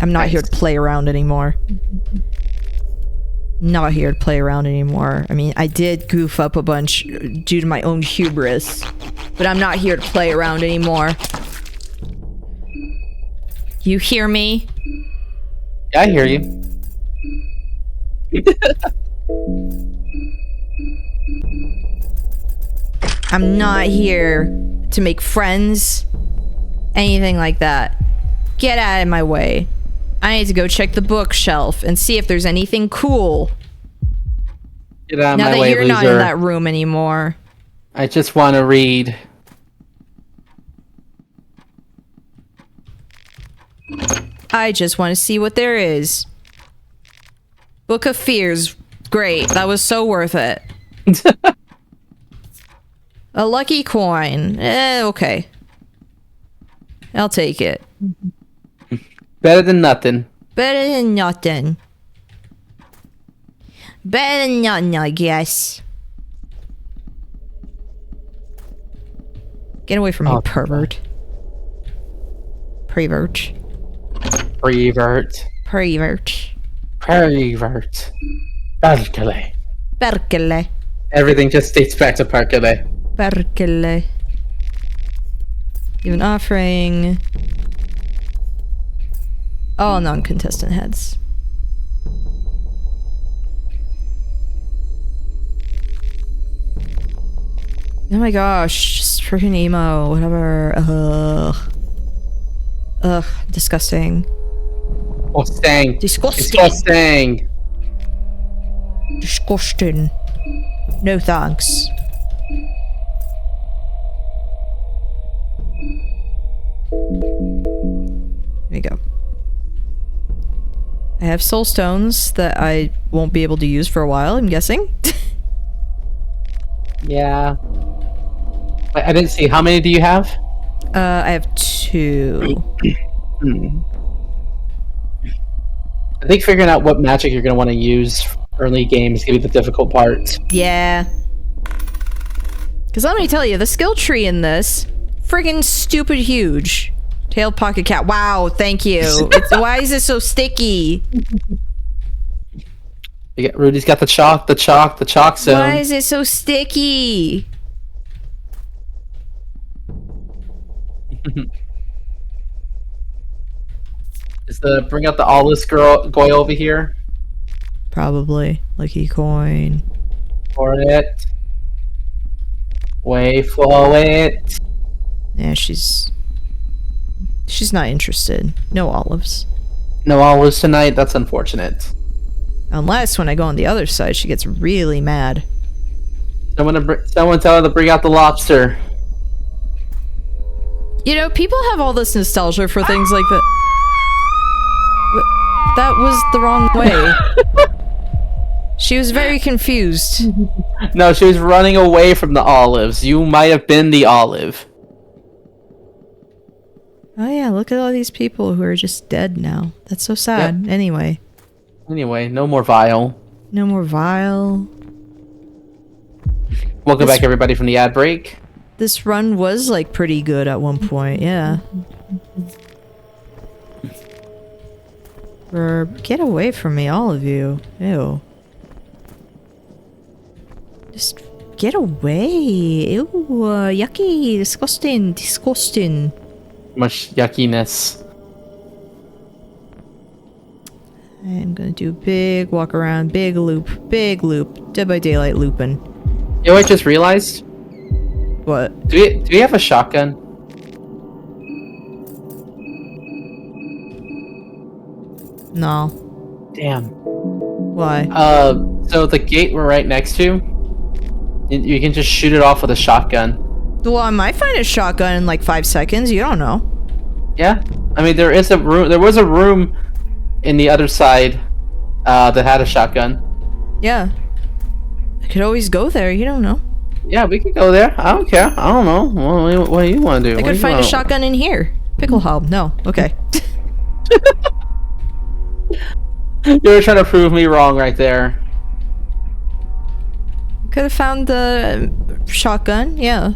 I'm not here to play around anymore. Not here to play around anymore. I mean, I did goof up a bunch due to my own hubris, but I'm not here to play around anymore. You hear me? Yeah, I hear you. I'm not here to make friends. Anything like that. Get out of my way. I need to go check the bookshelf and see if there's anything cool. Get out of Now my that way, you're not loser. in that room anymore. I just want to read. I just want to see what there is. Book of Fears. Great. That was so worth it. A lucky coin. Okay. I'll take it. Better than nothing. Better than nothing. Better than nothing, I guess. Get away from me, pervert. Prevert. Prevert. Prevert. Prevert. Perkele. Perkele. Everything just dates back to Perkele. Perkele. Give an offering. All non-contestant heads. Oh my gosh, just freaking emo, whatever. Ugh, disgusting. Disgusting. Disgusting. Disgusting. No thanks. Here we go. I have soul stones that I won't be able to use for a while, I'm guessing. Yeah. I didn't see. How many do you have? I have 2. I think figuring out what magic you're going to want to use early game is going to be the difficult part. Yeah. Because let me tell you, the skill tree in this, friggin' stupid huge. Tail pocket cat. Wow, thank you. Why is it so sticky? Rudy's got the chalk zone. Why is it so sticky? Is the bring out the olive girl guy over here Probably. Lucky coin. for it? Wait for it. Yeah, she's not interested. No olives. No olives tonight. That's unfortunate. Unless when I go on the other side, she gets really mad. Someone tell her to bring out the lobster. You know, people have all this nostalgia for things like that. That was the wrong way. She was very confused. No, she was running away from the olives. You might have been the olive. Oh yeah, look at all these people who are just dead now. That's so sad. Yep. Anyway, no more Vile. No more Vile. Welcome back, everybody, from the ad break. This run was, like, pretty good at one point, yeah. Get away from me, all of you. Ew. Just get away. Ew, yucky, disgusting, disgusting. Much yuckiness. I'm gonna do a big walk around, big loop, Dead by Daylight looping. You know what I just realized? What? Do we have a shotgun? No. Damn. Why? So the gate we're right next to, you can just shoot it off with a shotgun. Well, I might find a shotgun in like 5 seconds. You don't know. Yeah, I mean there is a room. There was a room in the other side that had a shotgun. Yeah. I could always go there. You don't know. Yeah, we could go there. I don't care. I don't know. What do you want to do? I could find a shotgun in here. Pickle Hob. No. Okay. You were trying to prove me wrong right there. Could have found the shotgun. Yeah.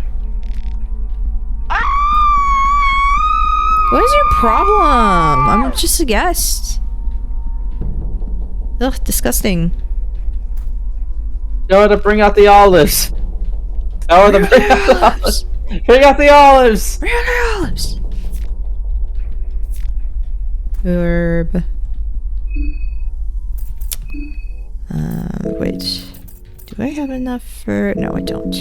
What is your problem? I'm just a guest. Ugh, disgusting. Tell her to bring out the olives. Tell her to bring out the olives. Bring out the olives. Bring out the olives. Herb. Wait. Do I have enough for... No, I don't.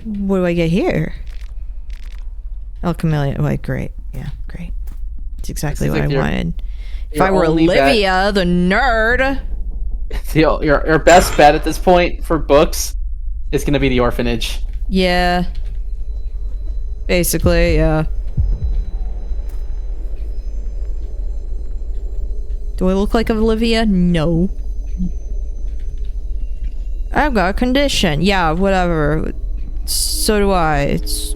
What do I get here? El Chameleon. Wait, great. Yeah, great. That's exactly what I wanted. If I were Olivia, the nerd... Your best bet at this point for books is going to be the orphanage. Yeah. Basically, yeah. Do I look like Olivia? No. I've got a condition. Yeah, whatever. So do I. It's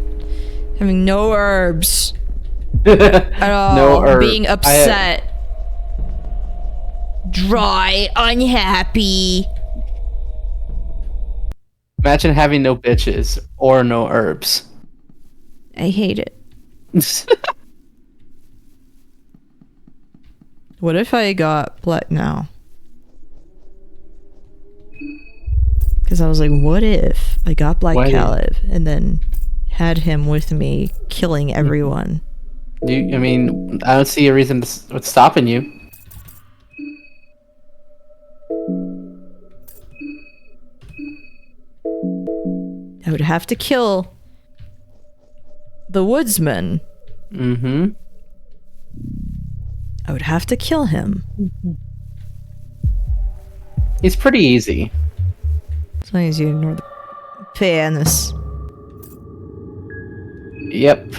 having no herbs. At all. No herbs. Being upset. Dry. Unhappy. Imagine having no bitches or no herbs. I hate it. What if I got blood now? Because I was like, what if I got Black Caleb and then had him with me killing everyone? I mean, I don't see a reason what's stopping you. I would have to kill the woodsman. Mm-hmm. I would have to kill him. It's pretty easy. As long as you ignore the fairness. Yep.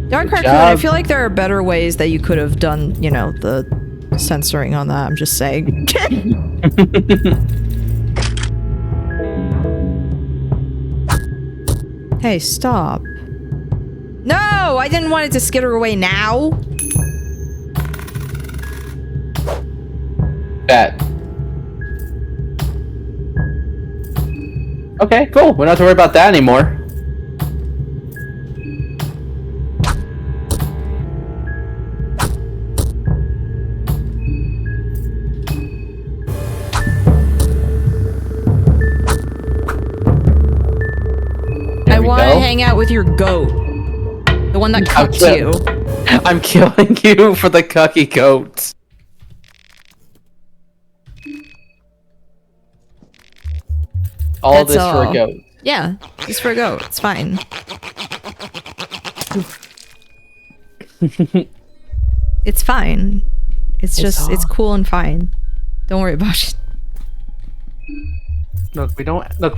Dark Harcoon, I feel like there are better ways that you could have done, you know, the censoring on that. I'm just saying. Hey, stop. No! I didn't want it to skitter away now! Bet. Okay, cool. We don't have to worry about that anymore. I want out with your goat. The one that cucked you. I'm killing you for the cucky goat. All That's this for a goat. Yeah, just for a goat. It's fine. It's fine. It's cool and fine. Don't worry about it. We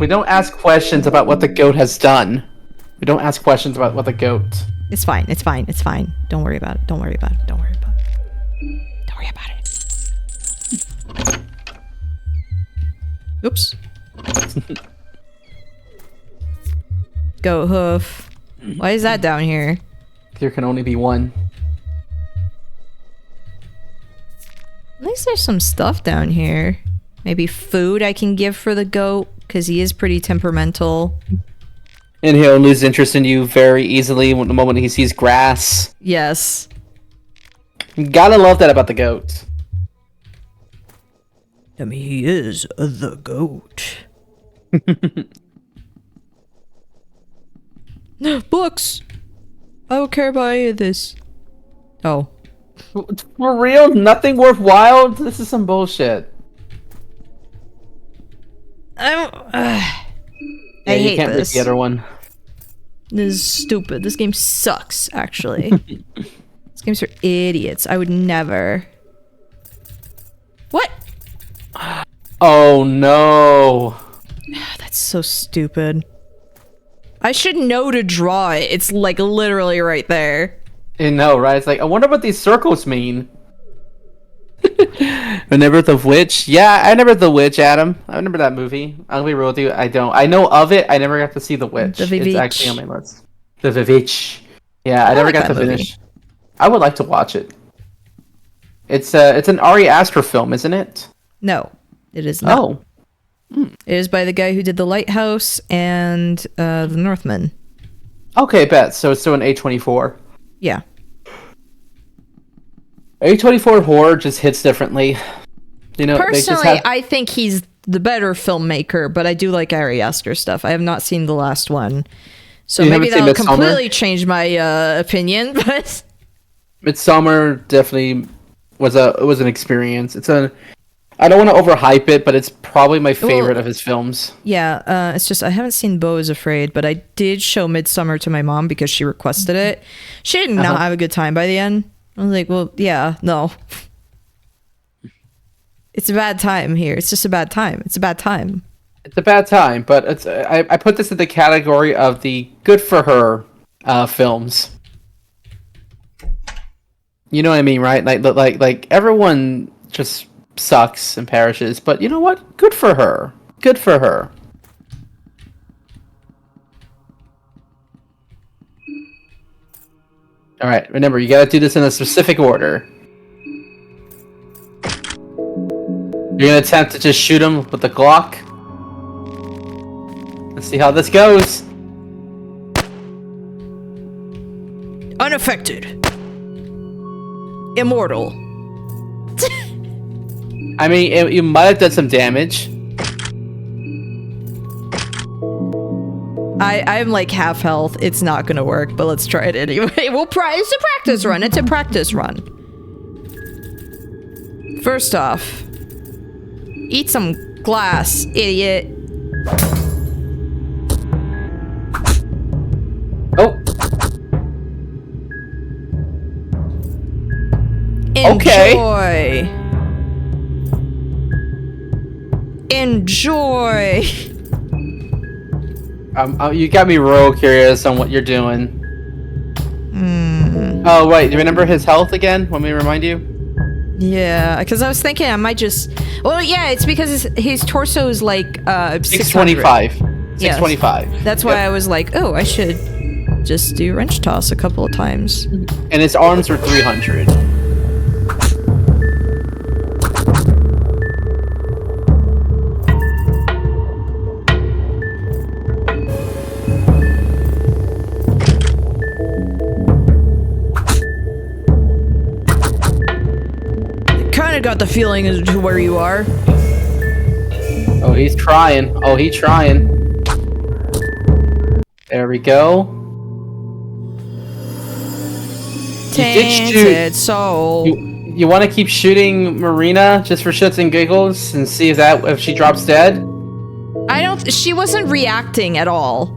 don't ask questions about what the goat has done. We don't ask questions about what the goat. It's fine. It's fine. It's fine. Don't worry about it. Don't worry about it. Don't worry about it. Don't worry about it. Oops. Goat hoof. Why is that down here? There can only be one. At least there's some stuff down here. Maybe food I can give for the goat, because he is pretty temperamental. And he'll lose interest in you very easily the moment he sees grass. Yes. You gotta love that about the goat. I mean, he is the goat. Books! I don't care about any of this. Oh. For real? Nothing worthwhile? This is some bullshit. I Yeah, you hate can't this. pick the other one. This is stupid. This game sucks, actually. This game's for idiots. I would never. What? Oh no. That's so stupid. I should know to draw it. It's like literally right there. I know, right? It's like, I wonder what these circles mean. Remember the Witch? Yeah, I remember the Witch, Adam. I remember that movie. I'll be real with you, I don't. I know of it. I never got to see the Witch. The It's Vivitch. actually on my list. The Vivitch. Yeah, I never like got to that movie. finish. I would like to watch it. It's an Ari Aster film, isn't it? No, it is not. Oh. It is by the guy who did The Lighthouse and The Northman. Okay, bet. So it's still an A24. Yeah. A24 horror just hits differently. You know, they just Personally, have... I think he's the better filmmaker, but I do like Ari Aster stuff. I have not seen the last one. So You maybe haven't seen that'll Midsommar? completely change my opinion, but... Midsommar definitely was an experience. I don't want to overhype it, but it's probably my favorite of his films. Yeah, it's just I haven't seen Beau is Afraid, but I did show Midsummer to my mom because she requested it. She did not have a good time by the end. I was like, well, yeah, no. It's a bad time here. It's just a bad time. It's a bad time. It's a bad time, but it's I put this in the category of the good for her films. You know what I mean, right? Like everyone just sucks and perishes, but you know what? Good for her. Good for her. All right, remember, you gotta do this in a specific order. You're gonna attempt to just shoot him with the Glock. Let's see how this goes. Unaffected. Immortal. I mean, you might have done some damage. I'm like half health. It's not gonna work, but let's try it anyway. It's a practice run. It's a practice run. First off, eat some glass, idiot. Oh, Enjoy. Enjoy. you got me real curious on what you're doing. Oh, wait, do you remember his health again? Let me remind you. Yeah, because I was thinking I might just... Well, yeah, it's because his torso is like 625. 625. 625. That's why I was like, oh, I should just do wrench toss a couple of times. And his arms are 300. Kinda got the feeling as to where you are. Oh, he's trying. Oh, he's trying. There we go. Tainted soul. You want to keep shooting Marina just for shits and giggles and see if she drops dead? I don't. She wasn't reacting at all.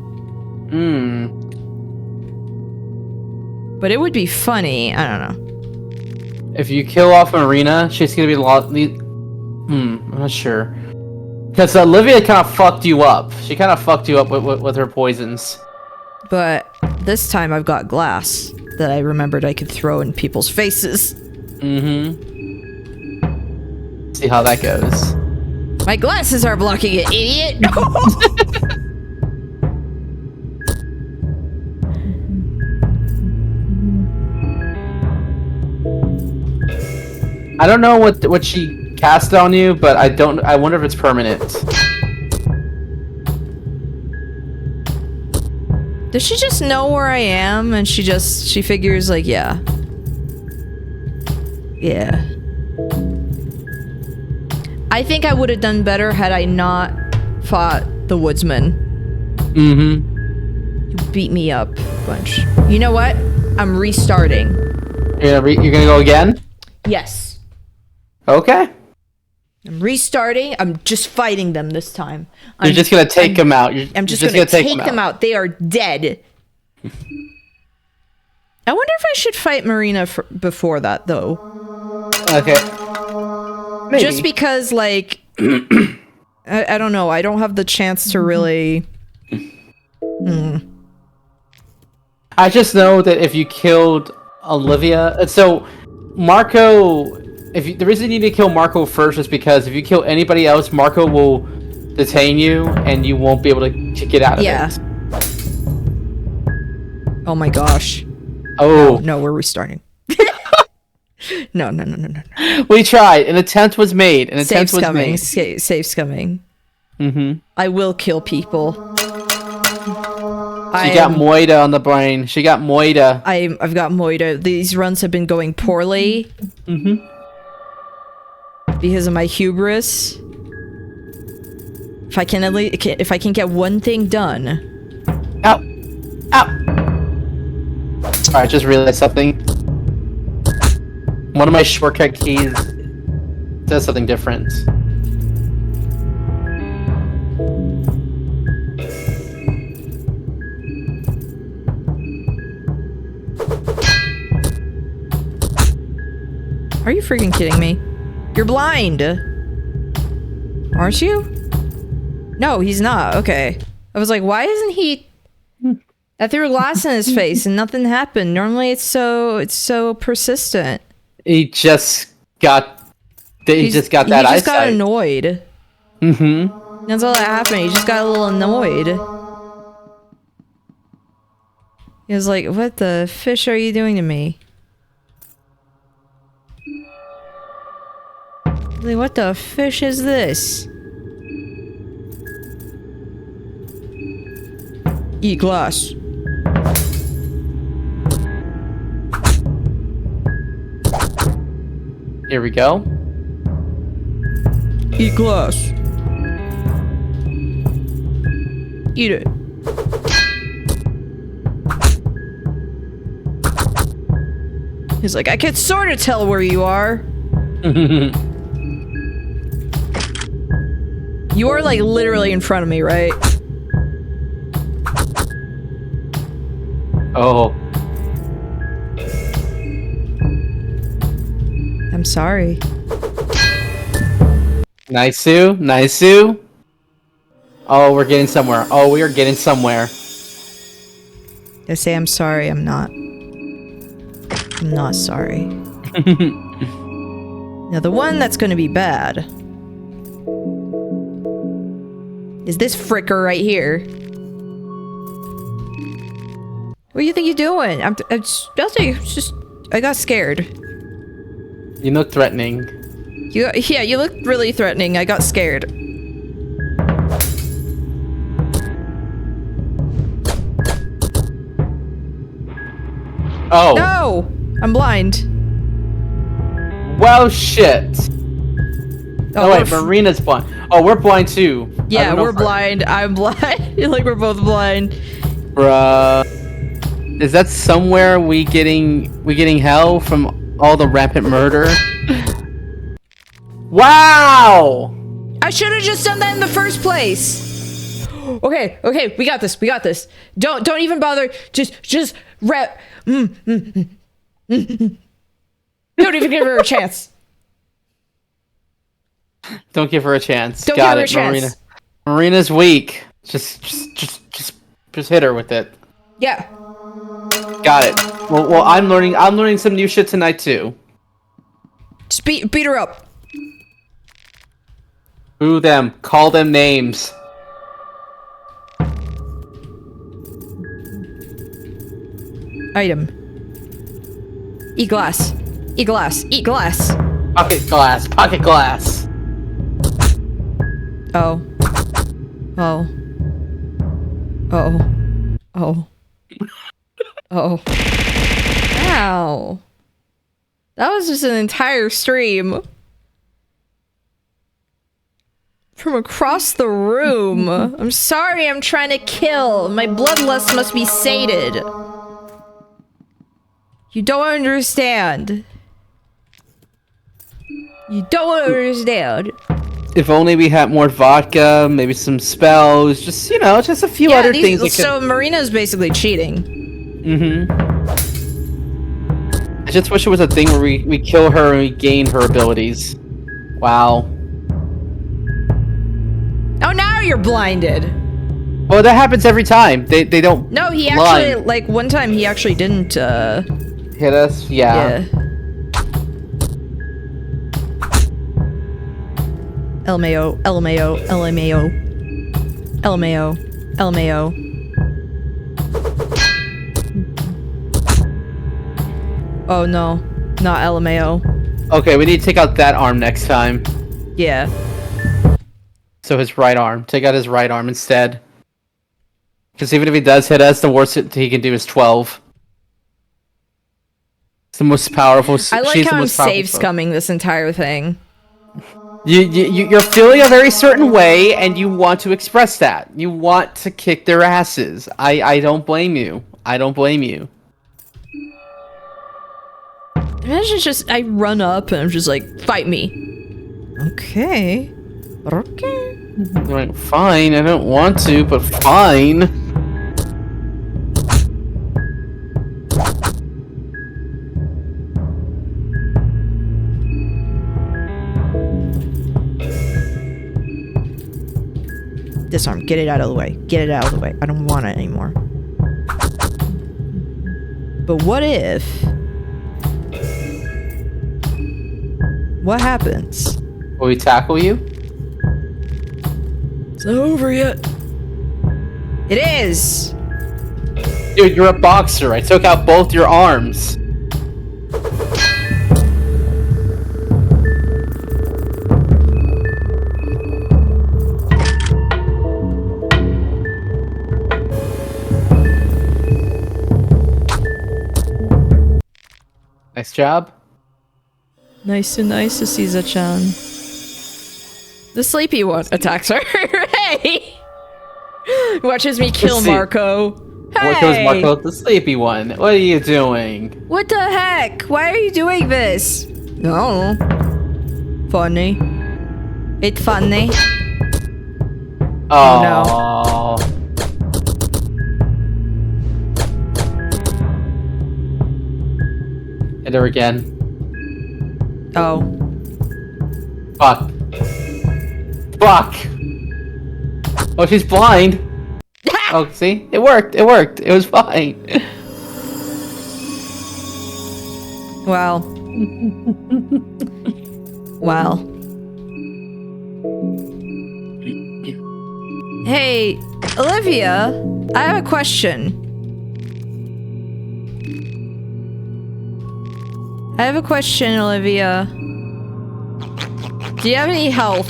But it would be funny. I don't know. If you kill off Marina, she's gonna be a lot. I'm not sure. Because Olivia kind of fucked you up. She kind of fucked you up with her poisons. But this time I've got glass that I remembered I could throw in people's faces. See how that goes. My glasses are blocking it, idiot! I don't know what she cast on you, but I wonder if it's permanent. Does she just know where I am and she figures like, yeah. Yeah. I think I would have done better had I not fought the woodsman. You beat me up a bunch. You know what? I'm restarting. You're gonna go again? Yes. Okay. I'm restarting. I'm just fighting them this time. You're just gonna take them out. I'm just gonna take them out. They are dead. I wonder if I should fight Marina before that, though. Okay. Maybe. Just because, like, I don't know. I don't have the chance to really... I just know that if you killed Olivia... So, Marco... The reason you need to kill Marco first is because if you kill anybody else, Marco will detain you, and you won't be able to get out of it. Oh my gosh. Oh. No, we're restarting. No. We tried. An attempt was made. Safe's coming. Safe's coming. I will kill people. She got Moida on the brain. She got Moida. I've got Moida. These runs have been going poorly. Because of my hubris. If I can get one thing done. Ow! Sorry, I just realized something. One of my shortcut keys does something different. Are you freaking kidding me? You're blind! Aren't you? No, he's not. Okay. I was like, why isn't he... I threw a glass in his face and nothing happened. Normally it's so persistent. He just got that eyesight. He just got annoyed. That's all that happened. He just got a little annoyed. He was like, what the fish are you doing to me? Like, what the fish is this? Eat glass. Here we go. Eat glass. Eat it. He's like, I can sort of tell where you are. You are like literally in front of me, right? Oh. I'm sorry. Nice, Sue. Oh, we're getting somewhere. Oh, we are getting somewhere. I say I'm sorry, I'm not. I'm not sorry. Now, the one that's gonna be bad is this fricker right here. What do you think you're doing? I'll tell you, I got scared. You look threatening. Yeah, you look really threatening. I got scared. Oh. No! I'm blind. Well, shit. Oh, wait, Marina's blind. Oh, we're blind too. Yeah, we're blind. I'm blind. Like, we're both blind. Bruh. Is that somewhere we getting hell from all the rampant murder? Wow! I should have just done that in the first place. Okay, we got this. Don't even bother. Just rep. Don't even give her a chance. Don't give her a chance. Don't Got give her it, a chance. Marina. Marina's weak. Just hit her with it. Yeah. Got it. Well, I'm learning some new shit tonight too. Just beat her up. Boo them. Call them names. Item. Eat glass. Eat glass. Eat glass. Pocket glass. Pocket glass. Oh. Oh. Oh. Oh. Oh. Ow. That was just an entire stream. From across the room. I'm sorry, I'm trying to kill. My bloodlust must be sated. You don't understand. You don't understand. If only we had more vodka, maybe some spells, just a few other things. So Marina's basically cheating. I just wish it was a thing where we kill her and we gain her abilities. Wow. Oh, now you're blinded. Well, that happens every time. They don't. No, he blind. actually, like, one time he actually didn't, hit us. Yeah. LMAO, LMAO, LMAO. LMAO, LMAO. Oh no, not LMAO. Okay, we need to take out that arm next time. Yeah. So his right arm. Take out his right arm instead. Because even if he does hit us, the worst he can do is 12. It's the most powerful. I like she's the how I'm most powerful safe scumming this entire thing. You're feeling a very certain way, and you want to express that. You want to kick their asses. I don't blame you. I don't blame you. Imagine just I run up and I'm just like, fight me. Okay. Okay. You're like, fine, I don't want to, but fine. Disarm. Get it out of the way. Get it out of the way. I don't want it anymore. But what if... What happens? Will we tackle you? It's not over yet. It is! Dude, you're a boxer. I took out both your arms. Nice job. Nice to Caesar-chan. The sleepy one attacks her. Hey! Watches me kill Marco. Hey! What goes Marco, the sleepy one? What are you doing? What the heck? Why are you doing this? No. Funny. It's funny. Oh no. Hit her again. Oh. Fuck. Fuck! Oh, she's blind! Oh, see? It worked! It worked! It was fine! Wow. Wow. Hey, Olivia, I have a question. Olivia. Do you have any health?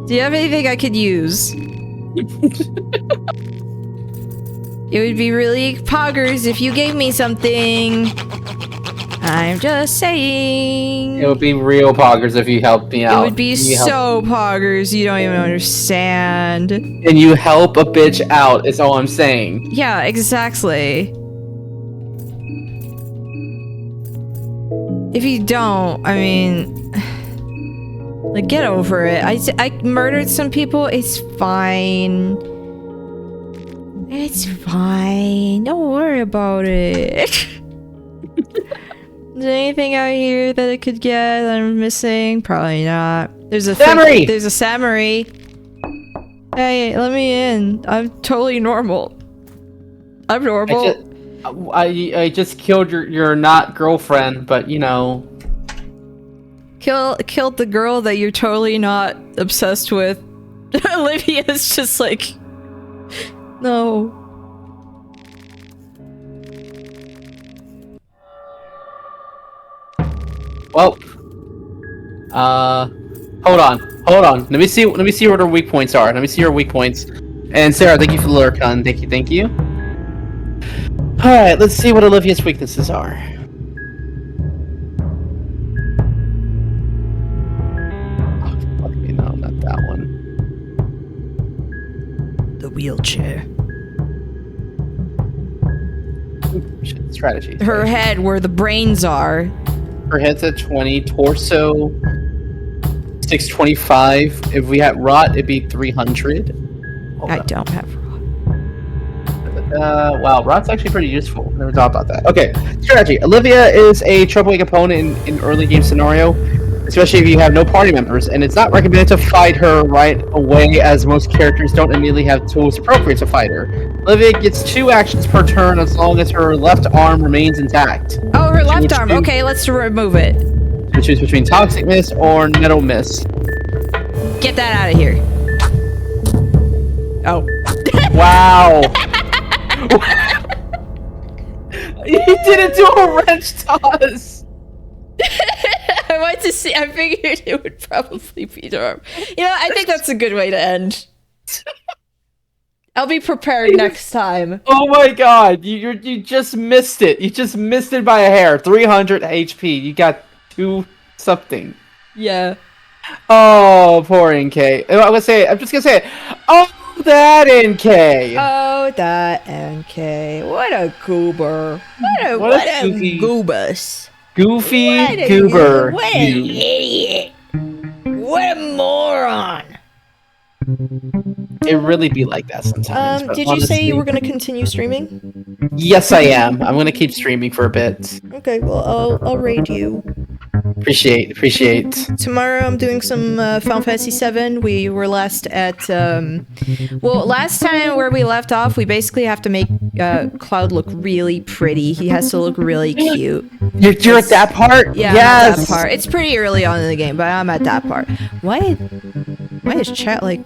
Do you have anything I could use? It would be really poggers if you gave me something. I'm just saying. It would be real poggers if you helped me out. It would be so poggers, you don't even understand. And you help a bitch out, is all I'm saying. Yeah, exactly. If you don't, I mean... Like, get over it. I murdered some people, it's fine. It's fine. Don't worry about it. Is there anything out here that I could get that I'm missing? Probably not. There's a Samurai! There's a samurai. Hey, let me in. I'm totally normal. I'm normal. I just killed your not girlfriend, but you know. Killed the girl that you're totally not obsessed with. Olivia's just like, no. Well, hold on. Let me see what her weak points are. Let me see her weak points. And Sarah, thank you for the lurk, hon. Thank you. All right, let's see what Olivia's weaknesses are. Oh, fuck me, no, not that one. The wheelchair. Shit, strategy. Her head, where the brains are. Her head's at 20. Torso, 625. If we had rot, it'd be 300. Hold I up. don't have rot. Wow, rot's actually pretty useful. Never thought about that. Okay, strategy. Olivia is a troubling opponent in early game scenario, especially if you have no party members, and it's not recommended to fight her right away, as most characters don't immediately have tools appropriate to fight her. Olivia gets 2 actions per turn as long as her left arm remains intact. Oh, her left arm. Okay, let's remove it. To choose between Toxic Mist or Nettle Mist. Get that out of here. Oh. Wow. You didn't do a wrench toss. I wanted to see. I figured it would probably be the arm. You know, I think that's a good way to end. I'll be prepared next time. Oh my god, you just missed it. You just missed it by a hair. 300 HP. You got 2 something. Yeah. Oh, poor NK. I'm just gonna say it. Oh, that NK. Oh, that NK. What a goober. What a goofy- goobus. Goofy What a goober. What an idiot. What a moron. It really be like that sometimes. but Did you say you honestly- were going to continue streaming? Yes, I am. I'm gonna keep streaming for a bit. Okay, well, I'll raid you. Appreciate. Tomorrow I'm doing some Final Fantasy VII. We were last at, well, last time where we left off, we basically have to make Cloud look really pretty. He has to look really cute. You're at that part? Yeah, Yes. I'm at that part. It's pretty early on in the game, but I'm at that part. Why is chat like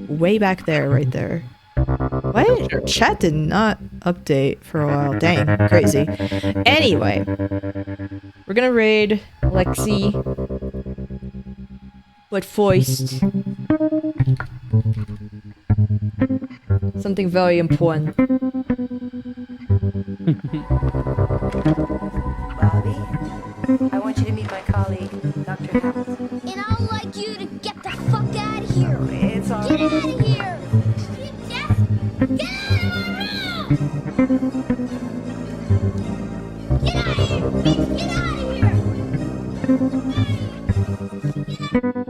way back there, right there? Why chat did not update for a while? Dang, crazy. Anyway, we're gonna raid Lexi. What Foist? Something very important. Bobby, I want you to meet my colleague, Dr. Hamilton. And I'd like you to get the fuck out of here. It's all Get out of here. Get out of my room. Get out of here. Get out of here.